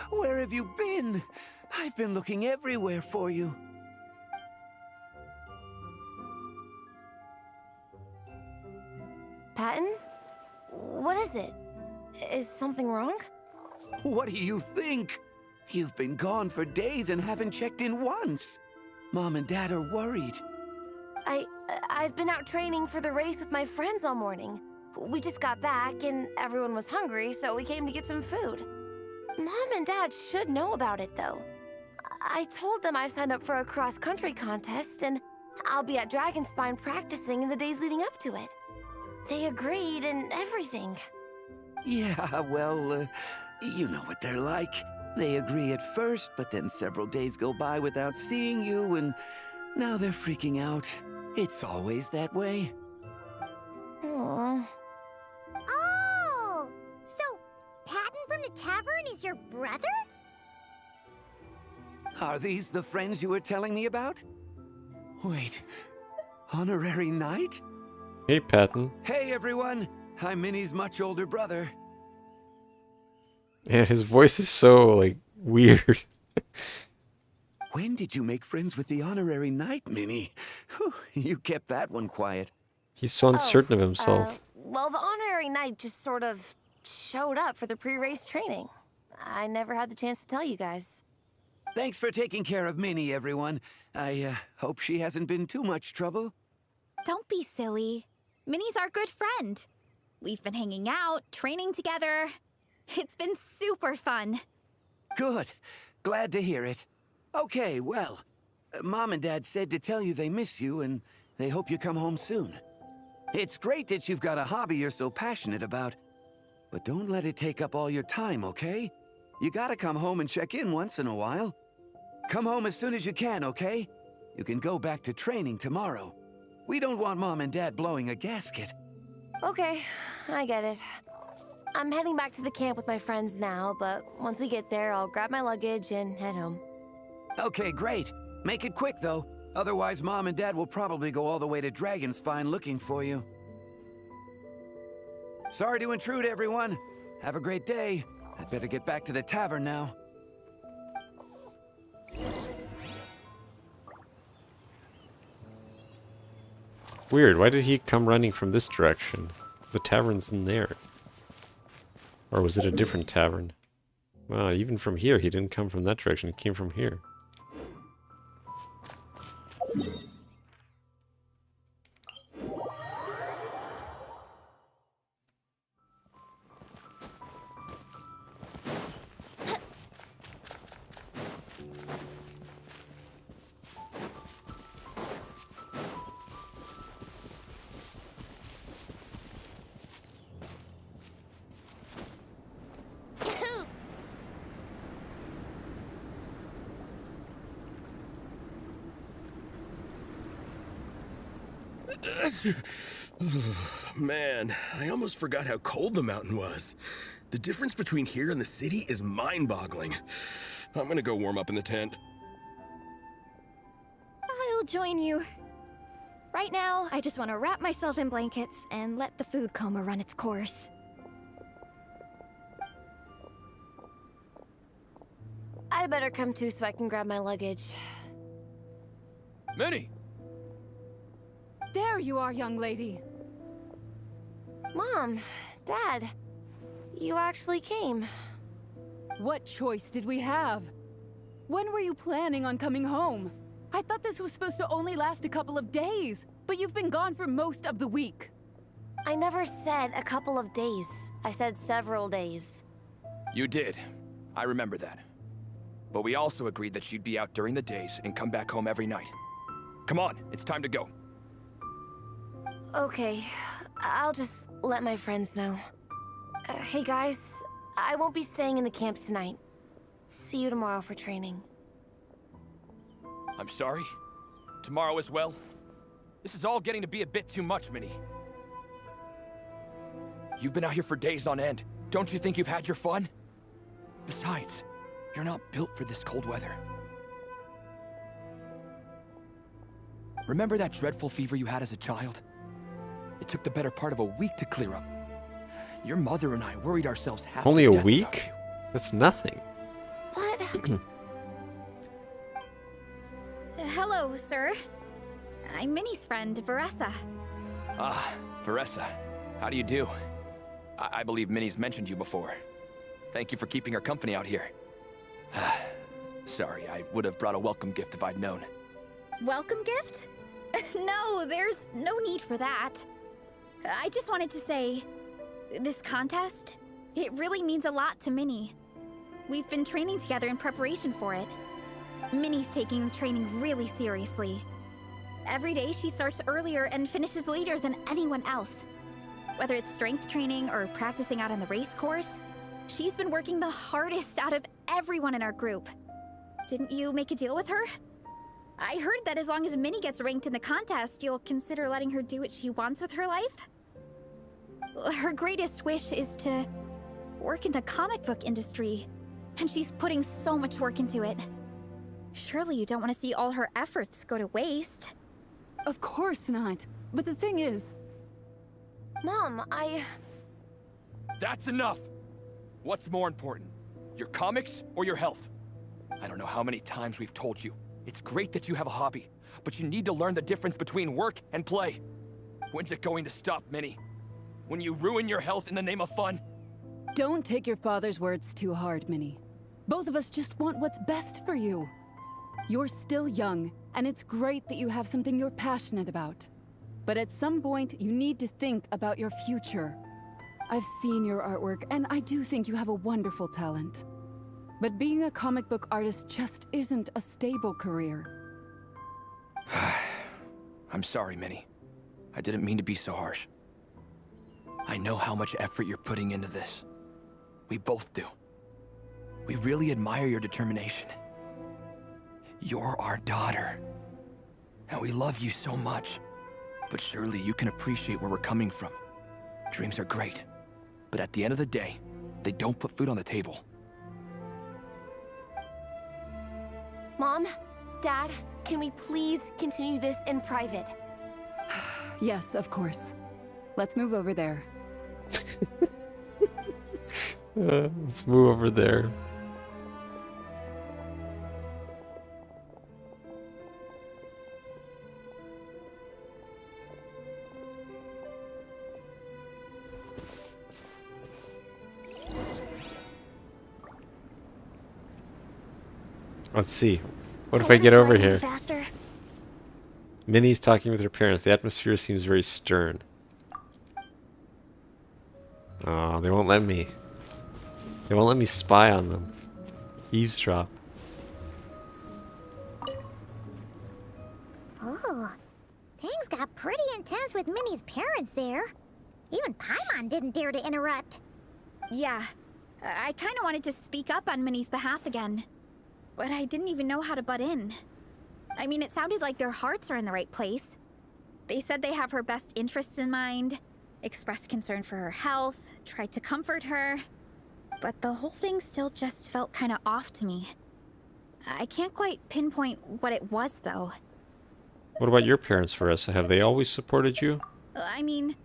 where have you been? I've been looking everywhere for you. Patton? What is it? Is something wrong? What do you think? You've been gone for days and haven't checked in once. Mom and Dad are worried. I've been out training for the race with my friends all morning. We just got back and everyone was hungry, so we came to get some food. Mom and Dad should know about it, though. I told them I signed up for a cross-country contest, and I'll be at Dragonspine practicing in the days leading up to it. They agreed and everything. Yeah, well, you know what they're like. They agree at first, but then several days go by without seeing you, and now they're freaking out. It's always that way. Aww. Oh! So, Patton from the tavern is your brother? Are these the friends you were telling me about? Wait, honorary knight? Hey, Patton. Hey, everyone. I'm Minnie's much older brother. Yeah, his voice is so, like, weird. When did you make friends with the honorary knight, Minnie? Whew, you kept that one quiet. He's so uncertain of himself. Well, the honorary knight just sort of showed up for the pre-race training. I never had the chance to tell you guys. Thanks for taking care of Minnie, everyone. I hope she hasn't been too much trouble. Don't be silly. Minnie's our good friend. We've been hanging out, training together. It's been super fun. Good. Glad to hear it. Okay, well, Mom and Dad said to tell you they miss you and they hope you come home soon. It's great that you've got a hobby you're so passionate about, but don't let it take up all your time, okay? You gotta come home and check in once in a while. Come home as soon as you can, okay? You can go back to training tomorrow. We don't want Mom and Dad blowing a gasket. Okay, I get it. I'm heading back to the camp with my friends now, but once we get there, I'll grab my luggage and head home. Okay, great. Make it quick, though. Otherwise, Mom and Dad will probably go all the way to Dragonspine looking for you. Sorry to intrude, everyone. Have a great day. I'd better get back to the tavern now. Weird, why did he come running from this direction? The tavern's in there. Or was it a different tavern? Wow, even from here, he didn't come from that direction, he came from here. Man, I almost forgot how cold the mountain was. The difference between here and the city is mind-boggling. I'm gonna go warm up in the tent. I'll join you. Right now, I just want to wrap myself in blankets and let the food coma run its course. I'd better come too so I can grab my luggage. Minnie! There you are, young lady. Mom, Dad, you actually came. What choice did we have? When were you planning on coming home? I thought this was supposed to only last a couple of days, but you've been gone for most of the week. I never said a couple of days. I said several days. You did. I remember that. But we also agreed that you'd be out during the days and come back home every night. Come on, it's time to go. Okay, I'll just let my friends know. Hey guys, I won't be staying in the camp tonight. See you tomorrow for training. I'm sorry. Tomorrow as well. This is all getting to be a bit too much, Minnie. You've been out here for days on end. Don't you think you've had your fun? Besides, you're not built for this cold weather. Remember that dreadful fever you had as a child? It took the better part of a week to clear up. Your mother and I worried ourselves half Only to a death week? about you. That's nothing. What? Hello, sir. I'm Minnie's friend, Veressa. Ah, Veressa. How do you do? I believe Minnie's mentioned you before. Thank you for keeping her company out here. Sorry, I would have brought a welcome gift if I'd known. Welcome gift? No, there's no need for that. I just wanted to say, this contest, it really means a lot to Minnie. We've been training together in preparation for it. Minnie's taking the training really seriously. Every day she starts earlier and finishes later than anyone else. Whether it's strength training or practicing out on the race course, she's been working the hardest out of everyone in our group. Didn't you make a deal with her? I heard that as long as Minnie gets ranked in the contest, you'll consider letting her do what she wants with her life? Her greatest wish is to work in the comic book industry, and she's putting so much work into it. Surely you don't want to see all her efforts go to waste. Of course not. But the thing is... Mom, That's enough! What's more important? Your comics or your health? I don't know how many times we've told you. It's great that you have a hobby, but you need to learn the difference between work and play. When's it going to stop, Minnie? When you ruin your health in the name of fun? Don't take your father's words too hard, Minnie. Both of us just want what's best for you. You're still young, and it's great that you have something you're passionate about. But at some point, you need to think about your future. I've seen your artwork, and I do think you have a wonderful talent. But being a comic book artist just isn't a stable career. I'm sorry, Minnie. I didn't mean to be so harsh. I know how much effort you're putting into this. We both do. We really admire your determination. You're our daughter. And we love you so much. But surely you can appreciate where we're coming from. Dreams are great. But at the end of the day, they don't put food on the table. Mom, Dad, can we please continue this in private? Yes, of course. Let's move over there. Let's move over there. Let's see. What if I get over here? Faster. Minnie's talking with her parents. The atmosphere seems very stern. Oh, they won't let me. They won't let me spy on them. Eavesdrop. Oh, things got pretty intense with Minnie's parents there. Even Paimon didn't dare to interrupt. Yeah, I kind of wanted to speak up on Minnie's behalf again. But I didn't even know how to butt in. I mean, it sounded like their hearts are in the right place. They said they have her best interests in mind, expressed concern for her health, tried to comfort her. But the whole thing still just felt kind of off to me. I can't quite pinpoint what it was, though. What about your parents, Veressa? Have they always supported you? I mean,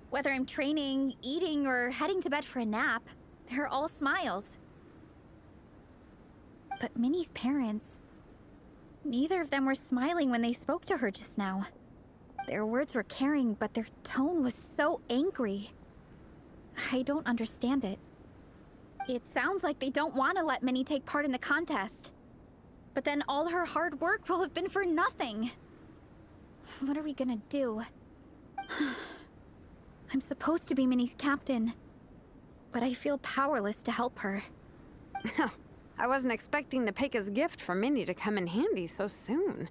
whether I'm training, eating, or heading to bed for a nap, they're all smiles. But Minnie's parents... neither of them were smiling when they spoke to her just now. Their words were caring, but their tone was so angry. I don't understand it. It sounds like they don't want to let Minnie take part in the contest. But then all her hard work will have been for nothing. What are we gonna do? I'm supposed to be Minnie's captain, but I feel powerless to help her. I wasn't expecting the Peka's gift for Minnie to come in handy so soon.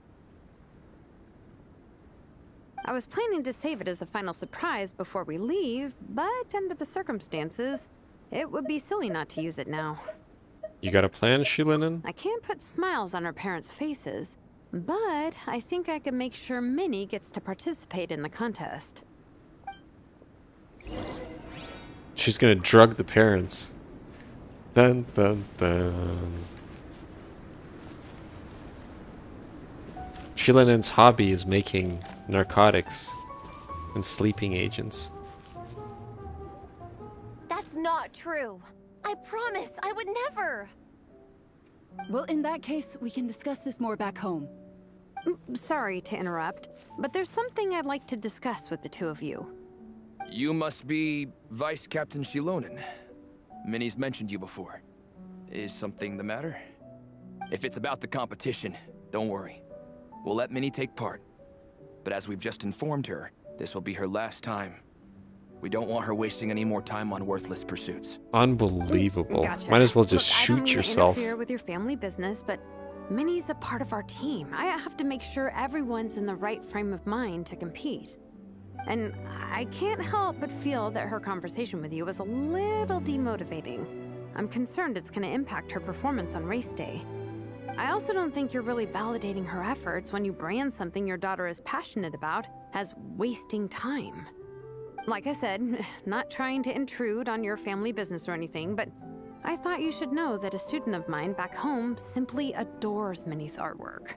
I was planning to save it as a final surprise before we leave, but under the circumstances, it would be silly not to use it now. You got a plan, Shilinen? I can't put smiles on our parents' faces, but I think I can make sure Minnie gets to participate in the contest. She's gonna drug the parents. Dun dun dun. Shilinen's hobby is making narcotics and sleeping agents. That's not true. I promise, I would never. Well, in that case, we can discuss this more back home. Sorry to interrupt, but there's something I'd like to discuss with the two of you. You must be Vice Captain Shilonen. Minnie's mentioned you before. Is something the matter? If it's about the competition, don't worry. We'll let Minnie take part. But as we've just informed her, this will be her last time. We don't want her wasting any more time on worthless pursuits. Unbelievable. Gotcha. Might as well just Look, shoot I don't yourself. interfere with your family business, but Minnie's a part of our team. I have to make sure everyone's in the right frame of mind to compete. And I can't help but feel that her conversation with you was a little demotivating. I'm concerned it's going to impact her performance on race day. I also don't think you're really validating her efforts when you brand something your daughter is passionate about as wasting time. Like I said, not trying to intrude on your family business or anything, but I thought you should know that a student of mine back home simply adores Minnie's artwork.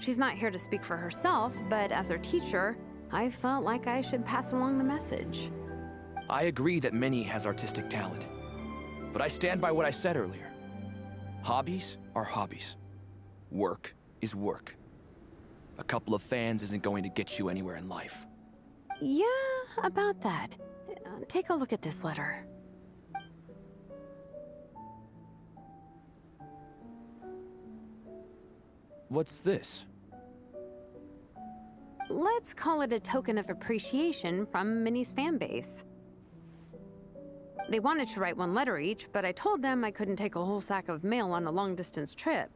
She's not here to speak for herself, but as her teacher, I felt like I should pass along the message. I agree that Minnie has artistic talent, but I stand by what I said earlier. Hobbies are hobbies. Work is work. A couple of fans isn't going to get you anywhere in life. Yeah, about that. Take a look at this letter. What's this? Let's call it a token of appreciation from Minnie's fan base. They wanted to write one letter each, but I told them I couldn't take a whole sack of mail on a long-distance trip.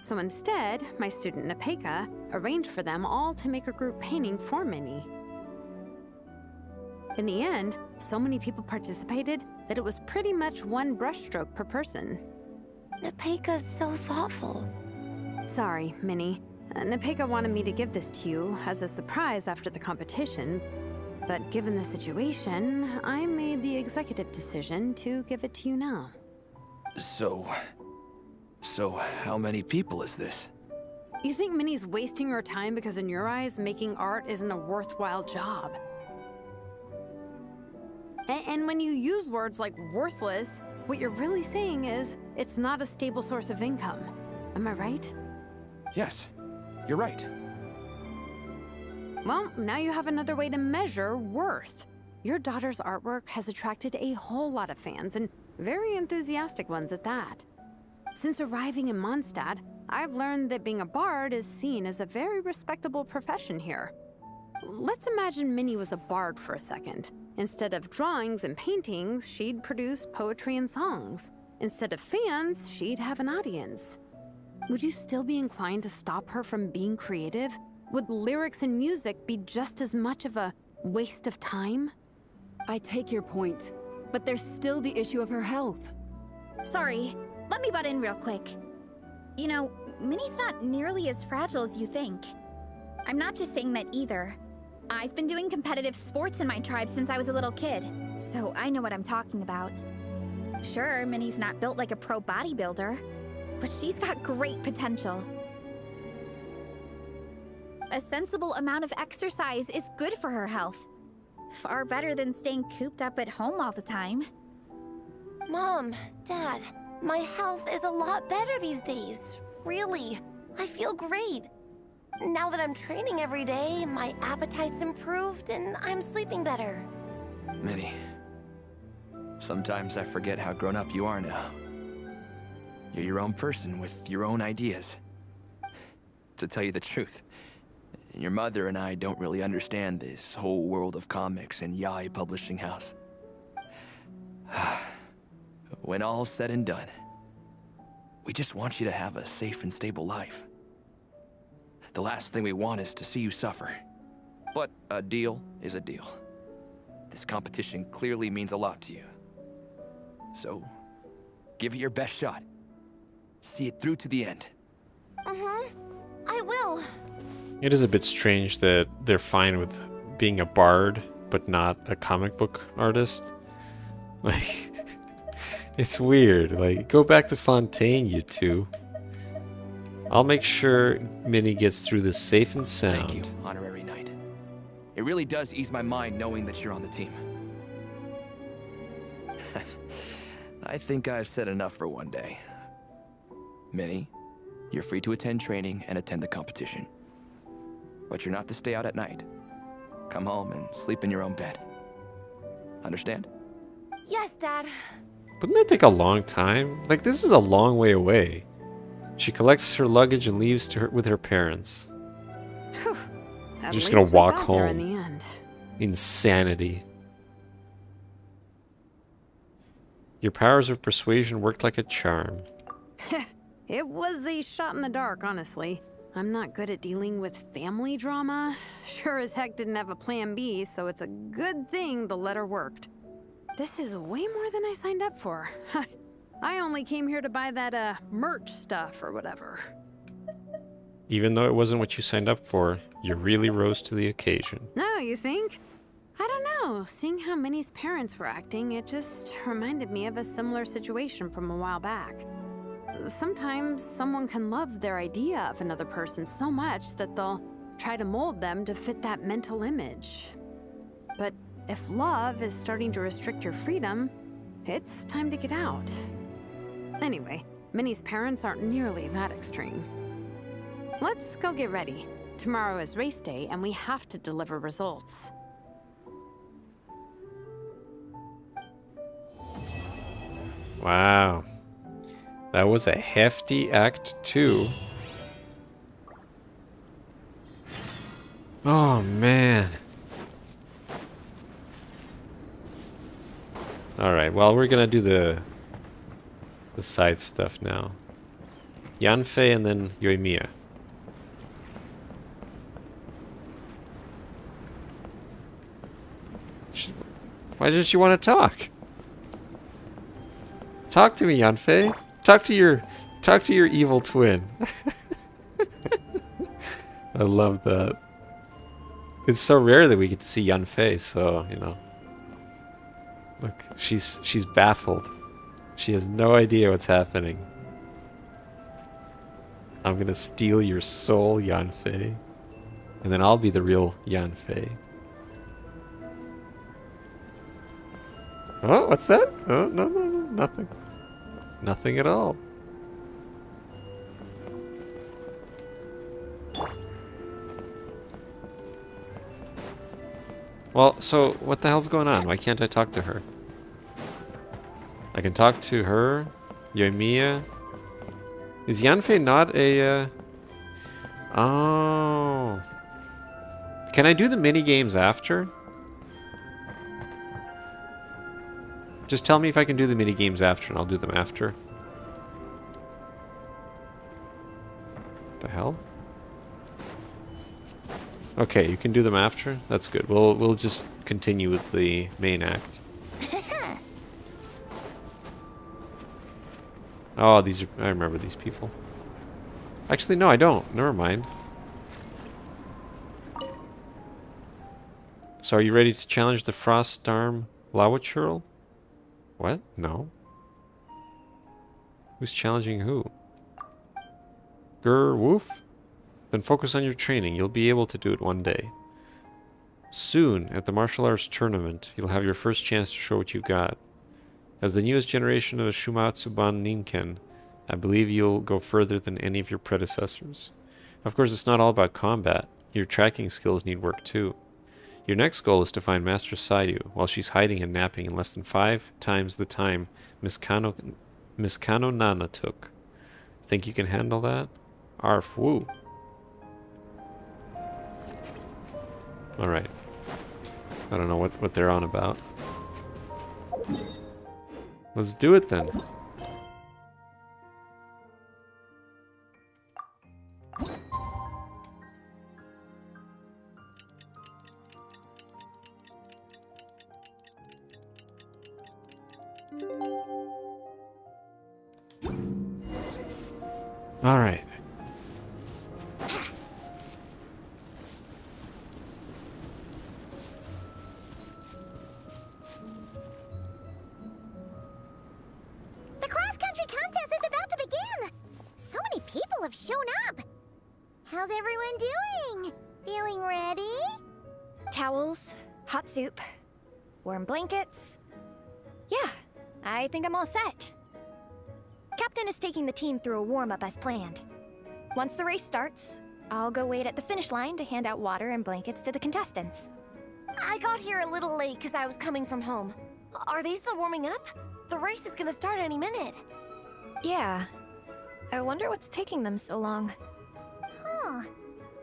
So instead, my student Napeka arranged for them all to make a group painting for Minnie. In the end, so many people participated that it was pretty much one brushstroke per person. Napeka's so thoughtful. Sorry, Minnie. Napeka wanted me to give this to you as a surprise after the competition, but given the situation, I made the executive decision to give it to you now. So how many people is this? You think Minnie's wasting her time because in your eyes, making art isn't a worthwhile job? And when you use words like worthless, what you're really saying is it's not a stable source of income. Am I right? Yes, you're right. Well, now you have another way to measure worth. Your daughter's artwork has attracted a whole lot of fans, and very enthusiastic ones at that. Since arriving in Mondstadt, I've learned that being a bard is seen as a very respectable profession here. Let's imagine Minnie was a bard for a second. Instead of drawings and paintings, she'd produce poetry and songs. Instead of fans, she'd have an audience. Would you still be inclined to stop her from being creative? Would lyrics and music be just as much of a waste of time? I take your point, but there's still the issue of her health. Sorry, let me butt in real quick. You know, Minnie's not nearly as fragile as you think. I'm not just saying that either. I've been doing competitive sports in my tribe since I was a little kid, so I know what I'm talking about. Sure, Minnie's not built like a pro bodybuilder, but she's got great potential. A sensible amount of exercise is good for her health. Far better than staying cooped up at home all the time. Mom, Dad, my health is a lot better these days. Really, I feel great. Now that I'm training every day, my appetite's improved and I'm sleeping better. Minnie, sometimes I forget how grown up you are now. You're your own person with your own ideas. To tell you the truth, your mother and I don't really understand this whole world of comics and Yai Publishing House. When all's said and done, we just want you to have a safe and stable life. The last thing we want is to see you suffer. But a deal is a deal. This competition clearly means a lot to you. So, give it your best shot. See it through to the end. I will. It is a bit strange that they're fine with being a bard, but not a comic book artist. Like, it's weird. Like, go back to Fontaine, you two. I'll make sure Minnie gets through this safe and sound. Thank you, Honorary Knight. It really does ease my mind knowing that you're on the team. I think I've said enough for one day. Minnie, you're free to attend training and attend the competition. But you're not to stay out at night. Come home and sleep in your own bed. Understand? Yes, Dad. Wouldn't that take a long time? Like, this is a long way away. She collects her luggage and leaves with her parents. At Just least gonna we walk got there home. in the end. Insanity. Your powers of persuasion worked like a charm. It was a shot in the dark, honestly. I'm not good at dealing with family drama. Sure as heck didn't have a plan B, so it's a good thing the letter worked. This is way more than I signed up for. I only came here to buy that, merch stuff or whatever. Even though it wasn't what you signed up for, you really rose to the occasion. No, you think? I don't know. Seeing how Minnie's parents were acting, it just reminded me of a similar situation from a while back. Sometimes someone can love their idea of another person so much that they'll try to mold them to fit that mental image. But if love is starting to restrict your freedom, it's time to get out. Anyway, Minnie's parents aren't nearly that extreme. Let's go get ready. Tomorrow is race day and we have to deliver results. Wow. That was a hefty Act 2. Oh, man. Alright, well, we're gonna do the side stuff now. Yanfei and then Yoimiya. Why didn't you want to talk? Talk to me, Yanfei. Talk to your evil twin. I love that. It's so rare that we get to see Yanfei, so, you know. Look, she's baffled. She has no idea what's happening. I'm gonna steal your soul, Yanfei. And then I'll be the real Yanfei. Oh, what's that? Oh, no, nothing. Nothing at all. Well, so what the hell's going on? Why can't I talk to her? I can talk to her, Yoimiya. Is Yanfei not a, Oh. Can I do the mini games after? Just tell me if I can do the mini games after, and I'll do them after. The hell? Okay, you can do them after. That's good. We'll just continue with the main act. Oh, these are... I remember these people. Actually, no, I don't. Never mind. So, are you ready to challenge the Frostarm Lawachurl? What? No. Who's challenging who? Woof? Then focus on your training. You'll be able to do it one day. Soon, at the martial arts tournament, you'll have your first chance to show what you got. As the newest generation of the Shumatsuban Ninken, I believe you'll go further than any of your predecessors. Of course, it's not all about combat. Your tracking skills need work too. Your next goal is to find Master Sayu while she's hiding and napping in less than 5 times the time Miss Kano Nana took. Think you can handle that? Arf, woo. Alright. I don't know what they're on about. Let's do it then. All right. The cross-country contest is about to begin! So many people have shown up! How's everyone doing? Feeling ready? Towels, hot soup, warm blankets. Yeah, I think I'm all set. Captain is taking the team through a warm-up as planned. Once the race starts, I'll go wait at the finish line to hand out water and blankets to the contestants. I got here a little late because I was coming from home. Are they still warming up? The race is gonna start any minute. Yeah. I wonder what's taking them so long. Huh.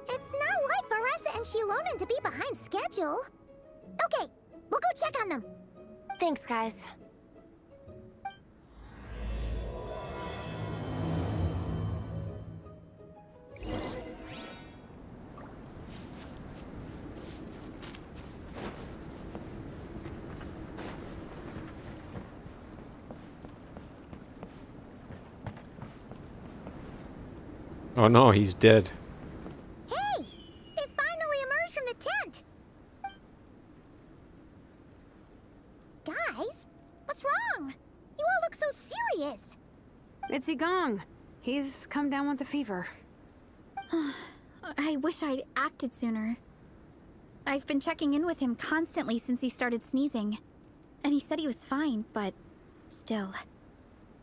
It's not like Varessa and Shilonan to be behind schedule. Okay, we'll go check on them. Thanks, guys. Oh no, he's dead. Hey! They finally emerged from the tent! Guys, what's wrong? You all look so serious. It's Igong. He's come down with the fever. I wish I'd acted sooner. I've been checking in with him constantly since he started sneezing. And he said he was fine, but still,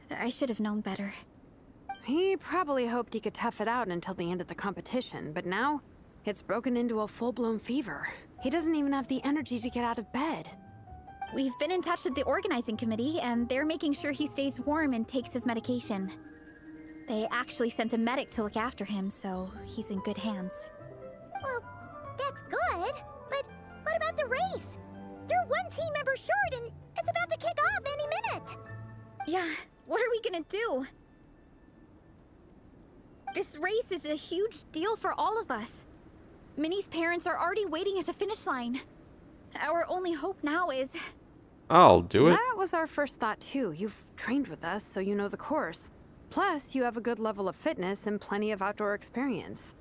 I should have known better. He probably hoped he could tough it out until the end of the competition, but now it's broken into a full-blown fever. He doesn't even have the energy to get out of bed. We've been in touch with the organizing committee, and they're making sure he stays warm and takes his medication. They actually sent a medic to look after him, so he's in good hands. Well, that's good, but what about the race? You're one team member short, and it's about to kick off any minute. Yeah, what are we gonna do? This race is a huge deal for all of us. Minnie's parents are already waiting at the finish line. Our only hope now is... I'll do it. That was our first thought too. You've trained with us, so you know the course. Plus, you have a good level of fitness and plenty of outdoor experience.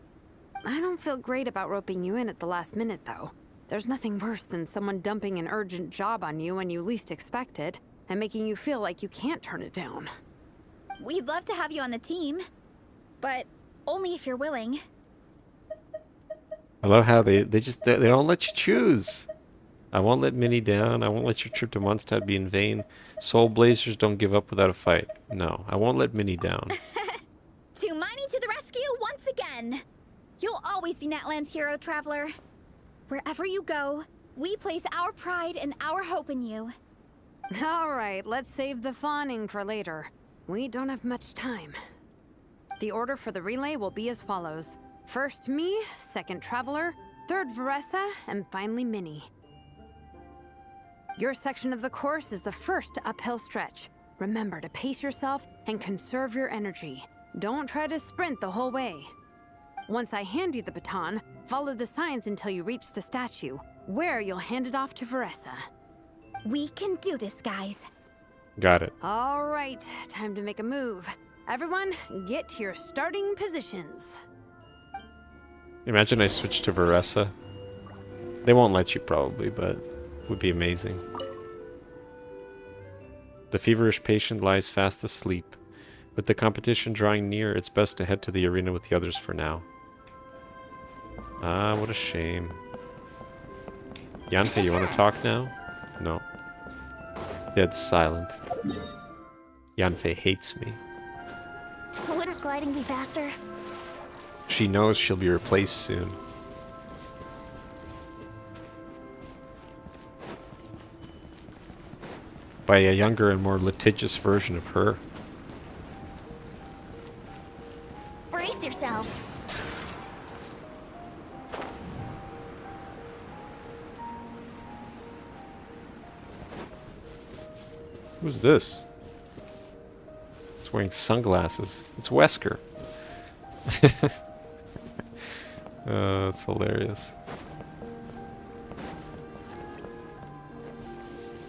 I don't feel great about roping you in at the last minute, though. There's nothing worse than someone dumping an urgent job on you when you least expect it, and making you feel like you can't turn it down. We'd love to have you on the team, but only if you're willing. I love how they don't let you choose. I won't let Minnie down. I won't let your trip to Mondstadt be in vain. Soul Blazers don't give up without a fight. No, I won't let Minnie down. Tumaini to the rescue once again! You'll always be Natlan's hero, Traveler. Wherever you go, we place our pride and our hope in you. All right, let's save the fawning for later. We don't have much time. The order for the relay will be as follows. First me, second Traveler, third Veressa, and finally Minnie. Your section of the course is the first uphill stretch. Remember to pace yourself and conserve your energy. Don't try to sprint the whole way. Once I hand you the baton, follow the signs until you reach the statue, where you'll hand it off to Veressa. We can do this, guys. Got it. All right, time to make a move. Everyone, get to your starting positions. Imagine I switch to Veressa. They won't let you probably, but would be amazing. The feverish patient lies fast asleep. With the competition drawing near, it's best to head to the arena with the others for now. Ah, what a shame. Yanfei, you want to talk now? No. Dead silent. Yanfei hates me. Wouldn't gliding be faster? She knows she'll be replaced soon. By a younger and more litigious version of her. Brace yourselves. Who's this? He's wearing sunglasses. It's Wesker. That's hilarious.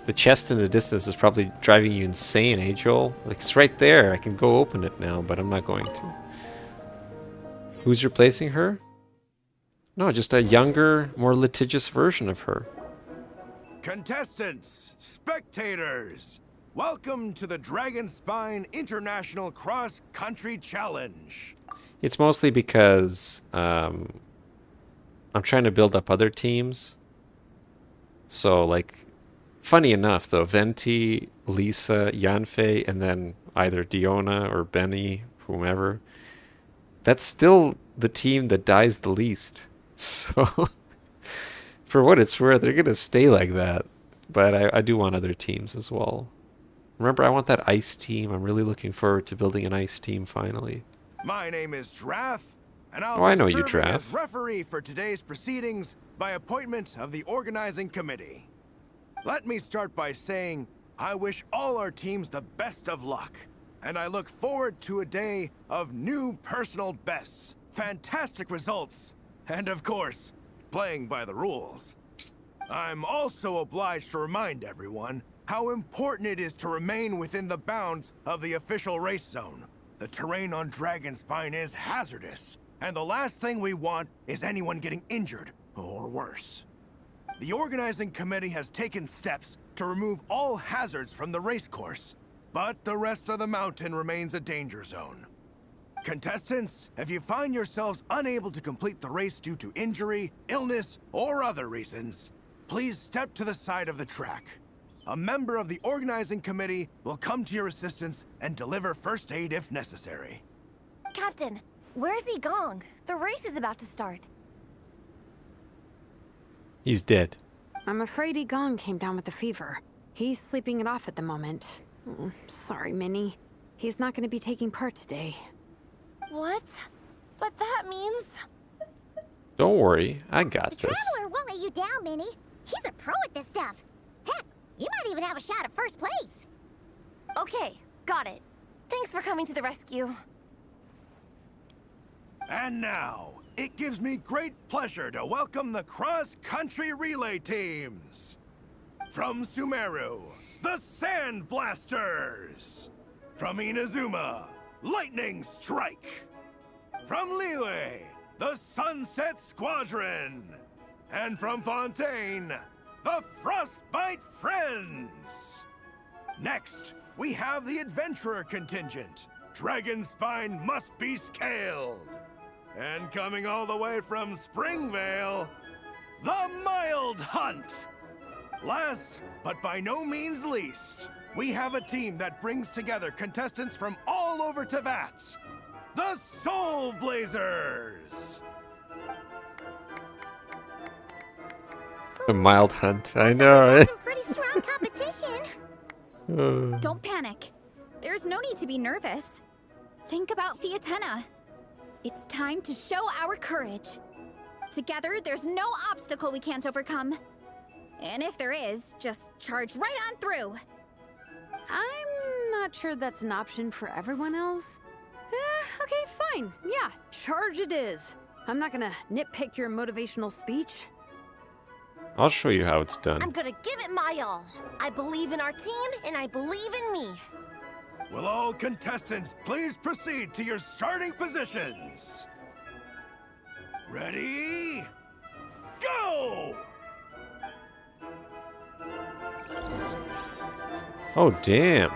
The chest in the distance is probably driving you insane, eh, Joel? Like, it's right there. I can go open it now, but I'm not going to. Who's replacing her? No, just a younger, more litigious version of her. Contestants, spectators, welcome to the Dragon Spine International Cross Country Challenge. It's mostly because I'm trying to build up other teams. So, like, funny enough, though, Venti, Lisa, Yanfei, and then either Diona or Benny, whomever, that's still the team that dies the least. So, for what it's worth, they're going to stay like that. But I do want other teams as well. Remember, I want that ice team. I'm really looking forward to building an ice team finally. My name is Draff, and I'll I be know you, serving Draff. as referee for today's proceedings by appointment of the organizing committee. Let me start by saying I wish all our teams the best of luck, and I look forward to a day of new personal bests, fantastic results, and of course, playing by the rules. I'm also obliged to remind everyone how important it is to remain within the bounds of the official race zone. The terrain on Dragonspine is hazardous, and the last thing we want is anyone getting injured, or worse. The organizing committee has taken steps to remove all hazards from the racecourse, but the rest of the mountain remains a danger zone. Contestants, if you find yourselves unable to complete the race due to injury, illness, or other reasons, please step to the side of the track. A member of the organizing committee will come to your assistance and deliver first aid if necessary. Captain, where's Gong? The race is about to start. He's dead. I'm afraid Gong came down with the fever. He's sleeping it off at the moment. Sorry, Minnie. He's not going to be taking part today. What? But that means... Don't worry, I got this. Traveler won't let you down, Minnie. He's a pro at this stuff. Heck, you might even have a shot at first place. Okay, got it. Thanks for coming to the rescue. And now, it gives me great pleasure to welcome the cross-country relay teams. From Sumeru, the Sand Blasters. From Inazuma, Lightning Strike. From Liyue, the Sunset Squadron. And from Fontaine, the Frostbite Friends. Next, we have the Adventurer contingent. Dragonspine must be scaled. And coming all the way from Springvale, the Mild Hunt. Last, but by no means least, we have a team that brings together contestants from all over Teyvat. The Soul Blazers! A mild hunt, I know. Some pretty strong competition. Don't panic. There's no need to be nervous. Think about Theatena. It's time to show our courage. Together, there's no obstacle we can't overcome. And if there is, just charge right on through. I'm not sure that's an option for everyone else. Okay, fine. Yeah, charge it is. I'm not gonna nitpick your motivational speech. I'll show you how it's done. I'm gonna give it my all. I believe in our team, and I believe in me. Will all contestants please proceed to your starting positions? Ready? Go! Oh, damn.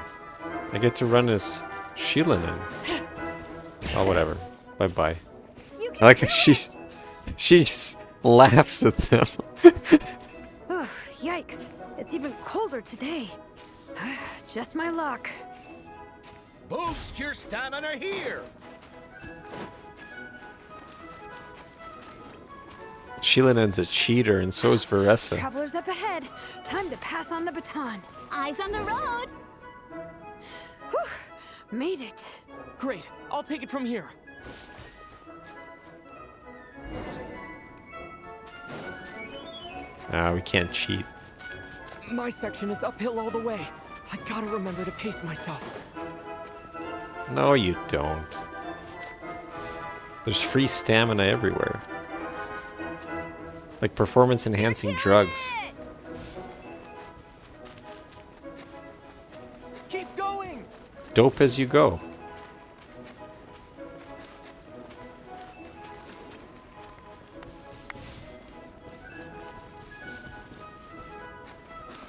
I get to run as Shilinen. Oh, whatever. Bye-bye. I like how she just laughs at them. Ugh, yikes. It's even colder today. Just my luck. Boost your stamina here! Shilinen's a cheater, and so is Veressa. Travelers up ahead. Time to pass on the baton. Eyes on the road! Whew, made it. Great, I'll take it from here. Ah, we can't cheat. My section is uphill all the way. I gotta remember to pace myself. No, you don't. There's free stamina everywhere. Like performance-enhancing drugs. Keep going! Dope as you go.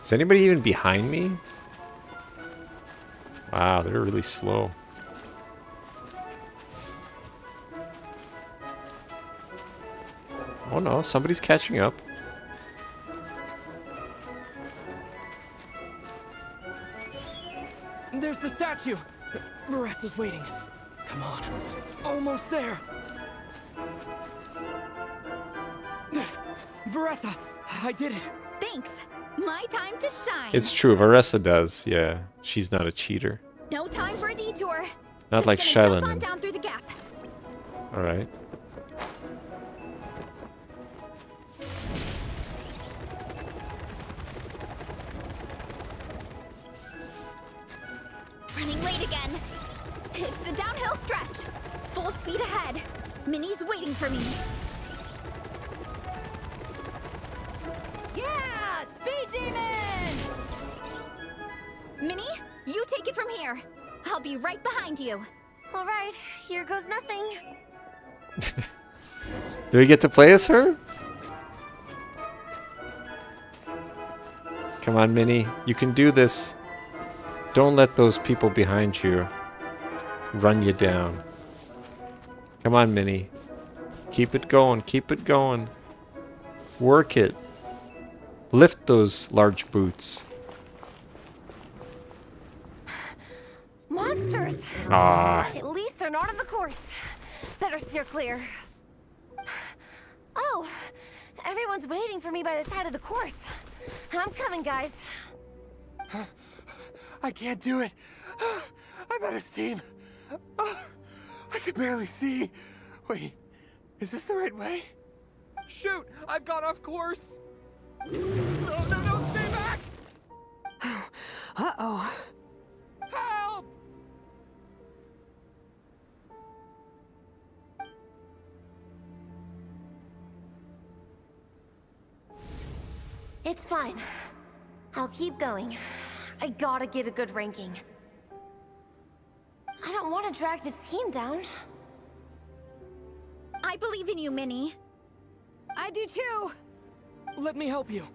Is anybody even behind me? Wow, they're really slow. Oh no, somebody's catching up. There's the statue! Veressa's waiting. Come on. Almost there. Veressa, I did it. Thanks. My time to shine. It's true, Veressa does. Yeah, she's not a cheater. No time for a detour. Not Just like gonna jump on Shilinen. down through the gap. All right. Running late again. It's the downhill stretch. Full speed ahead. Minnie's waiting for me. Yeah! Speed Demon! Minnie, you take it from here. I'll be right behind you. All right, here goes nothing. Do we get to play as her? Come on, Minnie. You can do this. Don't let those people behind you run you down. Come on, Minnie. Keep it going. Keep it going. Work it. Lift those large boots. Monsters! Ah. At least they're not on the course. Better steer clear. Oh, everyone's waiting for me by the side of the course. I'm coming, guys. I can't do it. I'm out of steam. I can barely see. Wait, is this the right way? Shoot! I've gone off course! No, stay back! Uh-oh. Help! It's fine. I'll keep going. I gotta get a good ranking. I don't want to drag this team down. I believe in you, Minnie. I do too. Let me help you.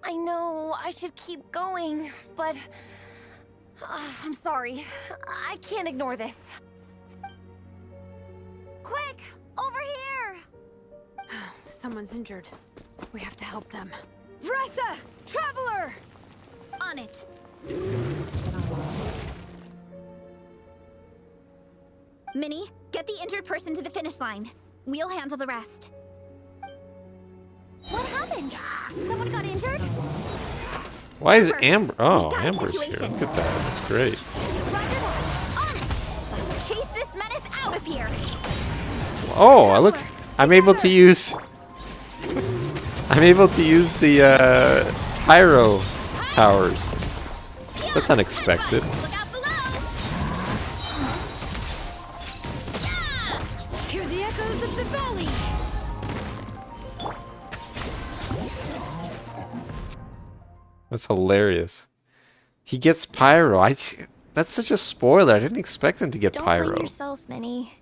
I know I should keep going, but I'm sorry. I can't ignore this. Quick, over here! Someone's injured. We have to help them. Vressa! Traveler! On it. Minnie, get the injured person to the finish line. We'll handle the rest. What happened? Someone got injured? Why is Amber? Oh, Amber's here. Look at that. That's great. Let's chase this menace out of here. Oh, look. I'm able to use. I'm able to use the pyro towers. That's unexpected. Hear the echoes of the valley. That's hilarious. He gets pyro. That's such a spoiler. I didn't expect him to get Don't pyro. blame yourself, Minnie.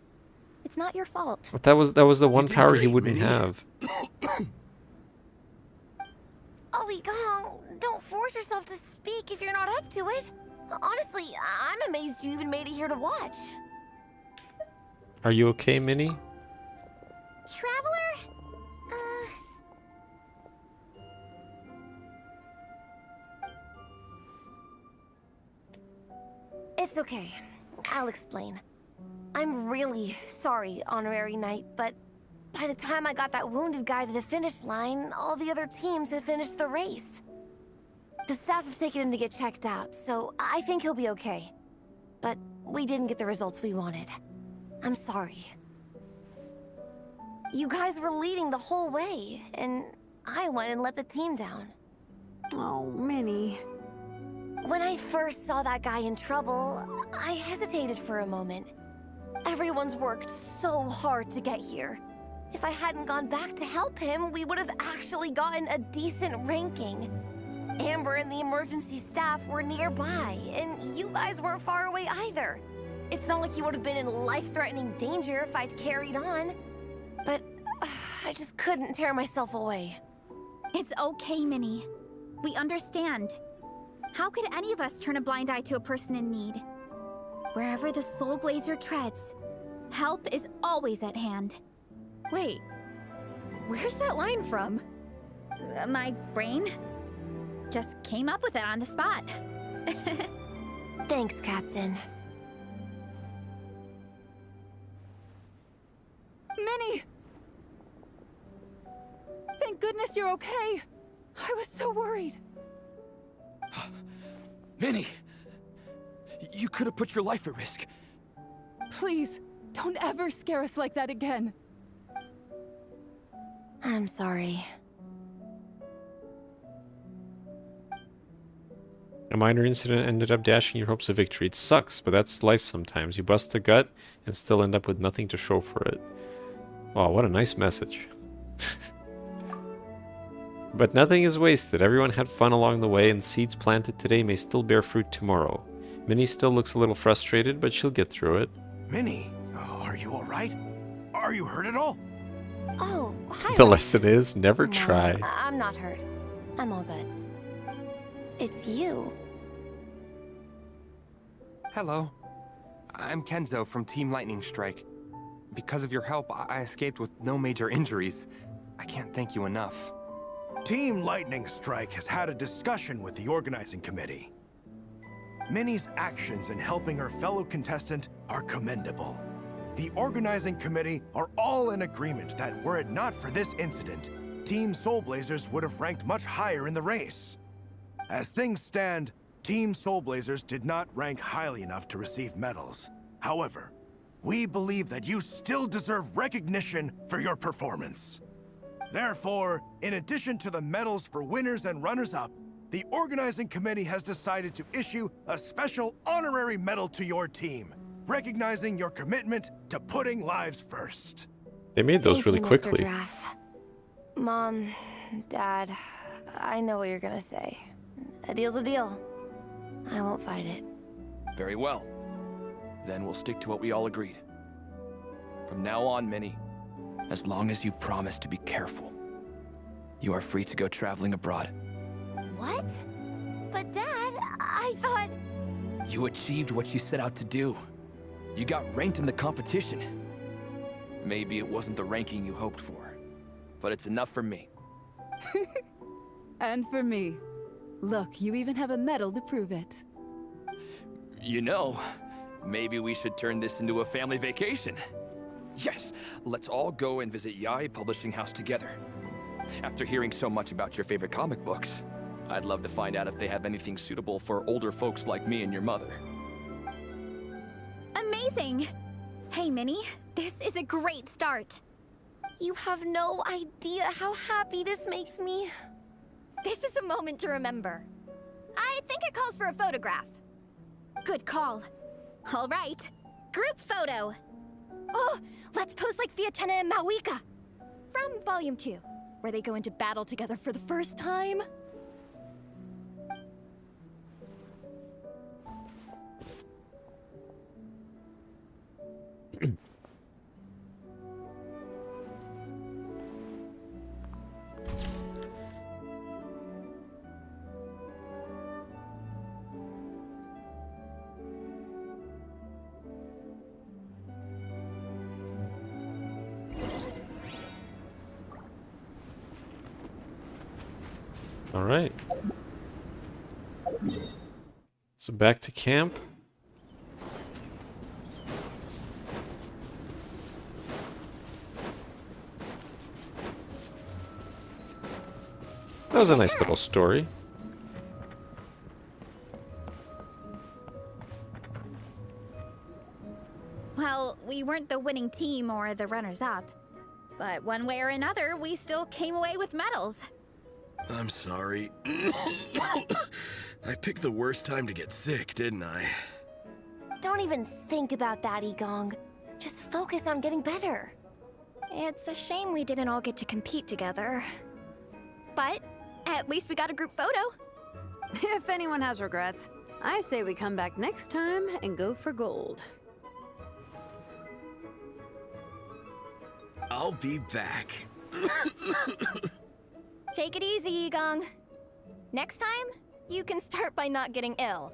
It's not your fault. But that was the one power he wouldn't have. Ollie Gong, don't force yourself to speak if you're not up to it. Honestly, I'm amazed you even made it here to watch. Are you okay, Minnie? Traveler? It's okay. I'll explain. I'm really sorry, Honorary Knight, but by the time I got that wounded guy to the finish line, all the other teams have finished the race. The staff have taken him to get checked out, so I think he'll be okay. But we didn't get the results we wanted. I'm sorry. You guys were leading the whole way, and I went and let the team down. Oh, Minnie. When I first saw that guy in trouble, I hesitated for a moment. Everyone's worked so hard to get here. If I hadn't gone back to help him, we would have actually gotten a decent ranking. Amber and the emergency staff were nearby, and you guys weren't far away either. It's not like he would have been in life-threatening danger if I'd carried on. But I just couldn't tear myself away. It's okay, Minnie. We understand. How could any of us turn a blind eye to a person in need? Wherever the Soul Blazer treads, help is always at hand. Wait, where's that line from? My brain just came up with it on the spot. Thanks, Captain. Minnie! Thank goodness you're okay. I was so worried. Minnie! You could have put your life at risk. Please, don't ever scare us like that again. I'm sorry. A minor incident ended up dashing your hopes of victory. It sucks, but that's life sometimes. You bust a gut and still end up with nothing to show for it. Oh, what a nice message. But nothing is wasted. Everyone had fun along the way, and seeds planted today may still bear fruit tomorrow. Minnie still looks a little frustrated, but she'll get through it. Minnie, are you all right? Are you hurt at all? Oh, hi. The lesson is never try. I'm not hurt. I'm all good. It's you. Hello. I'm Kenzo from Team Lightning Strike. Because of your help, I escaped with no major injuries. I can't thank you enough. Team Lightning Strike has had a discussion with the organizing committee. Minnie's actions in helping her fellow contestant are commendable. The organizing committee are all in agreement that were it not for this incident, Team Soul Blazers would have ranked much higher in the race. As things stand, Team Soul Blazers did not rank highly enough to receive medals. However, we believe that you still deserve recognition for your performance. Therefore, in addition to the medals for winners and runners-up, the organizing committee has decided to issue a special honorary medal to your team, recognizing your commitment to putting lives first. They made those Thank really you, Mr. quickly. Graff. Mom, Dad, I know what you're gonna say. A deal's a deal. I won't fight it. Very well. Then we'll stick to what we all agreed. From now on, Minnie, as long as you promise to be careful, you are free to go traveling abroad. What? But Dad, I thought... You achieved what you set out to do. You got ranked in the competition. Maybe it wasn't the ranking you hoped for, but it's enough for me. And for me. Look, you even have a medal to prove it. You know, maybe we should turn this into a family vacation. Yes, let's all go and visit Yai Publishing House together. After hearing so much about your favorite comic books, I'd love to find out if they have anything suitable for older folks like me and your mother. Amazing! Hey, Minnie, this is a great start. You have no idea how happy this makes me. This is a moment to remember. I think it calls for a photograph. Good call. All right, group photo. Oh, let's pose like Fiatena and Mawika. From Volume 2, where they go into battle together for the first time. All right. So back to camp. That was a nice little story. Well, we weren't the winning team or the runners-up. But one way or another, we still came away with medals. I'm sorry. I picked the worst time to get sick, didn't I? Don't even think about that, Igong. Just focus on getting better. It's a shame we didn't all get to compete together. But at least we got a group photo. If anyone has regrets, I say we come back next time and go for gold. I'll be back. Take it easy, Igong. Next time, you can start by not getting ill.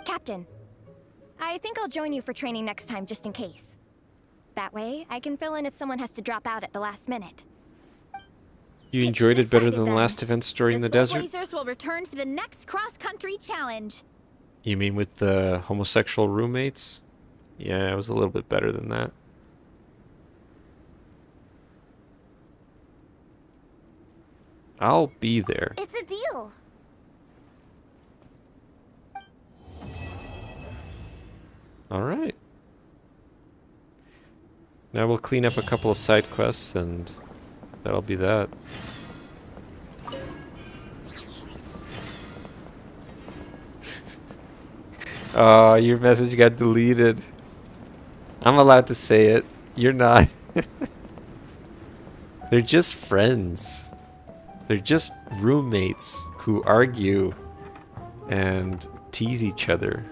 Captain, I think I'll join you for training next time just in case. That way, I can fill in if someone has to drop out at the last minute. You enjoyed it better than the last events during the desert? Blazers will return for the next cross-country challenge. You mean with the homosexual roommates? Yeah, it was a little bit better than that. I'll be there. It's a deal. All right. Now we'll clean up a couple of side quests and that'll be that. Oh, your message got deleted. I'm allowed to say it. You're not. They're just friends. They're just roommates who argue and tease each other.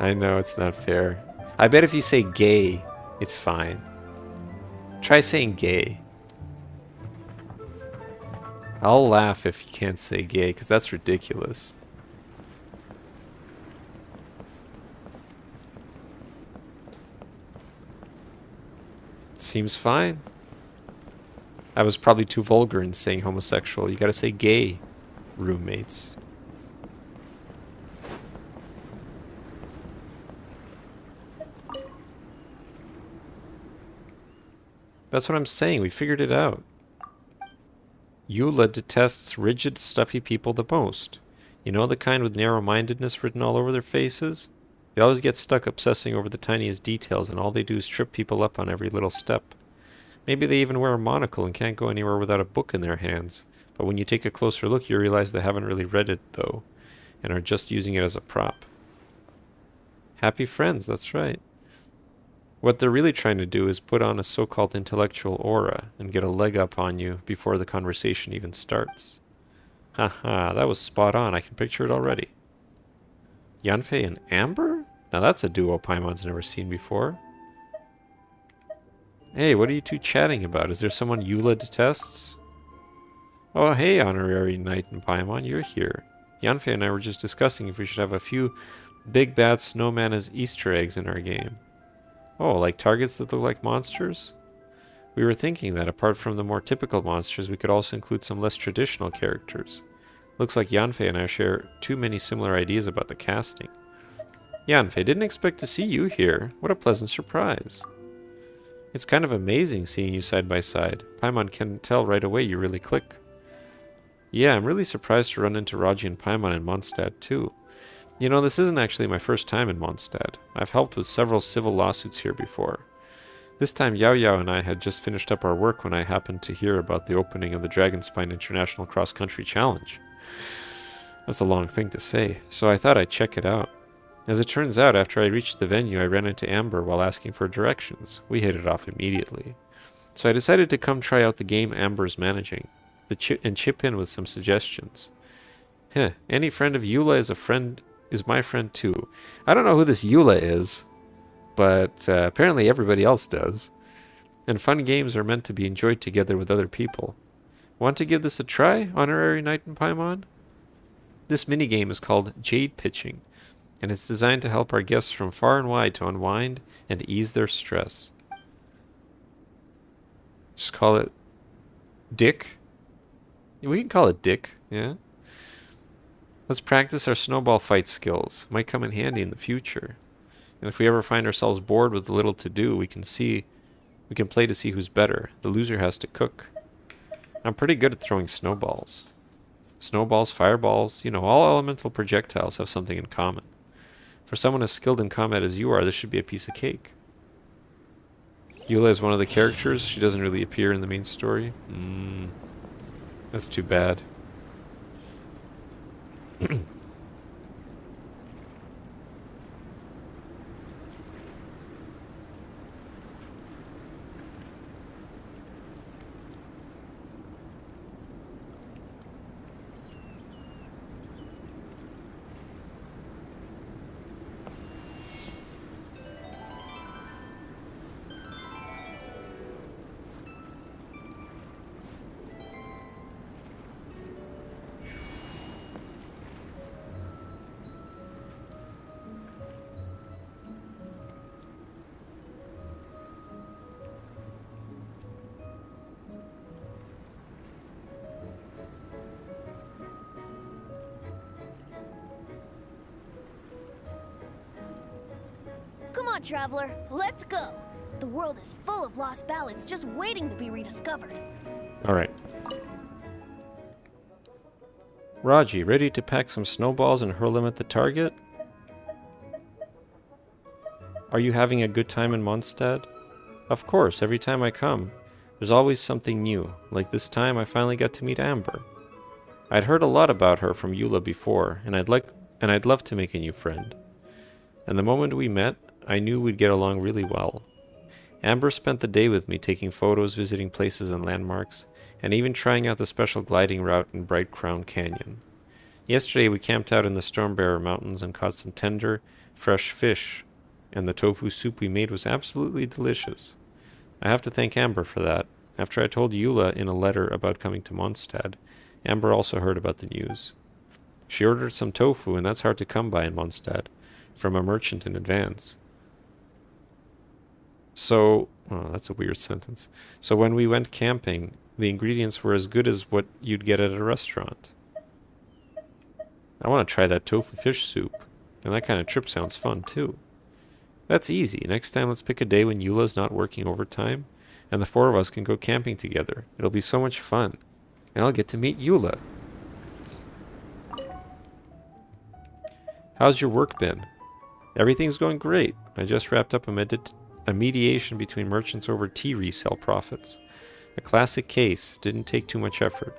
I know it's not fair. I bet if you say gay, it's fine. Try saying gay. I'll laugh if you can't say gay, because that's ridiculous. Seems fine. I was probably too vulgar in saying homosexual. You gotta say gay, roommates. That's what I'm saying. We figured it out. Eula detests rigid, stuffy people the most. You know, the kind with narrow-mindedness written all over their faces? They always get stuck obsessing over the tiniest details, and all they do is trip people up on every little step. Maybe they even wear a monocle and can't go anywhere without a book in their hands. But when you take a closer look, you realize they haven't really read it, though, and are just using it as a prop. Happy friends, that's right. What they're really trying to do is put on a so-called intellectual aura and get a leg up on you before the conversation even starts. Haha, that was spot on. I can picture it already. Yanfei and Amber? Now that's a duo Paimon's never seen before. Hey, what are you two chatting about? Is there someone Eula detests? Oh, hey, honorary knight in Paimon, you're here. Yanfei and I were just discussing if we should have a few big bad snowman as Easter eggs in our game. Oh, like targets that look like monsters? We were thinking that apart from the more typical monsters, we could also include some less traditional characters. Looks like Yanfei and I share too many similar ideas about the casting. Yanfei, didn't expect to see you here. What a pleasant surprise. It's kind of amazing seeing you side by side. Paimon can tell right away you really click. Yeah, I'm really surprised to run into Raji and Paimon in Mondstadt too. You know, this isn't actually my first time in Mondstadt. I've helped with several civil lawsuits here before. This time Yao Yao and I had just finished up our work when I happened to hear about the opening of the Dragonspine International Cross Country Challenge. That's a long thing to say, so I thought I'd check it out. As it turns out, after I reached the venue, I ran into Amber while asking for directions. We hit it off immediately. So I decided to come try out the game Amber's managing, and chip in with some suggestions. Any friend of Eula is my friend too. I don't know who this Eula is, but apparently everybody else does. And fun games are meant to be enjoyed together with other people. Want to give this a try, honorary knight in Paimon? This minigame is called Jade Pitching, and it's designed to help our guests from far and wide to unwind and ease their stress. Just call it Dick. We can call it Dick, yeah? Let's practice our snowball fight skills. Might come in handy in the future. And if we ever find ourselves bored with little to do, we can play to see who's better. The loser has to cook. I'm pretty good at throwing snowballs. Snowballs, fireballs, you know, all elemental projectiles have something in common. For someone as skilled in combat as you are, this should be a piece of cake. Eula is one of the characters. She doesn't really appear in the main story. That's too bad. Come on, traveler, let's go. The world is full of lost ballads just waiting to be rediscovered. Alright. Raji, ready to pack some snowballs and hurl them at the target? Are you having a good time in Mondstadt? Of course, every time I come, there's always something new. Like this time, I finally got to meet Amber. I'd heard a lot about her from Eula before, and I'd love to make a new friend. And the moment we met, I knew we'd get along really well. Amber spent the day with me taking photos, visiting places and landmarks, and even trying out the special gliding route in Bright Crown Canyon. Yesterday we camped out in the Stormbearer Mountains and caught some tender, fresh fish, and the tofu soup we made was absolutely delicious. I have to thank Amber for that. After I told Eula in a letter about coming to Mondstadt, Amber also heard about the news. She ordered some tofu, and that's hard to come by in Mondstadt, from a merchant in advance. So, oh, that's a weird sentence. So when we went camping, the ingredients were as good as what you'd get at a restaurant. I want to try that tofu fish soup, and that kind of trip sounds fun too. That's easy. Next time let's pick a day when Eula's not working overtime, and the four of us can go camping together. It'll be so much fun. And I'll get to meet Eula. How's your work been? Everything's going great. I just wrapped up a mediation between merchants over tea resale profits. A classic case. Didn't take too much effort.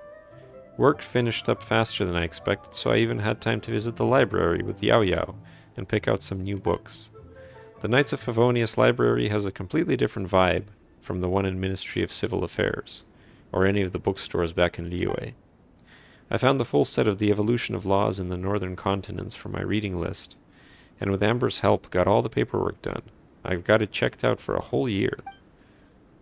Work finished up faster than I expected, so I even had time to visit the library with Yao Yao and pick out some new books. The Knights of Favonius library has a completely different vibe from the one in Ministry of Civil Affairs, or any of the bookstores back in Liyue. I found the full set of The Evolution of Laws in the Northern Continents from my reading list, and with Amber's help got all the paperwork done. I've got it checked out for a whole year.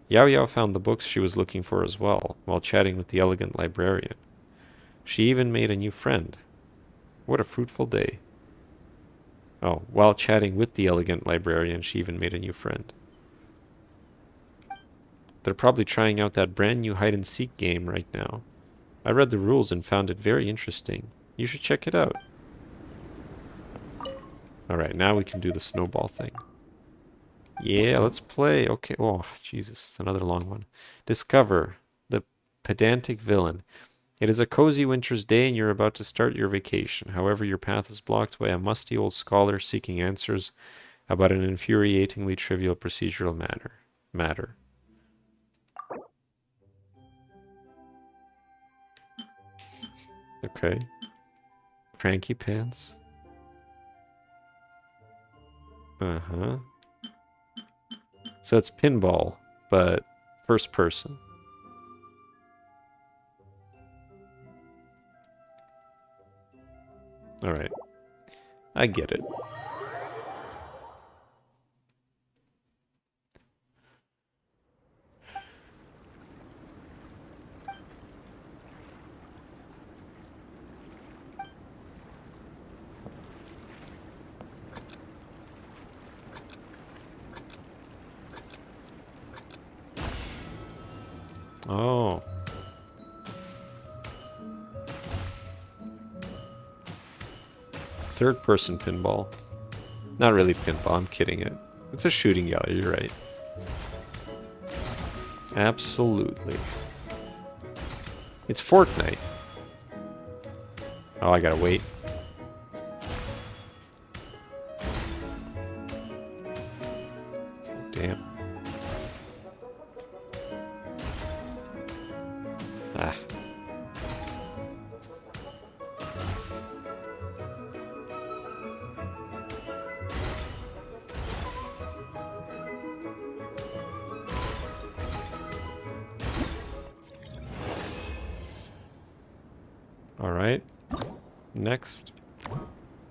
Yao Yao found the books she was looking for as well, while chatting with the elegant librarian. She even made a new friend. What a fruitful day. Oh, while chatting with the elegant librarian, she even made a new friend. They're probably trying out that brand new hide-and-seek game right now. I read the rules and found it very interesting. You should check it out. Alright, now we can do the snowball thing. Yeah, let's play. Okay, oh, Jesus, it's another long one. Discover the pedantic villain. It is a cozy winter's day and you're about to start your vacation. However, your path is blocked by a musty old scholar seeking answers about an infuriatingly trivial procedural matter. Okay. Cranky Pants. Uh-huh. So it's pinball, but first person. Alright. I get it. Oh. Third person pinball. Not really pinball, I'm kidding it. It's a shooting gallery, you're right. Absolutely. It's Fortnite. Oh, I gotta wait. Damn. Ah. Alright. Next.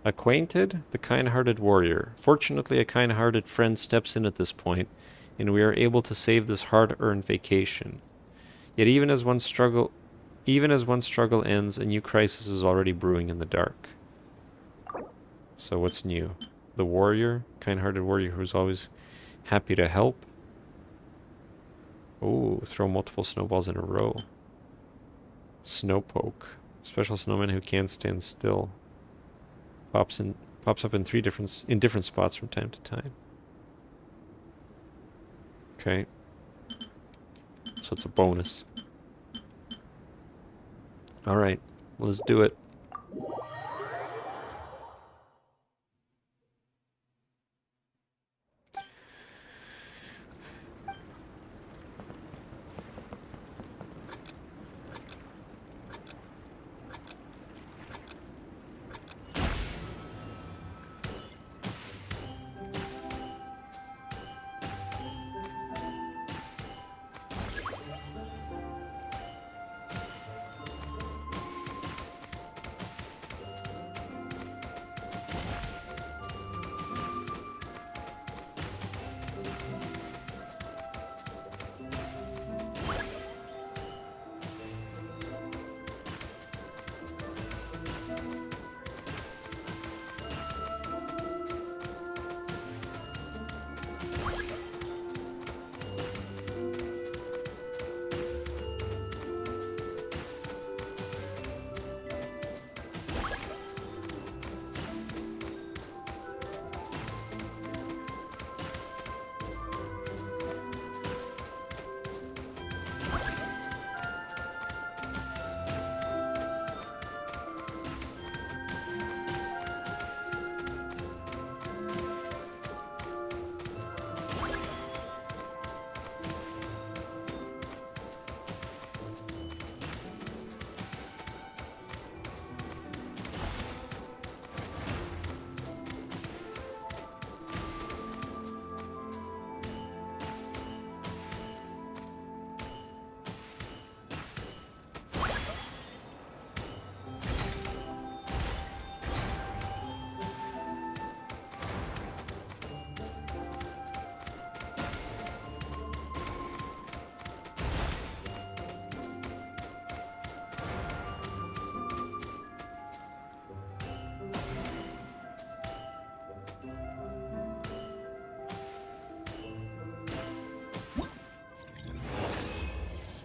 Acquainted, the kind-hearted warrior. Fortunately, a kind-hearted friend steps in at this point, and we are able to save this hard-earned vacation. Yet even as one struggle ends, a new crisis is already brewing in the dark. So what's new? The warrior, kind-hearted warrior who's always happy to help. Oh, throw multiple snowballs in a row. Snowpoke. Special snowman who can't stand still. Pops up in different spots from time to time. Okay. So it's a bonus. Alright, let's do it.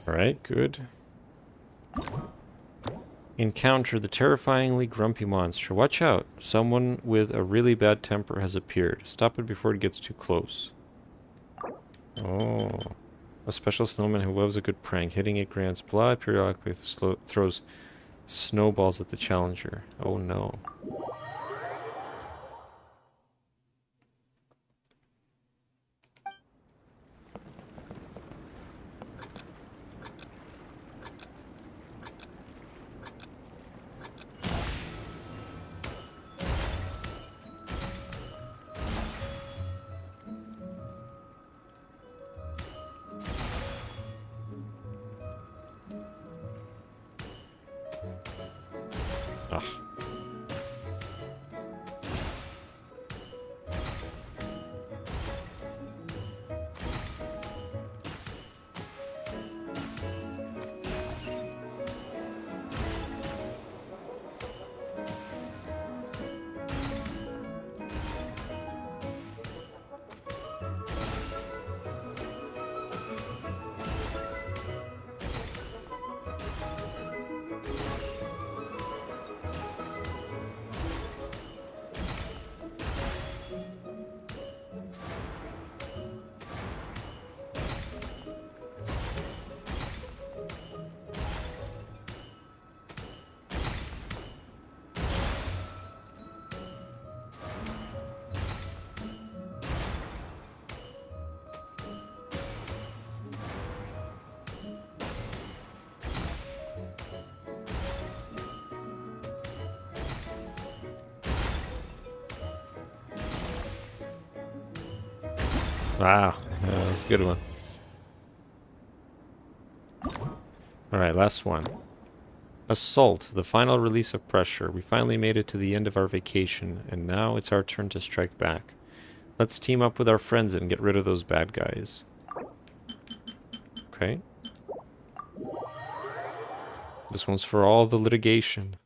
Alright, good. Encounter the terrifyingly grumpy monster. Watch out. Someone with a really bad temper has appeared. Stop it before it gets too close. Oh. A special snowman who loves a good prank. Hitting it grants blood. Periodically throws snowballs at the challenger. Oh no. Ugh. Wow, yeah, that's a good one. Alright, last one. Assault, the final release of pressure. We finally made it to the end of our vacation, and now it's our turn to strike back. Let's team up with our friends and get rid of those bad guys. Okay. This one's for all the litigation.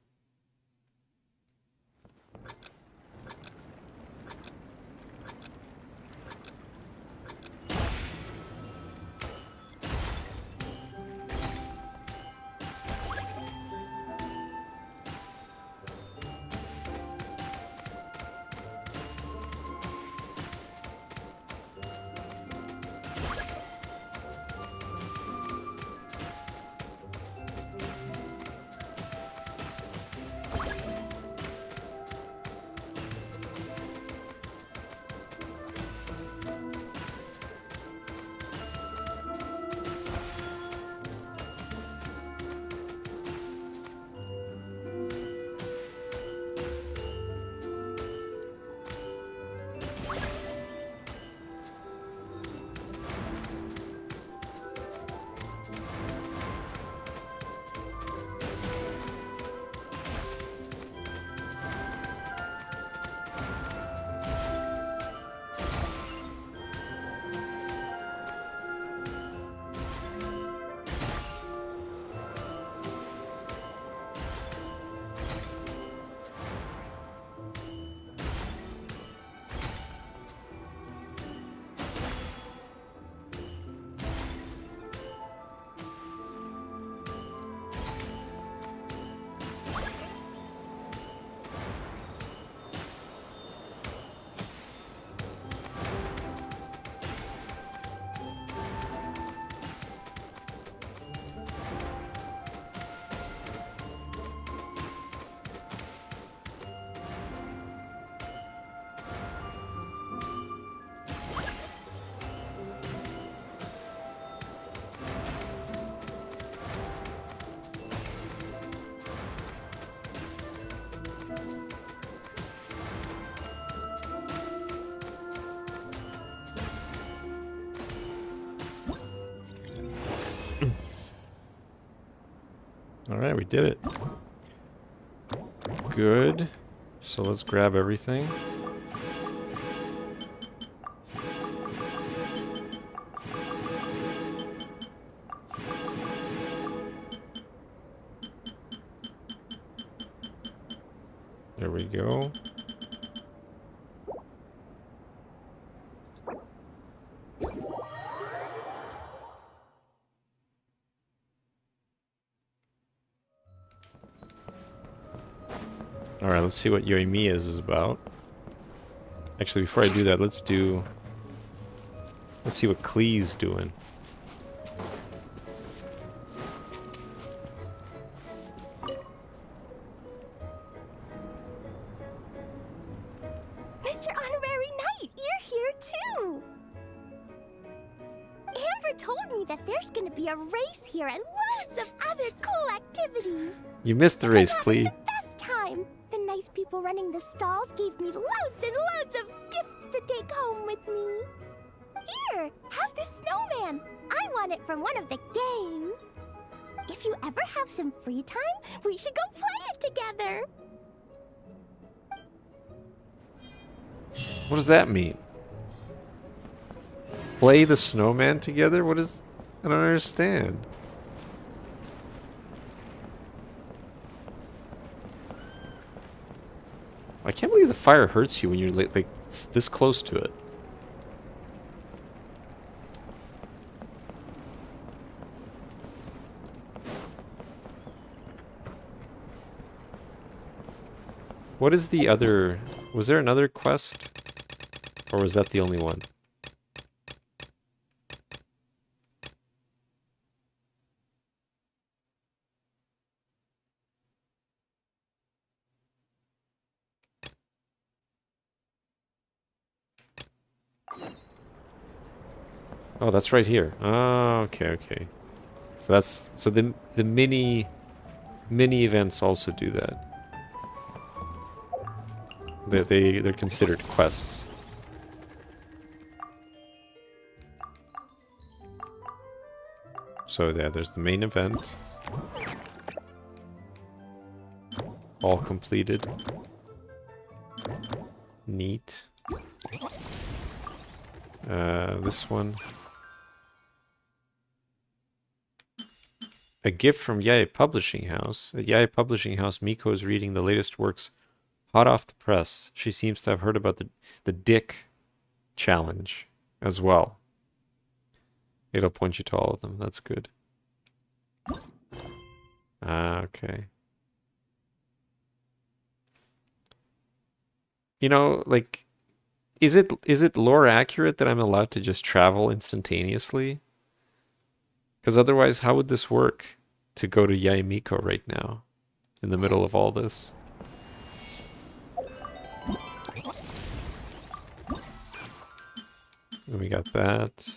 Alright, we did it. Good. So let's grab everything. There we go. Alright, let's see what Yoimiya's is about. Actually, before I do that, let's see what Klee's doing. Mr. Honorary Knight, you're here too! Amber told me that there's gonna be a race here and loads of other cool activities. You missed the race, I'm Klee. having the best time. The nice people running the stalls gave me loads and loads of gifts to take home with me. Here, have this snowman. I won it from one of the games. If you ever have some free time, we should go play it together. What does that mean? Play the snowman together? What is... I don't understand. I can't believe the fire hurts you when you're like this close to it. What is the other... Was there another quest? Or was that the only one? Oh, that's right here. Oh, okay, okay. So that's... So the mini events also do that. They're considered quests. So yeah, there's the main event. All completed. Neat. This one. A gift from Yae Publishing House. At Yae Publishing House, Miko is reading the latest works hot off the press. She seems to have heard about the Dick challenge as well. It'll point you to all of them. That's good. Ah, okay. You know, like, is it lore accurate that I'm allowed to just travel instantaneously? Because otherwise, how would this work to go to Yaemiko right now, in the middle of all this? And we got that.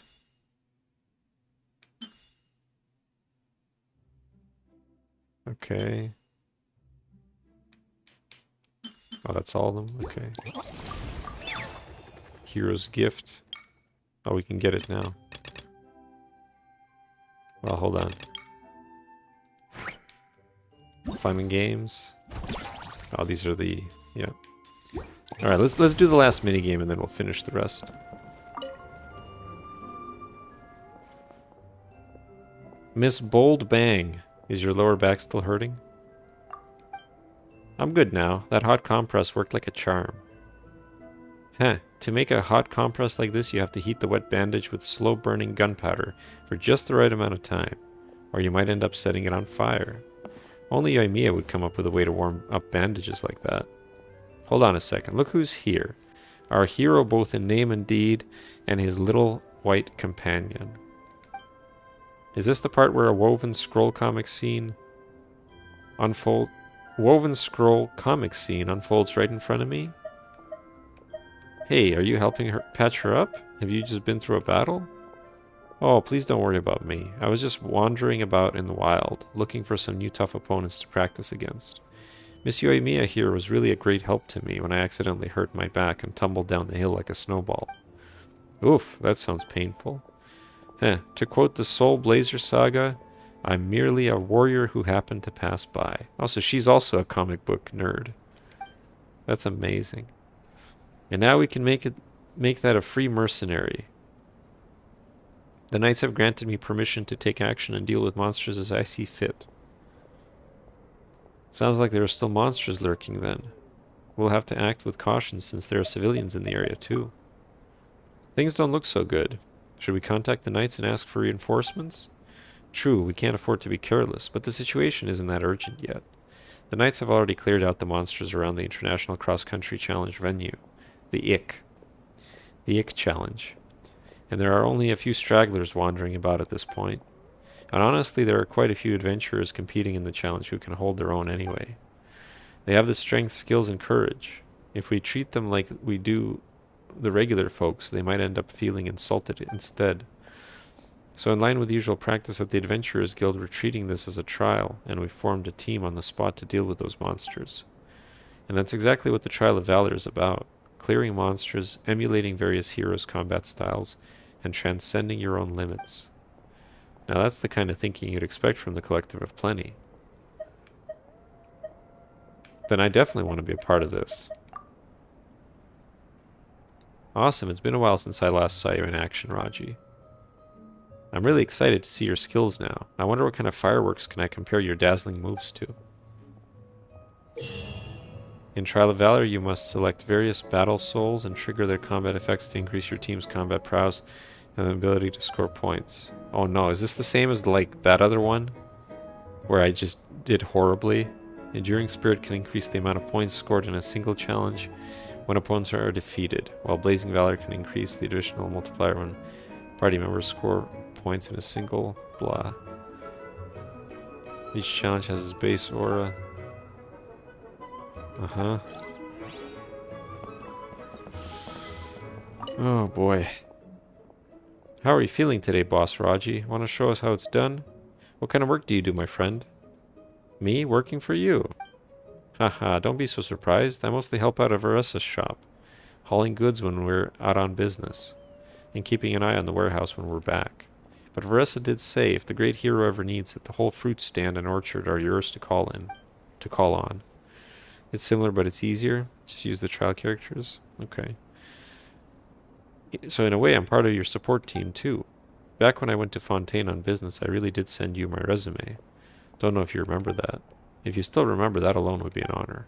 Okay. Oh, that's all of them? Okay. Hero's Gift. Oh, we can get it now. Well, hold on. Fun and games. Oh, these are the... yeah. Alright, let's do the last minigame and then we'll finish the rest. Miss Bold Bang. Is your lower back still hurting? I'm good now. That hot compress worked like a charm. Heh. To make a hot compress like this, you have to heat the wet bandage with slow-burning gunpowder for just the right amount of time, or you might end up setting it on fire. Only Yoimiya would come up with a way to warm up bandages like that. Hold on a second. Look who's here. Our hero both in name and deed, and his little white companion. Is this the part where a woven scroll comic scene unfolds right in front of me? Hey, are you helping her patch her up? Have you just been through a battle? Oh, please don't worry about me. I was just wandering about in the wild, looking for some new tough opponents to practice against. Miss Yoimiya here was really a great help to me when I accidentally hurt my back and tumbled down the hill like a snowball. Oof, that sounds painful. To quote the Soul Blazer saga, I'm merely a warrior who happened to pass by. Also, she's also a comic book nerd. That's amazing. And now we can make that a free mercenary. The knights have granted me permission to take action and deal with monsters as I see fit. Sounds like there are still monsters lurking then. We'll have to act with caution since there are civilians in the area too. Things don't look so good. Should we contact the knights and ask for reinforcements? True, we can't afford to be careless, but the situation isn't that urgent yet. The Knights have already cleared out the monsters around the International Cross Country Challenge venue, the IC Challenge, and there are only a few stragglers wandering about at this point. And honestly, there are quite a few adventurers competing in the challenge who can hold their own anyway. They have the strength, skills, and courage. If we treat them like we do the regular folks, they might end up feeling insulted instead. So in line with the usual practice at the Adventurers Guild, we're treating this as a trial, and we formed a team on the spot to deal with those monsters. And that's exactly what the Trial of Valor is about. Clearing monsters, emulating various heroes' combat styles, and transcending your own limits. Now that's the kind of thinking you'd expect from the Collective of Plenty. Then I definitely want to be a part of this. Awesome, it's been a while since I last saw you in action, Raji. I'm really excited to see your skills now. I wonder what kind of fireworks can I compare your dazzling moves to. In Trial of Valor, you must select various battle souls and trigger their combat effects to increase your team's combat prowess and the ability to score points. Oh no, is this the same as like that other one? Where I just did horribly? Enduring Spirit can increase the amount of points scored in a single challenge when opponents are defeated, while Blazing Valor can increase the additional multiplier when party members score points in a single blah. Each challenge has its base aura. Oh boy. How are you feeling today, Boss Raji? Want to show us how it's done? What kind of work do you do, my friend? Me? Working for you? Haha, don't be so surprised. I mostly help out at Varesa's shop, hauling goods when we're out on business, and keeping an eye on the warehouse when we're back. But Varesa did say, if the great hero ever needs it, the whole fruit stand and orchard are yours to call on. It's similar, but it's easier. Just use the trial characters. Okay. So in a way, I'm part of your support team too. Back when I went to Fontaine on business, I really did send you my resume. Don't know if you remember that. If you still remember, that alone would be an honor.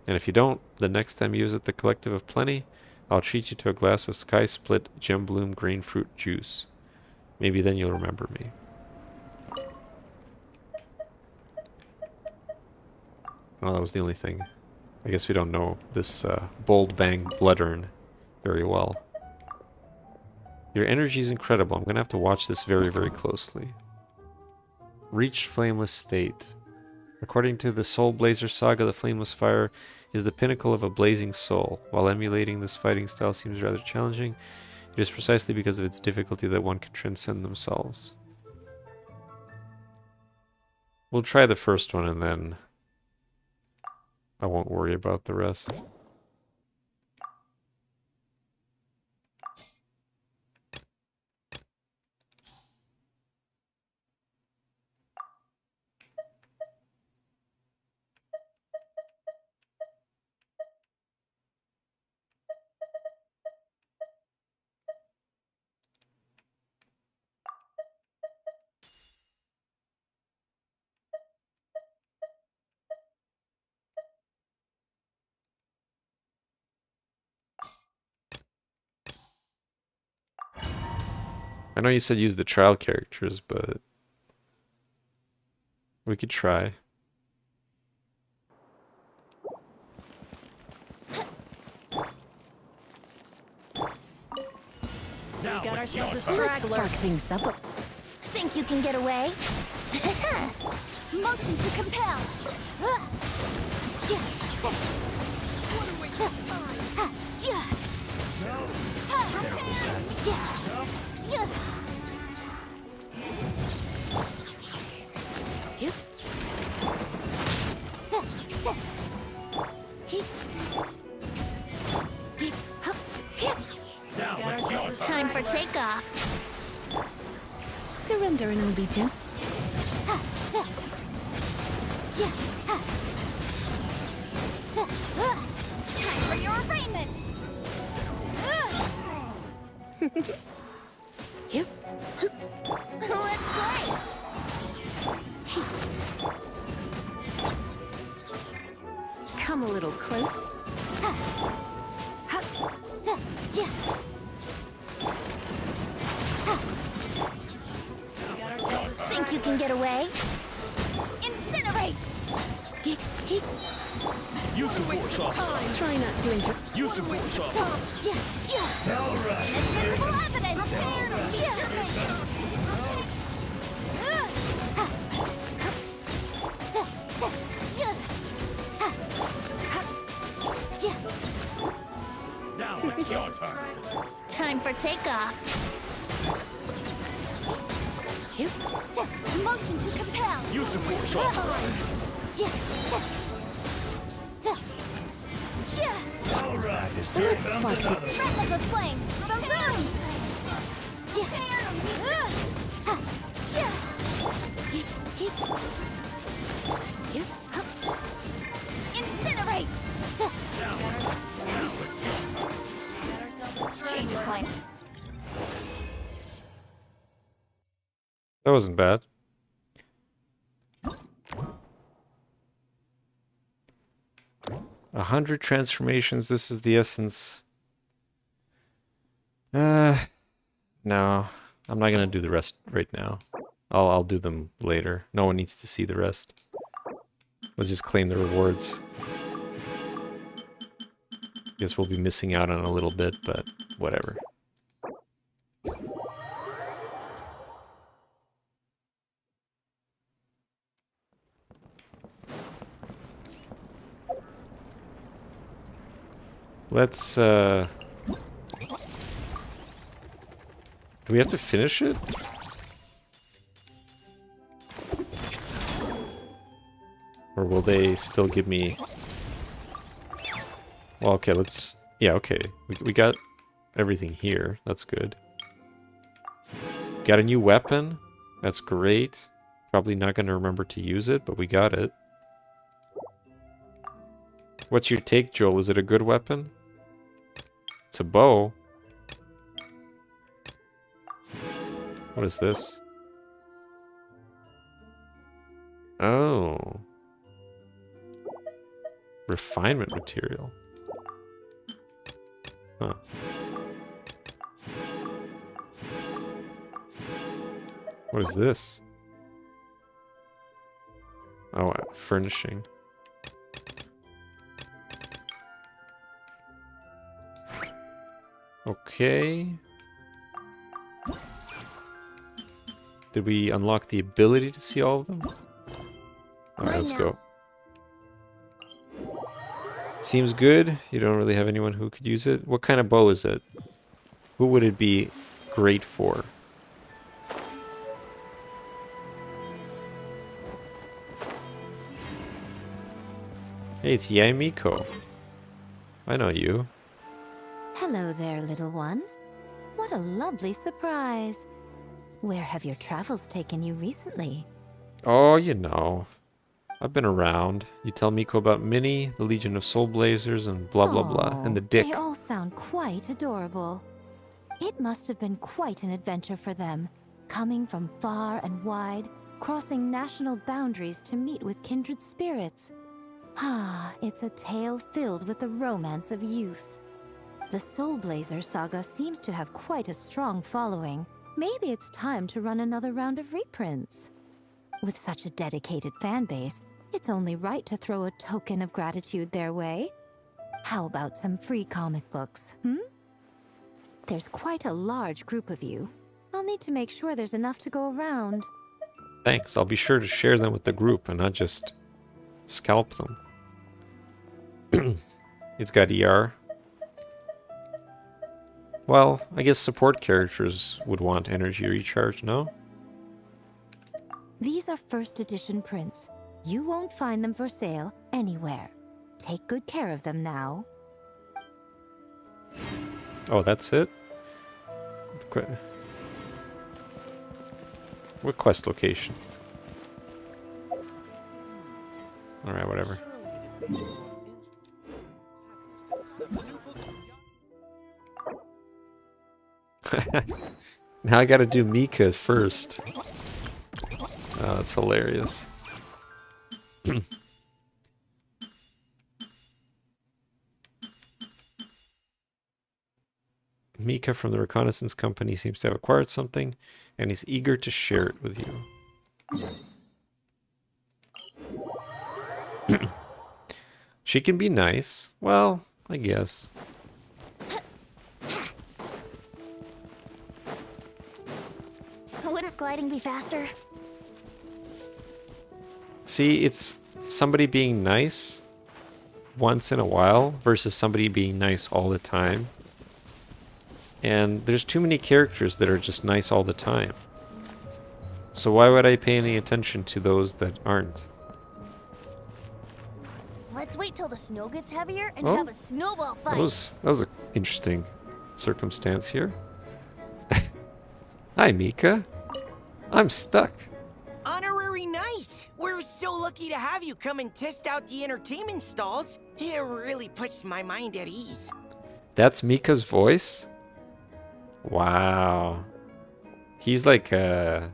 And if you don't, the next time you visit the Collective of Plenty, I'll treat you to a glass of Sky Split Gem Bloom Green Fruit Juice. Maybe then you'll remember me. Well, that was the only thing. I guess we don't know this Bold Bang Bloodurn very well. Your energy is incredible. I'm going to have to watch this very, very closely. Reached Flameless State. According to the Soul Blazer saga, the Flameless Fire is the pinnacle of a blazing soul. While emulating this fighting style seems rather challenging, it is precisely because of its difficulty that one can transcend themselves. We'll try the first one and then I won't worry about the rest. I know you said use the trial characters, but we could try. We got ourselves a straggler. Things up. Think you can get away? Motion to compel. Time for takeoff. Surrender and I'll be gentle. Time for your arraignment. Let's play. Come a little close. Think you can get away? Incinerate! Use the force off. Try not to injure. Use the force off. All right. Invisible evidence. Now it's your turn. Time for takeoff. Motion to compel. Use the force off. All right, it's time comes another. Traffic with flame. Boom, boom. Incinerate. Change of plan. That wasn't bad. 100 transformations. This is the essence. No, I'm not gonna do the rest right now. I'll do them later. No one needs to see the rest. Let's just claim the rewards. Guess we'll be missing out on a little bit, but whatever. Let's, do we have to finish it? Or will they still give me... Well, okay, let's... Yeah, okay. We got everything here. That's good. Got a new weapon. That's great. Probably not going to remember to use it, but we got it. What's your take, Joel? Is it a good weapon? It's a bow. What is this? Oh. Refinement material. Huh. What is this? Oh, furnishing. Okay. Did we unlock the ability to see all of them? Alright, let's go. Seems good. You don't really have anyone who could use it. What kind of bow is it? Who would it be great for? Hey, it's Yai Miko. I know you. Hello there, little one. What a lovely surprise. Where have your travels taken you recently? Oh, you know. I've been around. You tell Miko about Minnie, the Legion of Soul Blazers, and blah blah blah, and the Dick. They all sound quite adorable. It must have been quite an adventure for them, coming from far and wide, crossing national boundaries to meet with kindred spirits. Ah, it's a tale filled with the romance of youth. The Soul Blazer saga seems to have quite a strong following. Maybe it's time to run another round of reprints. With such a dedicated fan base, it's only right to throw a token of gratitude their way. How about some free comic books, There's quite a large group of you. I'll need to make sure there's enough to go around. Thanks, I'll be sure to share them with the group and not just scalp them. It's got ER. Well, I guess support characters would want energy recharge, no? These are first edition prints. You won't find them for sale anywhere. Take good care of them now. Oh, that's it? What quest location? Alright, whatever. Now I gotta do Mika first. Oh, that's hilarious. Mika from the reconnaissance company seems to have acquired something, and he's eager to share it with you. She can be nice. Well, I guess. Wouldn't gliding be faster? See, it's somebody being nice once in a while versus somebody being nice all the time. And there's too many characters that are just nice all the time. So why would I pay any attention to those that aren't? Let's wait till the snow gets heavier and Oh, have a snowball fight. That was an interesting circumstance here. Hi, Mika. I'm stuck. Honorary Knight! We're so lucky to have you come and test out the entertainment stalls. It really puts my mind at ease. That's Mika's voice? Wow. He's like, yeah,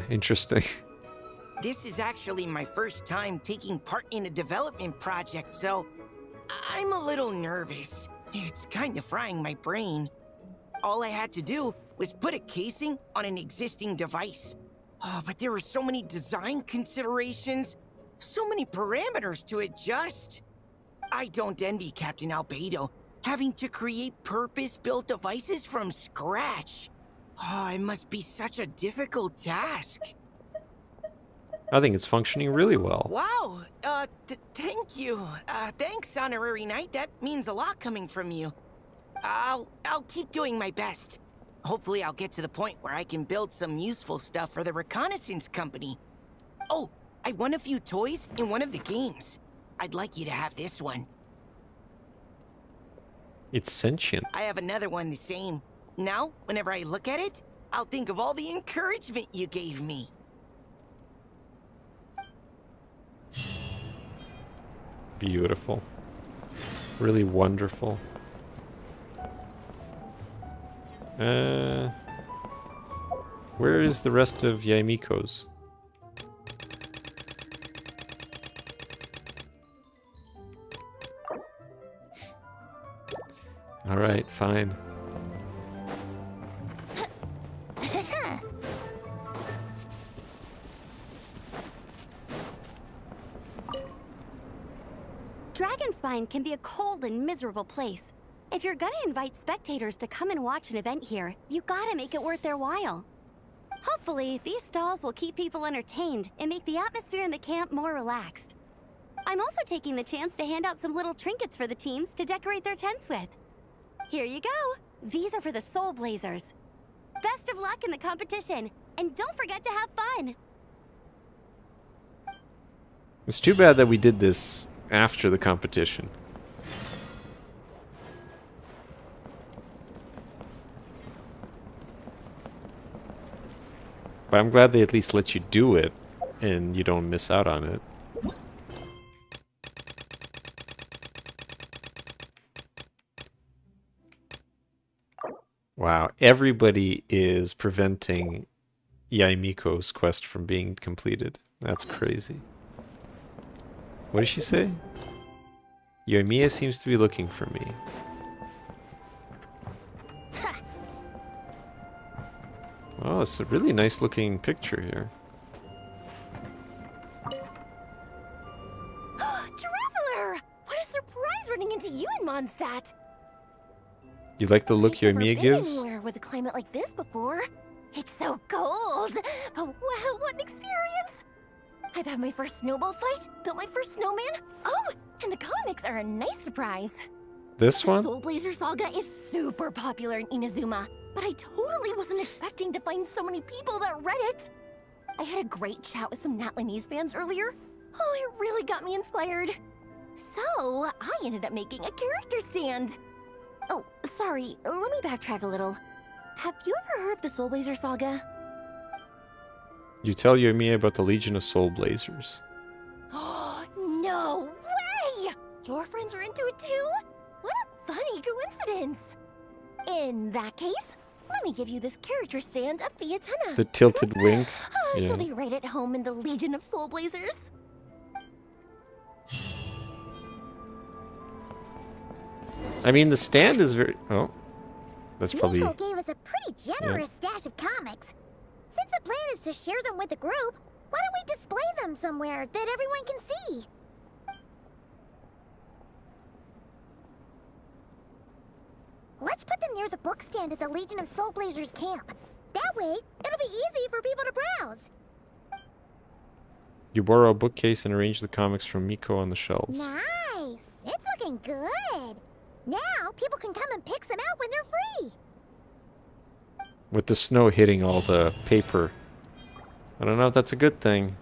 interesting. This is actually my first time taking part in a development project, so I'm a little nervous. It's kind of frying my brain. All I had to do was put a casing on an existing device. Oh, but there were so many design considerations, so many parameters to adjust. I don't envy Captain Albedo, having to create purpose-built devices from scratch. Oh, it must be such a difficult task. I think it's functioning really well. Wow, thank you. Thanks, Honorary Knight. That means a lot coming from you. I'll keep doing my best. Hopefully I'll get to the point where I can build some useful stuff for the reconnaissance company. Oh, I won a few toys in one of the games. I'd like you to have this one. It's sentient. I have another one the same. Now, whenever I look at it, I'll think of all the encouragement you gave me. Beautiful. Really wonderful. Where is the rest of Yaimiko's? Alright, fine. Dragonspine can be a cold and miserable place. If you're gonna invite spectators to come and watch an event here, you gotta make it worth their while. Hopefully, these stalls will keep people entertained and make the atmosphere in the camp more relaxed. I'm also taking the chance to hand out some little trinkets for the teams to decorate their tents with. Here you go. These are for the Soul Blazers. Best of luck in the competition, and don't forget to have fun. It's too bad that we did this after the competition. But I'm glad they at least let you do it, and you don't miss out on it. Wow, everybody is preventing Yaimiko's quest from being completed. That's crazy. What did she say? Yoimiya seems to be looking for me. Oh, it's a really nice looking picture here. Traveler! What a surprise running into you in Mondstadt! You like the look Yoimiya Never gives? been anywhere with a climate like this before. It's so cold. But wow, what an experience! I've had my first snowball fight, built my first snowman. Oh, and the comics are a nice surprise. This one? The Soul Blazer saga is super popular in Inazuma, but I totally wasn't expecting to find so many people that read it. I had a great chat with some Natlanese fans earlier. Oh, it really got me inspired. So, I ended up making a character stand. Oh, sorry, let me backtrack a little. Have you ever heard of the Soul Blazer saga? You tell Yoimiya about the Legion of Soul Blazers. No way! Your friends are into it too? What a funny coincidence! In that case, let me give you this character stand of Fiatena. The tilted wink. She'll Yeah. be right at home in the Legion of Soul Blazers. I mean, the stand is very... Oh. That's probably... Miko gave us a pretty generous stash of comics. Since the plan is to share them with the group, why don't we display them somewhere that everyone can see? put them near the book stand at the Legion of Soul Blazers camp. That way, it'll be easy for people to browse. You borrow a bookcase and arrange the comics from Miko on the shelves. Nice! It's looking good. Now, people can come and pick some out when they're free. With the snow hitting all the paper. I don't know if that's a good thing.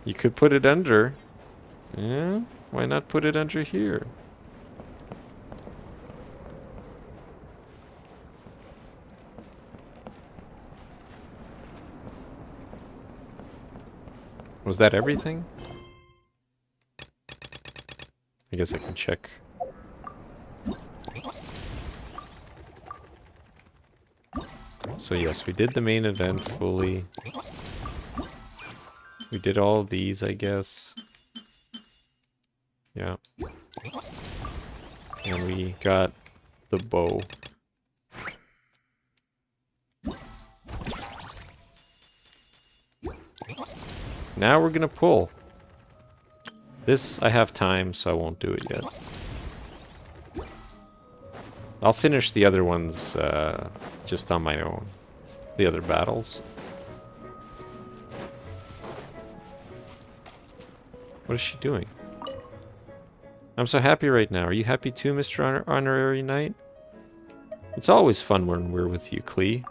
You could put it under. Yeah? Why not put it under here? Was that everything? I guess I can check. So yes, we did the main event fully. We did all of these, I guess. Yeah. And we got the bow. Now we're gonna pull. This, I have time, so I won't do it yet. I'll finish the other ones just on my own. The other battles. What is she doing? I'm so happy right now. Are you happy too, Mr. Honorary Knight? It's always fun when we're with you, Klee.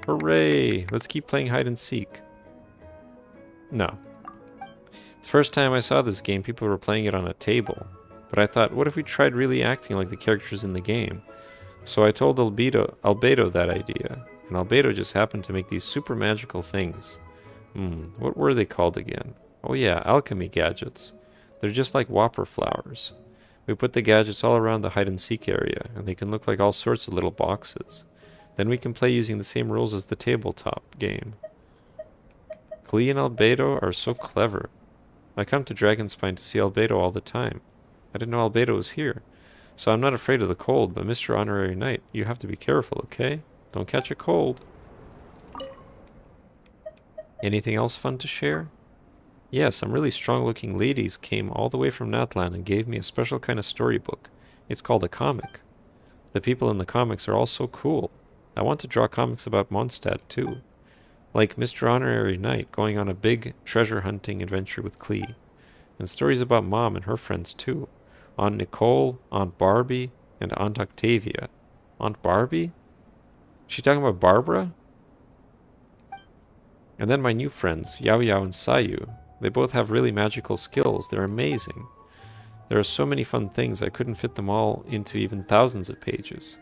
Hooray! Let's keep playing hide and seek. No. The first time I saw this game, people were playing it on a table. But I thought, what if we tried really acting like the characters in the game? So I told Albedo that idea. And Albedo just happened to make these super magical things. What were they called again? Oh yeah, alchemy gadgets. They're just like whopper flowers. We put the gadgets all around the hide and seek area, and they can look like all sorts of little boxes. Then we can play using the same rules as the tabletop game. Klee and Albedo are so clever. I come to Dragonspine to see Albedo all the time. I didn't know Albedo was here. So I'm not afraid of the cold, but Mr. Honorary Knight, you have to be careful, okay? Don't catch a cold. Anything else fun to share? Yeah, some really strong-looking ladies came all the way from Natlan and gave me a special kind of storybook. It's called a comic. The people in the comics are all so cool. I want to draw comics about Mondstadt, too. Like Mr. Honorary Knight going on a big treasure-hunting adventure with Klee. And stories about Mom and her friends, too. Aunt Nicole, Aunt Barbie, and Aunt Octavia. Aunt Barbie? She talking about Barbara? And then my new friends, Yao Yao and Sayu. They both have really magical skills. They're amazing. There are so many fun things, I couldn't fit them all into even thousands of pages.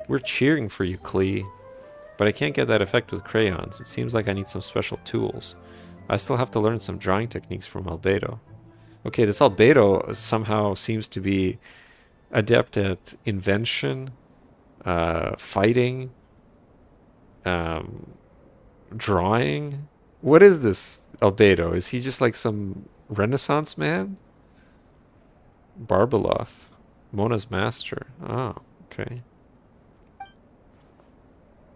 We're cheering for you, Klee. But I can't get that effect with crayons. It seems like I need some special tools. I still have to learn some drawing techniques from Albedo. Okay, this Albedo somehow seems to be adept at invention, fighting, drawing. What is this Albedo? Is he just like some Renaissance man? Barbeloth, Mona's master. Oh, okay.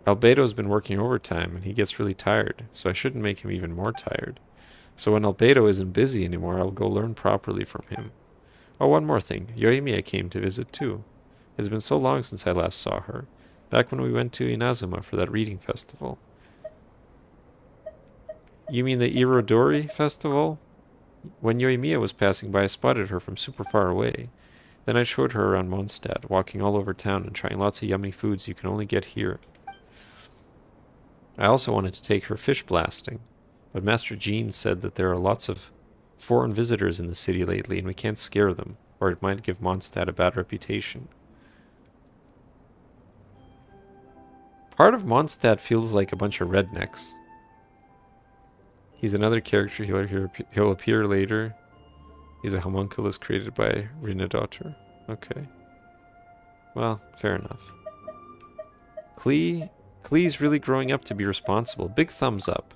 Albedo's been working overtime and he gets really tired, so I shouldn't make him even more tired. So when Albedo isn't busy anymore, I'll go learn properly from him. Oh, one more thing. Yoimiya came to visit too. It's been so long since I last saw her. Back when we went to Inazuma for that reading festival. You mean the Irodori festival? When Yoimiya was passing by, I spotted her from super far away. Then I showed her around Mondstadt, walking all over town and trying lots of yummy foods you can only get here. I also wanted to take her fish blasting, but Master Jean said that there are lots of foreign visitors in the city lately and we can't scare them, or it might give Mondstadt a bad reputation. Part of Mondstadt feels like a bunch of rednecks. He's another character, he'll appear later. He's a homunculus created by Rinadaughter. Okay. Well, fair enough. Klee's really growing up to be responsible. Big thumbs up.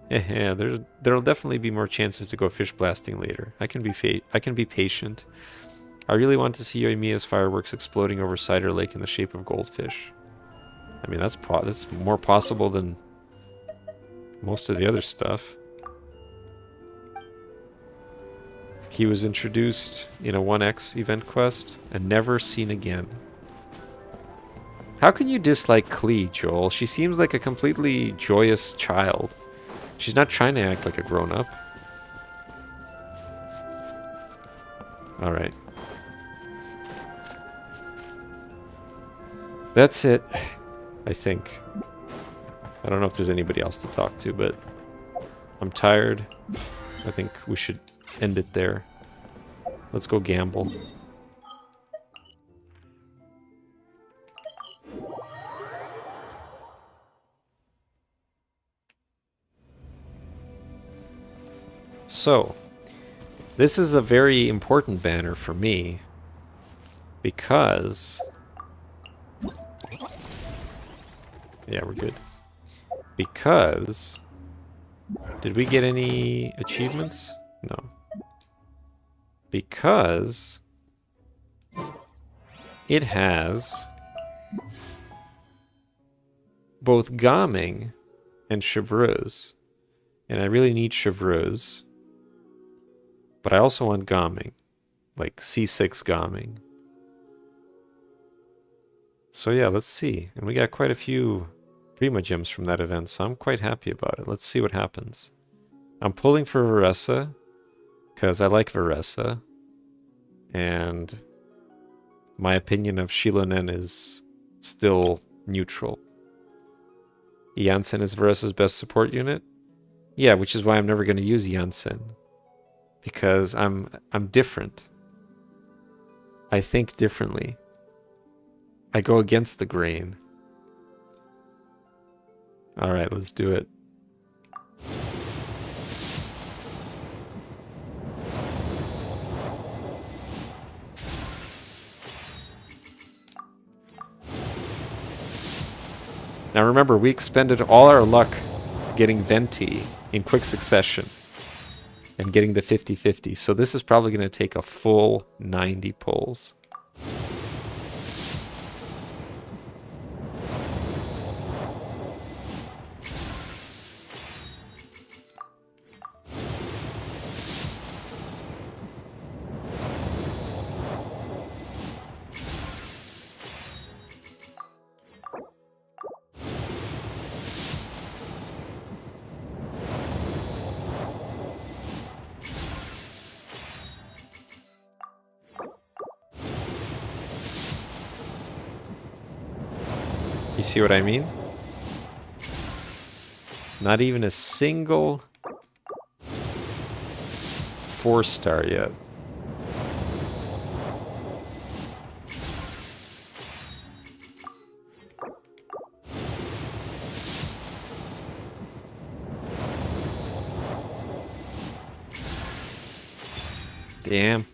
Yeah, there'll definitely be more chances to go fish blasting later. I can be patient. I really want to see Yoimiya's fireworks exploding over Cider Lake in the shape of goldfish. I mean, that's more possible than most of the other stuff. He was introduced in a 1X event quest and never seen again. How can you dislike Klee, Joel? She seems like a completely joyous child. She's not trying to act like a grown-up. Alright. That's it, I think. I don't know if there's anybody else to talk to, but I'm tired. I think we should end it there. Let's go gamble. So, this is a very important banner for me because... Yeah, we're good. Because... Did we get any achievements? No. Because... It has... both Gaming and Chevreuse. And I really need Chevreuse. But I also want Gaming. Like C6 Gaming. So yeah, let's see. And we got quite a few Prima gems from that event, so I'm quite happy about it. Let's see what happens. I'm pulling for Veressa, because I like Veressa. And my opinion of Shilonen is still neutral. Janssen is Veressa's best support unit? Yeah, which is why I'm never going to use Janssen. Because I'm different. I think differently. I go against the grain. Alright, let's do it. Now remember, we expended all our luck getting Venti in quick succession. And getting the 50-50. So this is probably going to take a full 90 pulls. You see what I mean? Not even a single 4-star yet. Damn.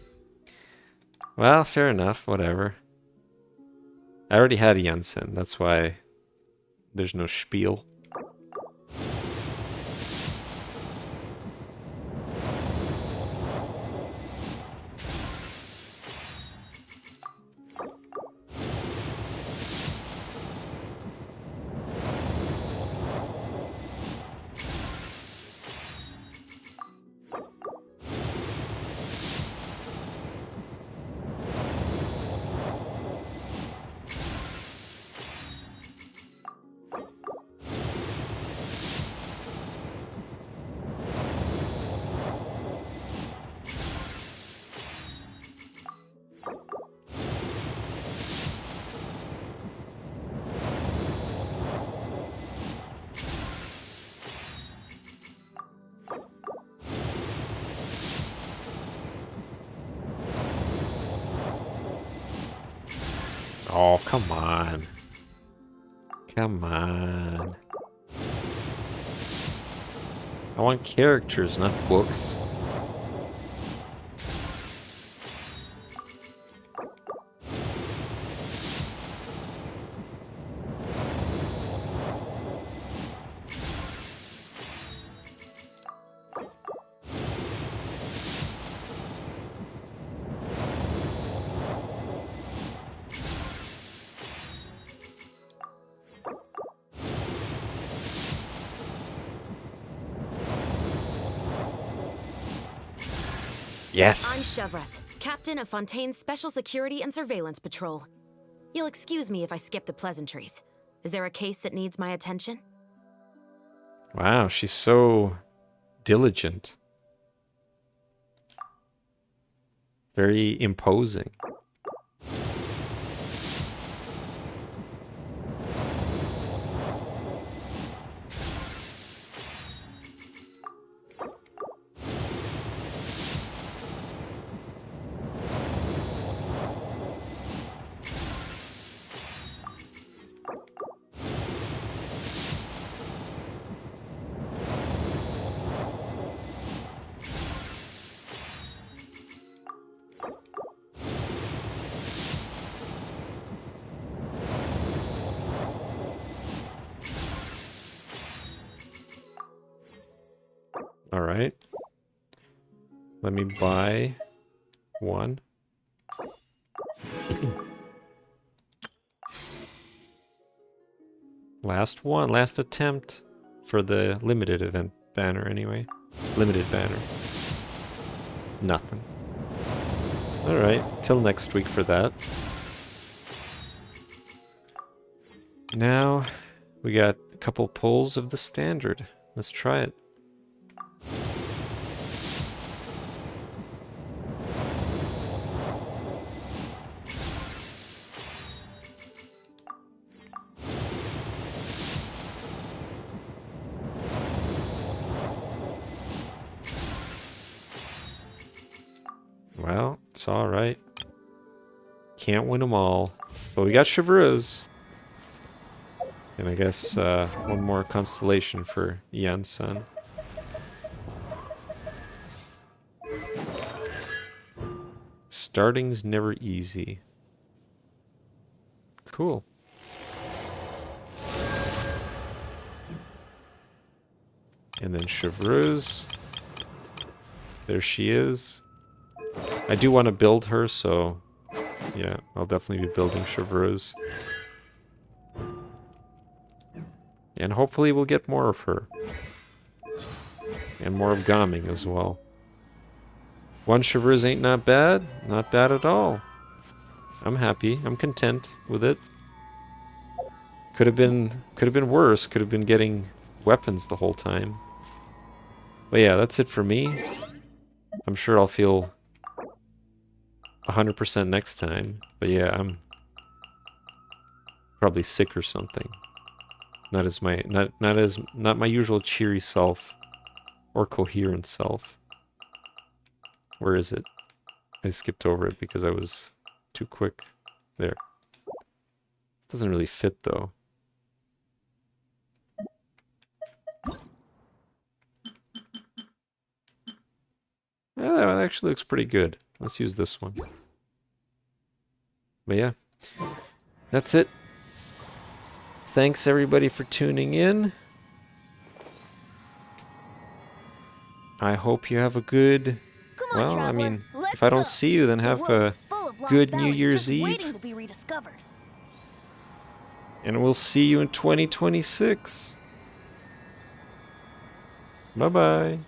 Well, fair enough, whatever. I already had Janssen, that's why there's no spiel. Oh, come on. Come on. I want characters, not books. Yes! I'm Chevras, captain of Fontaine's Special Security and Surveillance Patrol. You'll excuse me if I skip the pleasantries. Is there a case that needs my attention? Wow, she's so diligent. Very imposing. Alright. Let me buy one. Last one, last attempt for the limited event banner anyway. Limited banner. Nothing. Alright, till next week for that. Now, we got a couple pulls of the standard. Let's try it. Well, it's alright. Can't win them all. But we got Chevreuse. And I guess one more constellation for Yan-san. Starting's never easy. Cool. And then Chevreuse. There she is. I do want to build her, so yeah, I'll definitely be building Chevreuse. And hopefully we'll get more of her. And more of Gaming as well. One Chevreuse ain't not bad. Not bad at all. I'm happy. I'm content with it. Could have been worse. Could have been getting weapons the whole time. But yeah, that's it for me. I'm sure I'll feel 100% next time. But yeah, I'm probably sick or something. Not my usual cheery self or coherent self. Where is it? I skipped over it because I was too quick. There. This doesn't really fit though. Yeah, that actually looks pretty good. Let's use this one. But yeah, that's it. Thanks everybody for tuning in. I hope you have a good, well, I mean, if I don't see you, then have a good New Year's Eve. And we'll see you in 2026. Bye-bye.